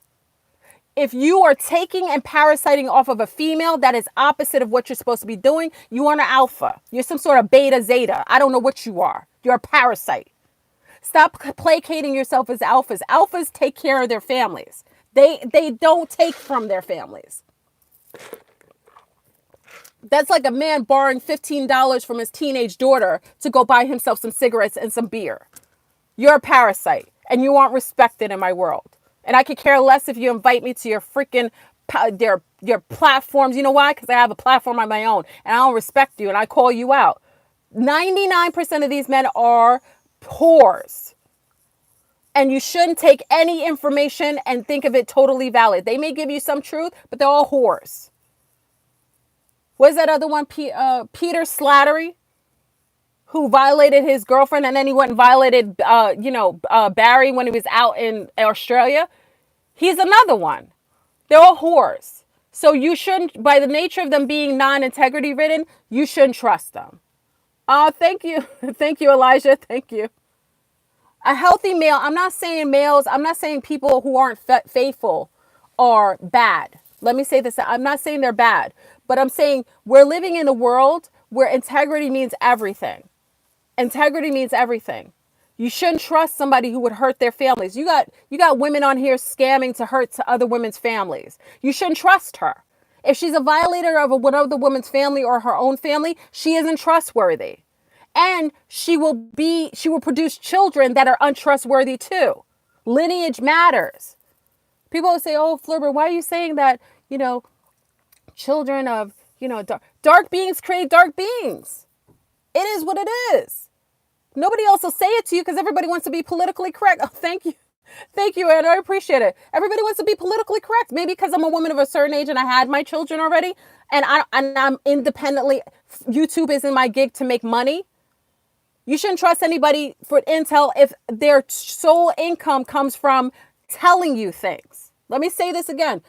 If you are taking and parasiting off of a female, that is opposite of what you're supposed to be doing. You aren't an alpha. You're some sort of beta, zeta. I don't know what you are. You're a parasite. Stop placating yourself as alphas. Alphas take care of their families. They don't take from their families. That's like a man borrowing $15 from his teenage daughter to go buy himself some cigarettes and some beer. You're a parasite, and you aren't respected in my world. And I could care less if you invite me to your freaking your platforms. You know why? Because I have a platform on my own, and I don't respect you, and I call you out. 99% of these men are whores. And you shouldn't take any information and think of it totally valid. They may give you some truth, but they're all whores. What's that other one? Peter Slattery, who violated his girlfriend, and then he went and violated, Barry when he was out in Australia. He's another one. They're all whores. So you shouldn't, by the nature of them being non-integrity ridden, you shouldn't trust them. Thank you. Thank you, Elijah. Thank you. A healthy male, I'm not saying males, I'm not saying people who aren't faithful are bad. Let me say this. I'm not saying they're bad, but I'm saying we're living in a world where integrity means everything. Integrity means everything. You shouldn't trust somebody who would hurt their families. You got women on here scamming to hurt to other women's families. You shouldn't trust her. If she's a violator of one of the woman's family or her own family, she isn't trustworthy. And she will produce children that are untrustworthy too. Lineage matters. People will say, "Oh, Fleurbrun, why are you saying that, children of, dark beings create dark beings?" It is what it is. Nobody else will say it to you because everybody wants to be politically correct. Oh, thank you. Thank you, Anna. I appreciate it. Everybody wants to be politically correct. Maybe because I'm a woman of a certain age and I had my children already. and I'm independently, YouTube isn't my gig to make money. You shouldn't trust anybody for intel if their sole income comes from telling you things. Let me say this again.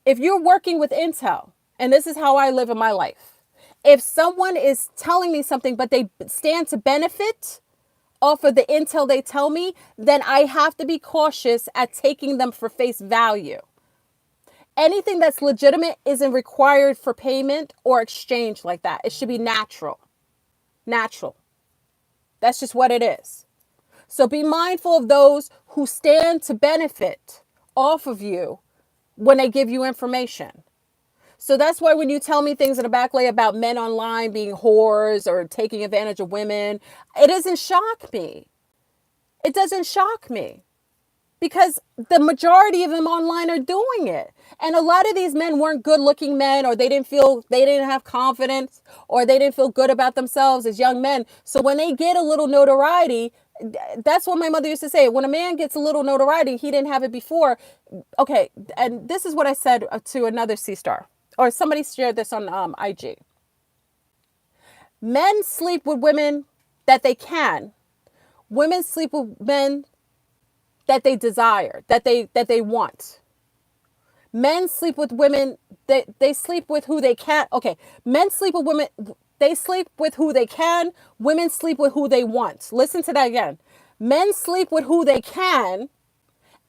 If you're working with intel, and this is how I live in my life, if someone is telling me something, but they stand to benefit off of the intel they tell me, then I have to be cautious at taking them for face value. Anything that's legitimate isn't required for payment or exchange like that. It should be natural. Natural. That's just what it is. So be mindful of those who stand to benefit off of you when they give you information. So that's why when you tell me things in the backlay about men online being whores or taking advantage of women, it doesn't shock me. It doesn't shock me because the majority of them online are doing it. And a lot of these men weren't good looking men, or they didn't have confidence, or they didn't feel good about themselves as young men. So when they get a little notoriety, that's what my mother used to say. When a man gets a little notoriety, he didn't have it before. Okay. And this is what I said to another C star, or somebody shared this on IG. Men sleep with women that they can. Women sleep with men that they desire, that they want. Men sleep with women that they sleep with who they can. Okay, men sleep with women. They sleep with who they can. Women sleep with who they want. Listen to that again. Men sleep with who they can,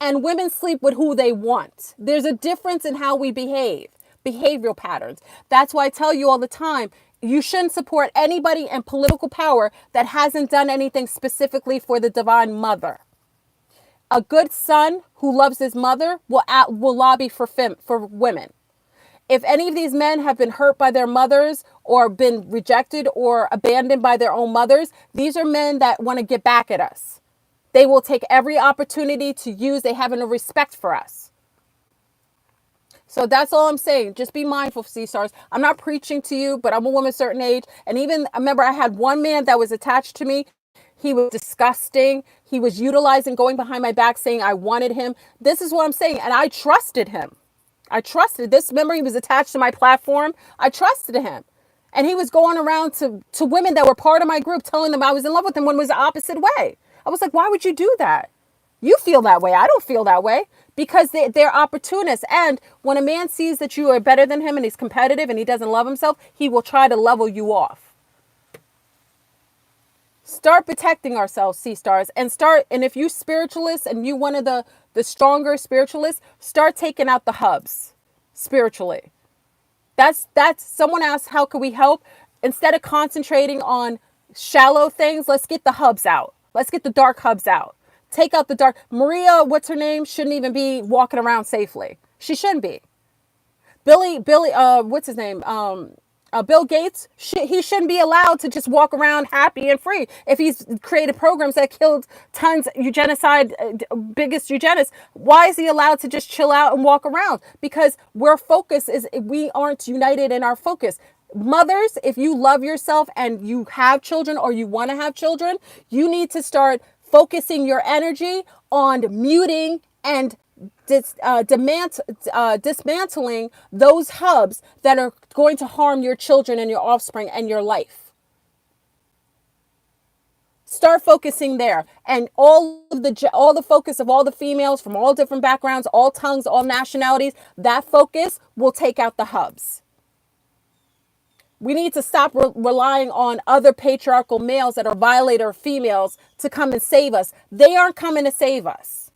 and women sleep with who they want. There's a difference in how we behave, behavioral patterns. That's why I tell you all the time, you shouldn't support anybody in political power that hasn't done anything specifically for the divine mother. A good son who loves his mother will lobby for women. If any of these men have been hurt by their mothers or been rejected or abandoned by their own mothers, these are men that want to get back at us. They will take every opportunity to use. They have no respect for us. So that's all I'm saying. Just be mindful, C-stars. I'm not preaching to you, but I'm a woman a certain age. And even, I remember I had one man that was attached to me. He was disgusting. He was utilizing, going behind my back, saying I wanted him. This is what I'm saying. And I trusted him. I trusted this. Remember, he was attached to my platform. I trusted him. And he was going around to women that were part of my group, telling them I was in love with them when it was the opposite way. I was like, why would you do that? You feel that way. I don't feel that way, because they're opportunists. And when a man sees that you are better than him and he's competitive and he doesn't love himself, he will try to level you off. Start protecting ourselves, C-stars, and if you spiritualists and you one of the stronger spiritualists, start taking out the hubs spiritually. That's someone asked, how can we help? Instead of concentrating on shallow things, let's get the hubs out. Let's get the dark hubs out. Take out the dark. Maria, what's her name? Shouldn't even be walking around safely. She shouldn't be. Billy, what's his name? Bill Gates, he shouldn't be allowed to just walk around happy and free. If he's created programs that killed tons, biggest eugenics, why is he allowed to just chill out and walk around? Because we aren't united in our focus. Mothers, if you love yourself and you have children or you want to have children, you need to start focusing your energy on muting and dismantling those hubs that are going to harm your children and your offspring and your life. Start focusing there, and all the focus of all the females from all different backgrounds, all tongues, all nationalities, that focus will take out the hubs. We need to stop relying on other patriarchal males that are violator females to come and save us. They aren't coming to save us.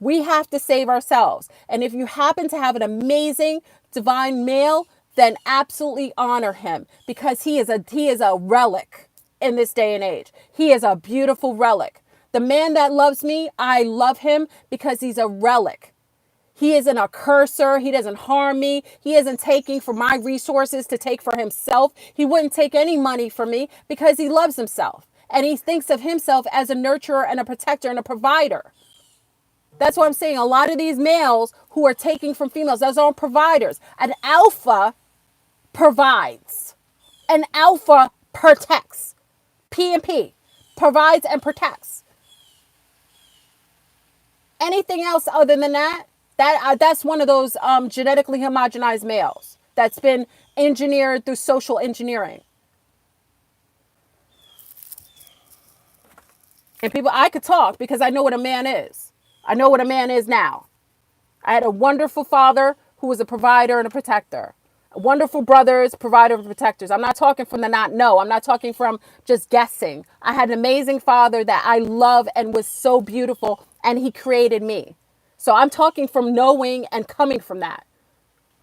We have to save ourselves. And if you happen to have an amazing divine male, then absolutely honor him, because he is a relic in this day and age. He is a beautiful relic. The man that loves me, I love him because he's a relic. He isn't a cursor. He doesn't harm me. He isn't taking from my resources to take for himself. He wouldn't take any money from me because he loves himself. And he thinks of himself as a nurturer and a protector and a provider. That's what I'm saying. A lot of these males who are taking from females, those aren't providers. An alpha provides. An alpha protects. P&P. Provides and protects. Anything else other than that, that's one of those genetically homogenized males. that's been engineered through social engineering. And people, I could talk because I know what a man is. I know what a man is now. I had a wonderful father who was a provider and a protector. Wonderful brothers, provider and protectors. I'm not talking from the not know. I'm not talking from just guessing. I had an amazing father that I love and was so beautiful, and he created me. So I'm talking from knowing and coming from that.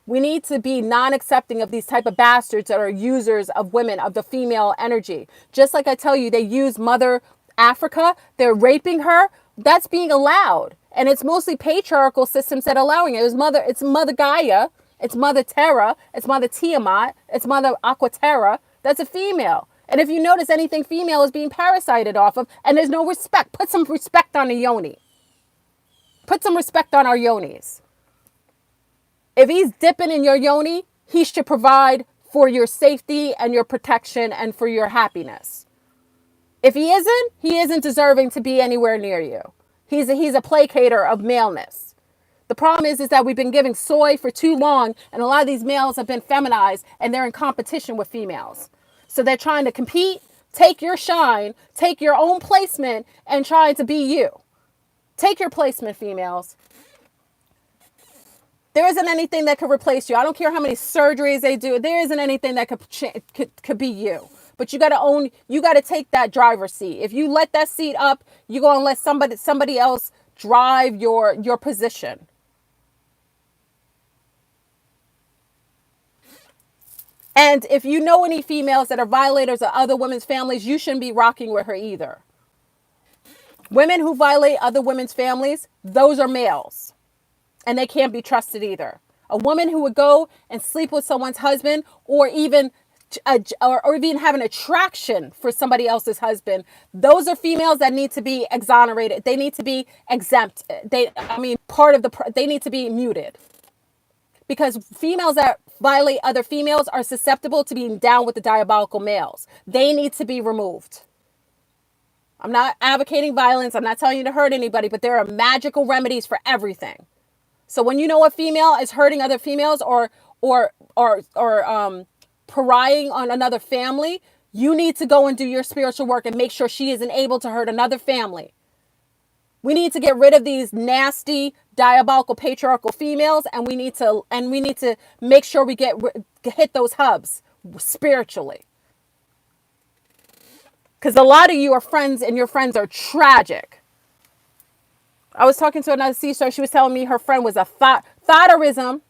We need to be non-accepting of these type of bastards that are users of women, of the female energy. Just like I tell you, they use Mother Africa. They're raping her. That's being allowed. And it's mostly patriarchal systems that are allowing it. It's Mother Gaia. It's Mother Terra. It's Mother Tiamat. It's Mother Aquaterra. That's a female. And if you notice, anything female is being parasited off of, and there's no respect. Put some respect on a yoni. Put some respect on our yonis. If he's dipping in your yoni, he should provide for your safety and your protection and for your happiness. If he isn't deserving to be anywhere near you. He's a placater of maleness. The problem is that we've been giving soy for too long, and a lot of these males have been feminized, and they're in competition with females. So they're trying to compete, take your shine, take your own placement, and trying to be you. Take your placement, females. There isn't anything that could replace you. I don't care how many surgeries they do. There isn't anything that could be you. But you got to take that driver's seat. If you let that seat up, you're going to let somebody else drive your position. And if you know any females that are violators of other women's families, you shouldn't be rocking with her either. Women who violate other women's families, those are males. And they can't be trusted either. A woman who would go and sleep with someone's husband, or even have an attraction for somebody else's husband, those are females that need to be exonerated. They need to be exempt. They need to be muted. Because females that violate other females are susceptible to being down with the diabolical males. They need to be removed. I'm not advocating violence. I'm not telling you to hurt anybody, but there are magical remedies for everything. So when you know a female is hurting other females or pariahing on another family, you need to go and do your spiritual work and make sure she isn't able to hurt another family. We need to get rid of these nasty, diabolical, patriarchal females, and we need to make sure we hit those hubs spiritually. Because a lot of you are friends, and your friends are tragic. I was talking to another sister. She was telling me her friend was a thoughtarianism.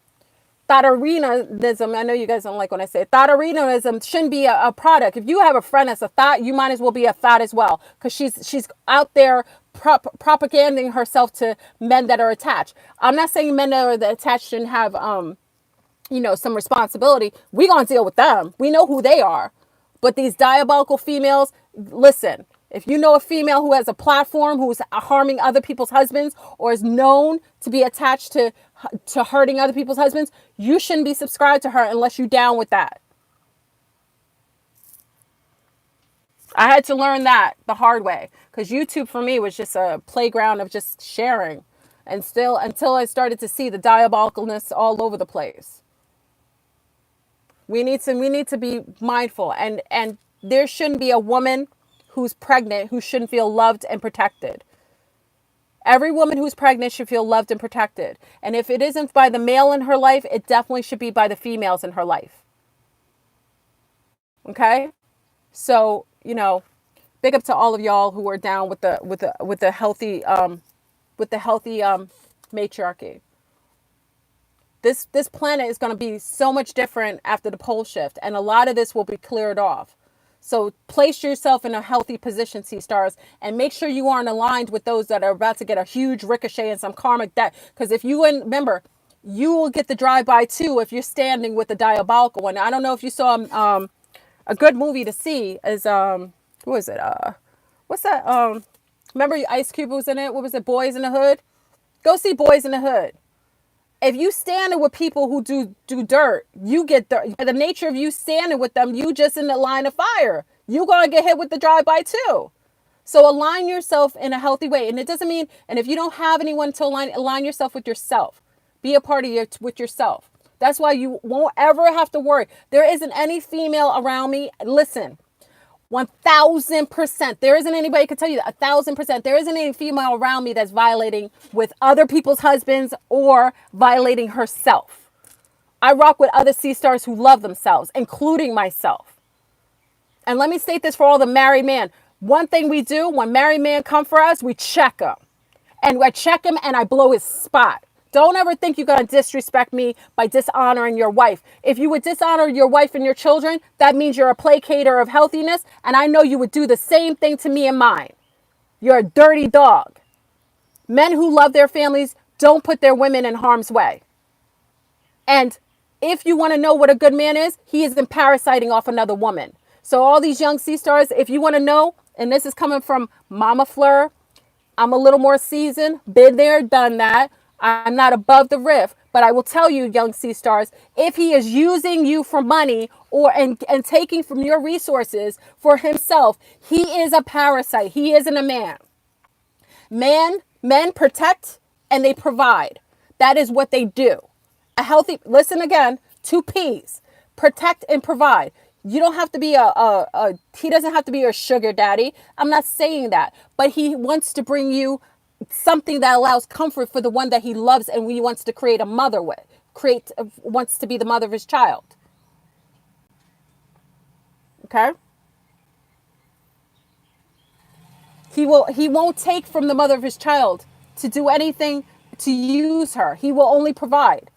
I know you guys don't like when I say it. Thougarianism shouldn't be a product. If you have a friend that's a thought, you might as well be a thought as well. Because she's out there propaganding herself to men that are attached. I'm not saying men that are attached shouldn't have, some responsibility. We're going to deal with them. We know who they are. But these diabolical females, listen, if you know a female who has a platform, who's harming other people's husbands, or is known to be attached to hurting other people's husbands, you shouldn't be subscribed to her unless you're down with that. I had to learn that the hard way, because YouTube for me was just a playground of just sharing, and still until I started to see the diabolicalness all over the place. We need to be mindful, and there shouldn't be a woman who's pregnant who shouldn't feel loved and protected. Every woman who's pregnant should feel loved and protected. And if it isn't by the male in her life, it definitely should be by the females in her life. Okay? So, big up to all of y'all who are down with the healthy matriarchy. This planet is going to be so much different after the pole shift, and a lot of this will be cleared off. So place yourself in a healthy position, sea stars, and make sure you aren't aligned with those that are about to get a huge ricochet and some karmic debt. Because if you remember, you will get the drive-by too if you're standing with the diabolical one. I don't know if you saw a good movie to see is who is it? What's that? Remember Ice Cube was in it? What was it? Boys in the Hood? Go see Boys in the Hood. If you standing with people who do dirt, you get dirt. By the nature of you standing with them, you just in the line of fire. You're going to get hit with the drive-by too. So align yourself in a healthy way. And it doesn't mean, and if you don't have anyone to align yourself with yourself. Be a party with yourself. That's why you won't ever have to worry. There isn't any female around me. Listen, 1000%. There isn't anybody can tell you that. 1000%. There isn't any female around me that's violating with other people's husbands or violating herself. I rock with other sea stars who love themselves, including myself. And let me state this for all the married men. One thing we do when married men come for us, we check them. And I check him and I blow his spot. Don't ever think you're going to disrespect me by dishonoring your wife. If you would dishonor your wife and your children, that means you're a placater of healthiness. And I know you would do the same thing to me and mine. You're a dirty dog. Men who love their families don't put their women in harm's way. And if you want to know what a good man is, he isn't parasiting off another woman. So all these young sea stars, if you want to know, and this is coming from Mama Fleur, I'm a little more seasoned, been there, done that. I'm not above the rift, but I will tell you, young sea stars, if he is using you for money and taking from your resources for himself, he is a parasite. He isn't a man. Men protect and they provide. That is what they do. A healthy, listen again, 2 P's, protect and provide. You don't have to be he doesn't have to be your sugar daddy. I'm not saying that, but he wants to bring you something that allows comfort for the one that he loves and he wants to create a mother with, wants to be the mother of his child. Okay? He won't take from the mother of his child to do anything to use her. He will only provide.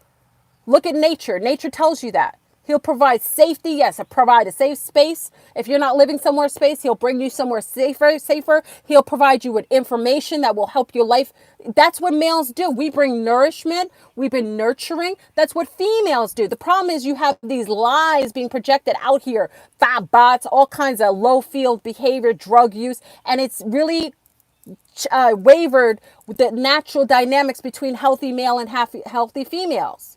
Look at nature. Nature tells you that. He'll provide safety. Yes, he'll provide a safe space. If you're not living somewhere safe, he'll bring you somewhere safer. He'll provide you with information that will help your life. That's what males do. We bring nourishment. We've been nurturing. That's what females do. The problem is you have these lies being projected out here. Fat bots, all kinds of low field behavior, drug use. And it's really wavered with the natural dynamics between healthy male and healthy females.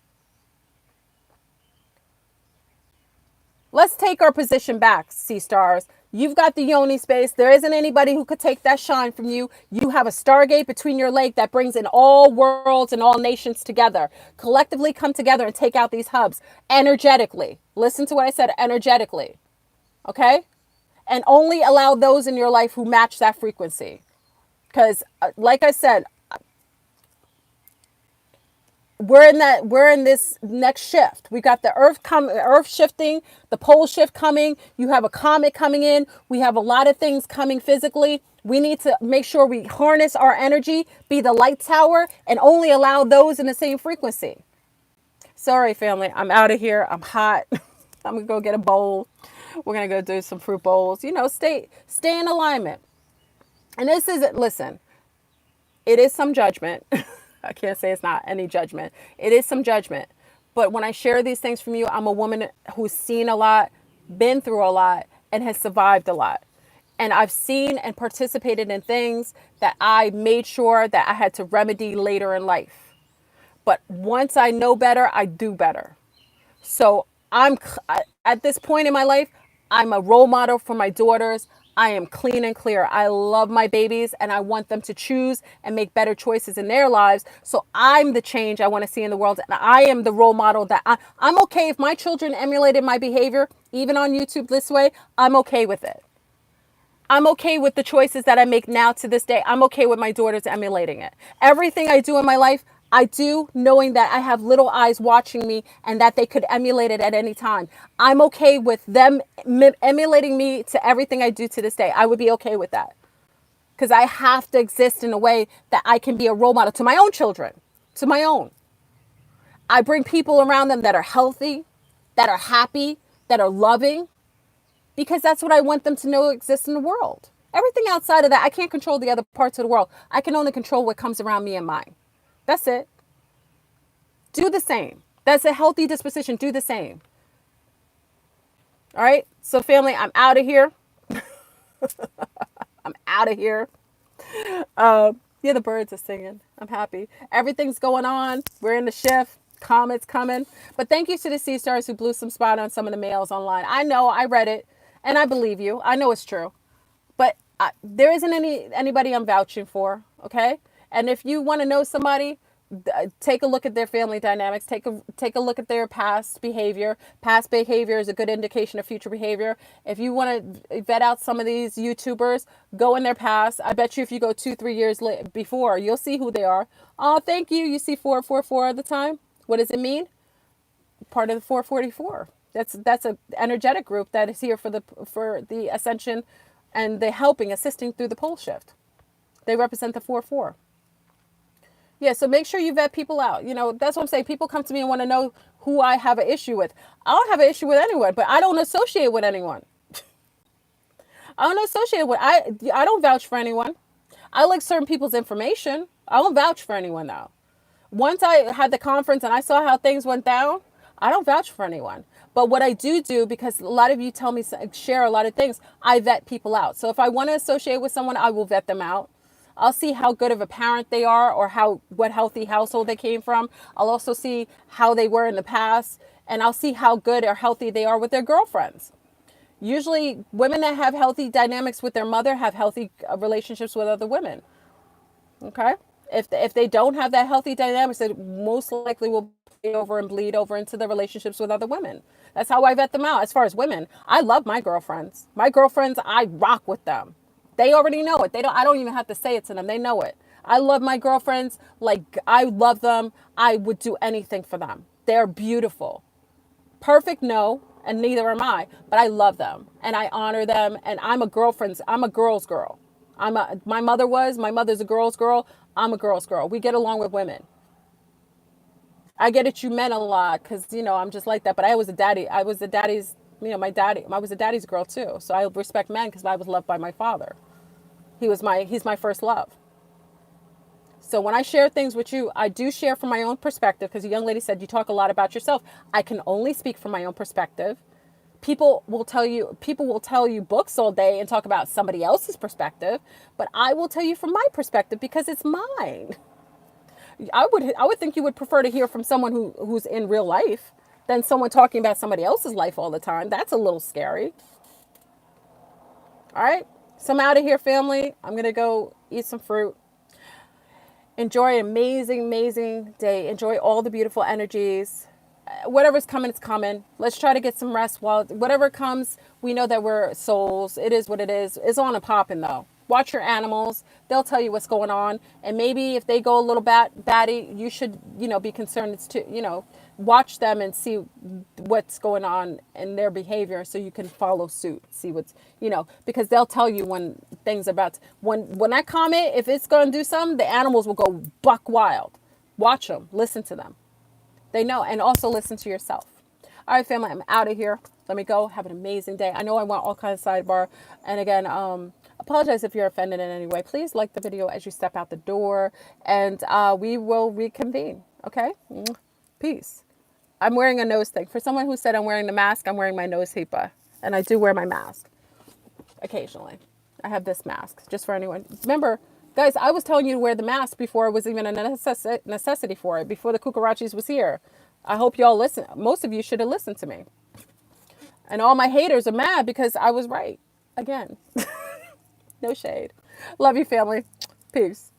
Let's take our position back, sea stars. You've got the yoni space. There isn't anybody who could take that shine from you. You have a stargate between your leg that brings in all worlds and all nations together. Collectively come together and take out these hubs energetically. Listen to what I said, energetically. Okay? And only allow those in your life who match that frequency. Because like I said, we're in this next shift. We got the earth shifting, the pole shift coming. You have a comet coming in. We have a lot of things coming physically. We need to make sure we harness our energy, be the light tower, and only allow those in the same frequency. Sorry, family. I'm out of here. I'm hot. I'm gonna go get a bowl. We're gonna go do some fruit bowls. Stay in alignment. And this isn't, listen, it is some judgment. I can't say it's not any judgment. It is some judgment. But when I share these things from you, I'm a woman who's seen a lot, been through a lot, and has survived a lot. And I've seen and participated in things that I made sure that I had to remedy later in life. But once I know better, I do better. So at this point in my life, I'm a role model for my daughters. I am clean and clear. I love my babies and I want them to choose and make better choices in their lives. So I'm the change I want to see in the world. And I am the role model that I'm okay if my children emulated my behavior, even on YouTube this way, I'm okay with it. I'm okay with the choices that I make now to this day. I'm okay with my daughters emulating it. Everything I do in my life, I do knowing that I have little eyes watching me and that they could emulate it at any time. I'm okay with them emulating me to everything I do to this day. I would be okay with that because I have to exist in a way that I can be a role model to my own children, to my own. I bring people around them that are healthy, that are happy, that are loving, because that's what I want them to know exists in the world. Everything outside of that, I can't control the other parts of the world. I can only control what comes around me and mine. That's it. Do the same. That's a healthy disposition. Do the same. All right. So family, I'm out of here. I'm out of here. Yeah, the birds are singing. I'm happy. Everything's going on. We're in the shift. Comet's coming. But thank you to the sea stars who blew some spot on some of the males online. I know. I read it. And I believe you. I know it's true. But there isn't anybody I'm vouching for. Okay. And if you want to know somebody, take a look at their family dynamics. Take a look at their past behavior. Past behavior is a good indication of future behavior. If you want to vet out some of these YouTubers, go in their past. I bet you if you go 2-3 years before, you'll see who they are. Oh, thank you. You see 444 all the time. What does it mean? Part of the 444. That's a energetic group that is here for the ascension and the helping, assisting through the pole shift. They represent the 4-4. Yeah, so make sure you vet people out. You know, that's what I'm saying. People come to me and want to know who I have an issue with. I don't have an issue with anyone, but I don't associate with anyone. I don't associate with, I don't vouch for anyone. I like certain people's information. I don't vouch for anyone though. Once I had the conference and I saw how things went down, I don't vouch for anyone. But what I do, because a lot of you tell me, share a lot of things, I vet people out. So if I want to associate with someone, I will vet them out. I'll see how good of a parent they are or what healthy household they came from. I'll also see how they were in the past, and I'll see how good or healthy they are with their girlfriends. Usually women that have healthy dynamics with their mother have healthy relationships with other women. Okay? If they don't have that healthy dynamics, it most likely will bleed over and bleed over into the relationships with other women. That's how I vet them out. As far as women, I love my girlfriends. My girlfriends, I rock with them. They already know it. I don't even have to say it to them. They know it. I love my girlfriends. Like, I love them. I would do anything for them. They're beautiful. Perfect, no, and neither am I, but I love them and I honor them, and I'm a girl's girl. My mother's a girl's girl. I'm a girl's girl. We get along with women. I get it, you men a lot because, I'm just like that, but I was a daddy's, I was a daddy's girl too. So I respect men because I was loved by my father. He's my first love. So when I share things with you, I do share from my own perspective because the young lady said you talk a lot about yourself. I can only speak from my own perspective. People will tell you books all day and talk about somebody else's perspective, but I will tell you from my perspective because it's mine. I would think you would prefer to hear from someone who's in real life than someone talking about somebody else's life all the time. That's a little scary. All right. So I'm out of here, family. I'm going to go eat some fruit. Enjoy an amazing, amazing day. Enjoy all the beautiful energies. Whatever's coming, it's coming. Let's try to get some rest while whatever comes. We know that we're souls. It is what it is. It's on and popping though. Watch your animals. They'll tell you what's going on. And maybe if they go a little batty, you should, be concerned. It's to, watch them and see what's going on in their behavior so you can follow suit. See what's, because they'll tell you when things when that comet, if it's going to do something, the animals will go buck wild. Watch them. Listen to them. They know. And also listen to yourself. All right, family, I'm out of here. Let me go. Have an amazing day. I know I want all kinds of sidebar. And again, apologize if you're offended in any way. Please like the video as you step out the door. And we will reconvene. Okay? Peace. I'm wearing a nose thing. For someone who said I'm wearing the mask, I'm wearing my nose hipa. And I do wear my mask occasionally. I have this mask just for anyone. Remember, guys, I was telling you to wear the mask before it was even a necessity for it, before the cucarachas was here. I hope y'all listen. Most of you should have listened to me. And all my haters are mad because I was right. Again. No shade. Love you, family. Peace.